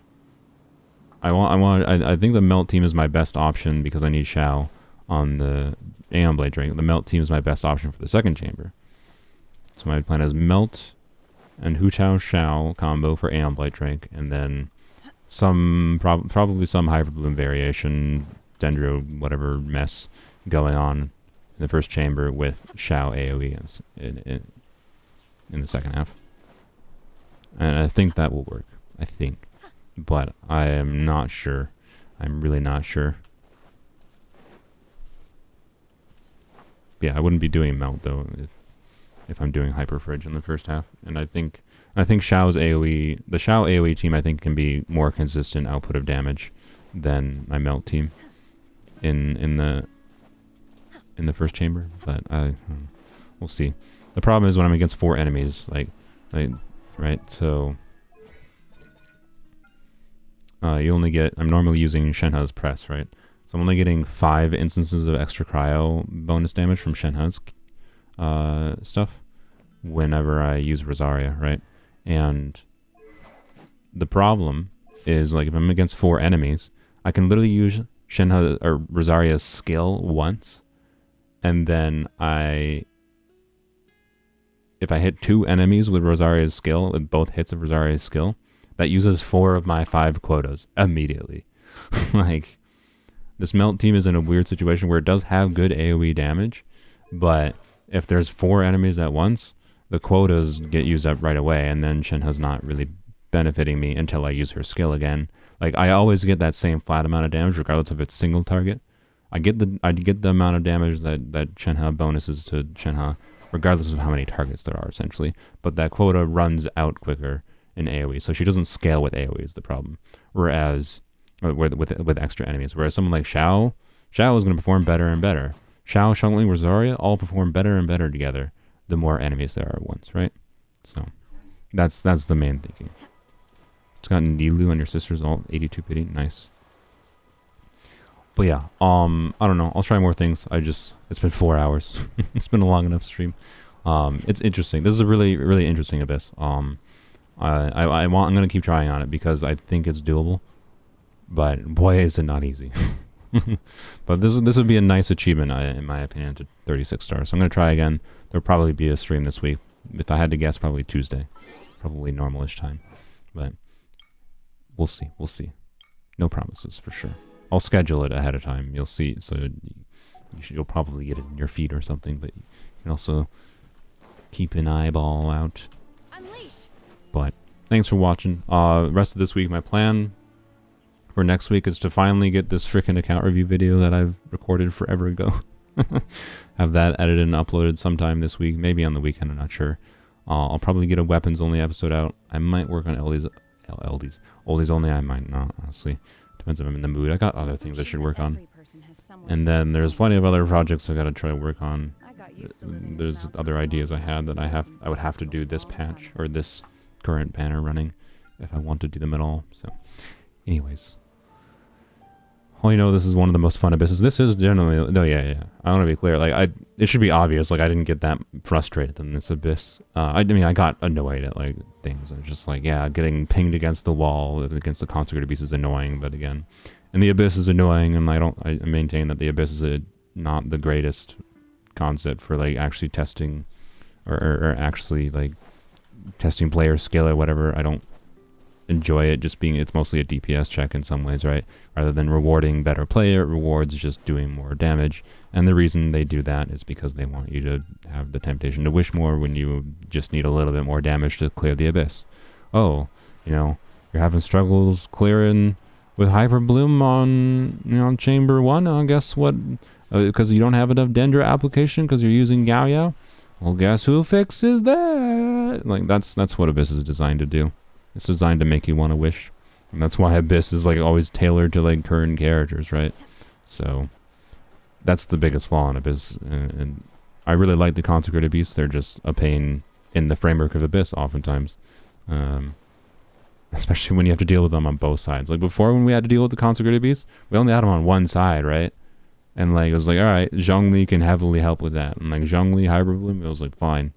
I think the Melt team is my best option because I need Shao on the Aeonblight Drake. The Melt team is my best option for the second chamber. So my plan is Melt and Hu Tao Shao combo for Aeonblight Drake, and then probably some Hyper Bloom variation, Dendro, whatever mess going on in the first chamber with Shao AoE in the second half. And I think that will work. I think. But I am not sure. I'm really not sure. Yeah, I wouldn't be doing Melt though if I'm doing Hyper Fridge in the first half. And I think I think Xiao's AoE, the Xiao AoE team, I think can be more consistent output of damage than my melt team in the first chamber. But we'll see. The problem is when I'm against 4 enemies, right? So you only get. I'm normally using Shenhe's press, right? So I'm only getting 5 instances of extra cryo bonus damage from Shenhe's stuff whenever I use Rosaria, right? And the problem is, like, if I'm against 4 enemies, I can literally use Shenhe or Rosaria's skill once, and then if I hit 2 enemies with Rosaria's skill, with both hits of Rosaria's skill, that uses 4 of my 5 quotas immediately. Like, this melt team is in a weird situation where it does have good AoE damage, but if there's 4 enemies at once, the quotas get used up right away, and then Shenhe's not really benefiting me until I use her skill again. Like, I always get that same flat amount of damage regardless if it's single target. I get the amount of damage that Shenhe bonuses to Shenhe regardless of how many targets there are, essentially. But that quota runs out quicker in AoE, so she doesn't scale with AoE is the problem. Whereas with extra enemies, whereas someone like Xiao is going to perform better and better. Xiao, Xiangling, Rosaria all perform better and better together the more enemies there are at once, right? So that's the main thinking. It's got Nilu and your sisters all 82 pity, nice. But yeah, I don't know. I'll try more things. It's been 4 hours. It's been a long enough stream. It's interesting. This is a really, really interesting abyss. I'm gonna keep trying on it because I think it's doable. But boy, is it not easy. But this would be a nice achievement, in my opinion, to 36 stars. So I'm gonna try again. There'll probably be a stream this week. If I had to guess, probably Tuesday, probably normalish time. But we'll see. We'll see. No promises for sure. I'll schedule it ahead of time. You'll see. So you'll probably get it in your feed or something. But you can also keep an eyeball out. Unleash. But thanks for watching. Rest of this week, my plan for next week is to finally get this frickin' account review video that I've recorded forever ago. Have that edited and uploaded sometime this week, maybe on the weekend, I'm not sure. I'll probably get a weapons only episode out. I might work on oldies only, I might not, honestly. Depends if I'm in the mood. I got other things I should work on. And then there's plenty of other projects I gotta try to work on. There's other ideas I had that I would have to do this patch, or this current banner running, if I want to do them at all. So, anyways. Well, you know, this is one of the most fun abysses. This is generally... No, yeah. I want to be clear. Like, it should be obvious. Like, I didn't get that frustrated in this abyss. I mean, I got annoyed at, like, things. I was just like, yeah, getting pinged against the wall, against the consecrated beast is annoying. But again, and the abyss is annoying. And I maintain that the abyss is not the greatest concept for, like, actually testing... Or actually, like, testing player skill or whatever. I don't enjoy it just being, it's mostly a DPS check in some ways, right? Rather than rewarding better play, it rewards just doing more damage. And the reason they do that is because they want you to have the temptation to wish more when you just need a little bit more damage to clear the abyss. Oh, you know, you're having struggles clearing with Hyper Bloom on, you know, Chamber 1, guess what? Because you don't have enough Dendra application because you're using Yao Yao? Well, guess who fixes that? Like, that's what Abyss is designed to do. It's designed to make you want to wish. And that's why Abyss is, like, always tailored to, like, current characters, right? So, that's the biggest flaw in Abyss. And I really like the Consecrated Beasts. They're just a pain in the framework of Abyss, oftentimes. Especially when you have to deal with them on both sides. Like, before, when we had to deal with the Consecrated Beasts, we only had them on one side, right? And, like, it was like, alright, Zhongli can heavily help with that. And, like, Zhongli, Hyperbloom, it was like, fine.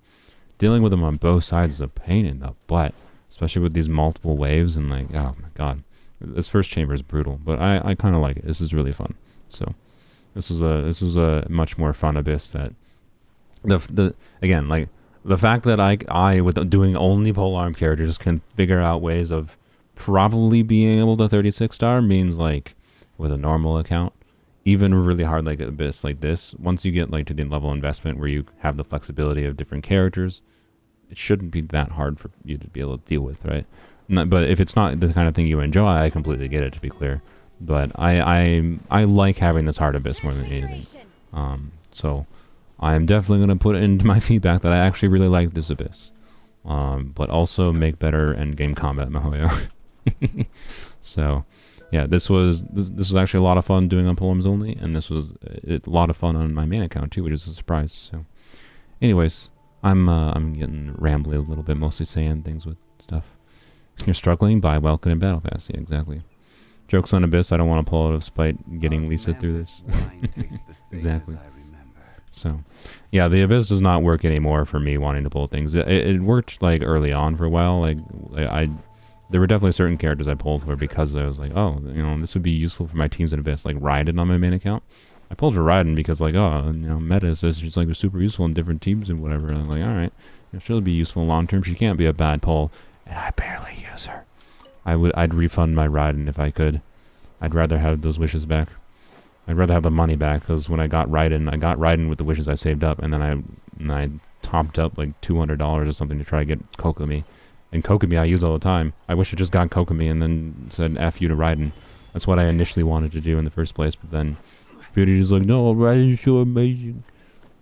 Dealing with them on both sides is a pain in the butt. Especially with these multiple waves and, like, oh my god. This first chamber is brutal. But I kind of like it. This is really fun. So, this was a much more fun Abyss that... Again, like, the fact that I with doing only polearm characters, can figure out ways of probably being able to 36 star means, like, with a normal account, even really hard like Abyss like this, once you get, like, to the level of investment where you have the flexibility of different characters, it shouldn't be that hard for you to be able to deal with, right? But if it's not the kind of thing you enjoy, I completely get it, to be clear. But I like having this hard Abyss more than anything. So I am definitely going to put into my feedback that I actually really like this Abyss. but also make better endgame combat, Mihoyo. So, yeah, this was actually a lot of fun doing on Polearms Only, and this was a lot of fun on my main account too, which is a surprise. So, anyways, I'm getting rambly a little bit, mostly saying things with stuff. You're struggling? Buy Welcome in Battle Pass. Yeah, exactly. Jokes on Abyss. I don't want to pull out of spite getting Lisa through this. Exactly. So, yeah, the Abyss does not work anymore for me wanting to pull things. It worked like early on for a while. Like there were definitely certain characters I pulled for because I was like, oh, you know, this would be useful for my teams in Abyss. Like Raiden on my main account. I pulled for Raiden because like, oh, you know, meta says she's like super useful in different teams and whatever. And I'm like, all right, she'll be useful long term. She can't be a bad pull, and I barely use her. I'd refund my Raiden if I could. I'd rather have those wishes back. I'd rather have the money back, because when I got Raiden with the wishes I saved up, and then I topped up like $200 or something to try to get Kokomi. And Kokomi I use all the time. I wish I just got Kokomi and then said F you to Raiden. That's what I initially wanted to do in the first place, but then Beauty is like, no, Raiden's so amazing.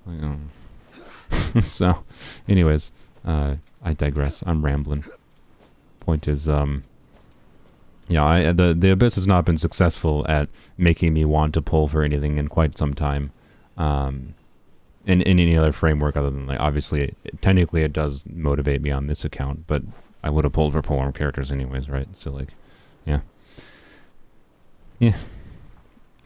Like, oh. So, anyways, I digress. I'm rambling. Point is, yeah, the Abyss has not been successful at making me want to pull for anything in quite some time. In any other framework other than, like, obviously, technically it does motivate me on this account, but I would have pulled for polearm characters anyways, right? So, like, yeah. Yeah.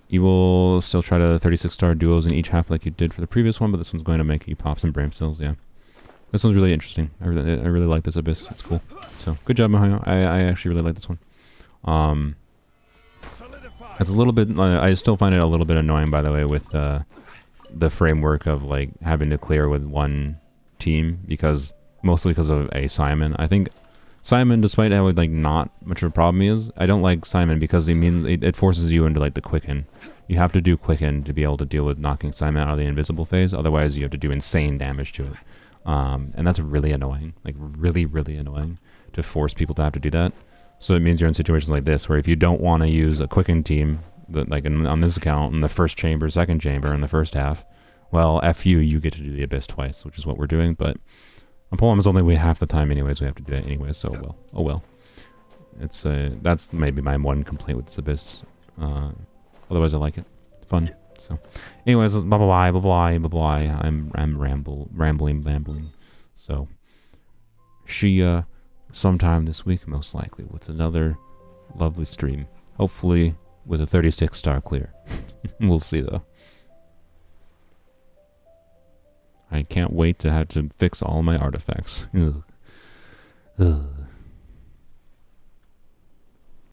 You will still try to 36-star duos in each half like you did for the previous one, but this one's going to make you pop some brain cells, yeah. This one's really interesting. I really like this Abyss. It's cool. So, good job, Mihoyo. I actually really like this one. It's a little bit, I still find it a little bit annoying, by the way, with the framework of like having to clear with one team, mostly because of Simon. I think Simon, despite how like not much of a problem he is, I don't like Simon because it forces you into like the quicken. You have to do quicken to be able to deal with knocking Simon out of the invisible phase. Otherwise, you have to do insane damage to it, and that's really annoying. Like really, really annoying to force people to have to do that. So it means you're in situations like this, where if you don't want to use a quicken team, like on this account, in the first chamber, second chamber, in the first half, well, F you get to do the Abyss twice, which is what we're doing, but on Polearms Only half the time anyways, we have to do that anyways, so well. Oh well. It's, that's maybe my one complaint with this Abyss. Otherwise I like it. Fun. So, anyways, blah blah blah blah blah blah. I'm rambling. So, she, sometime this week, most likely, with another lovely stream. Hopefully with a 36-star clear. We'll see, though. I can't wait to have to fix all my artifacts. Ugh. Ugh.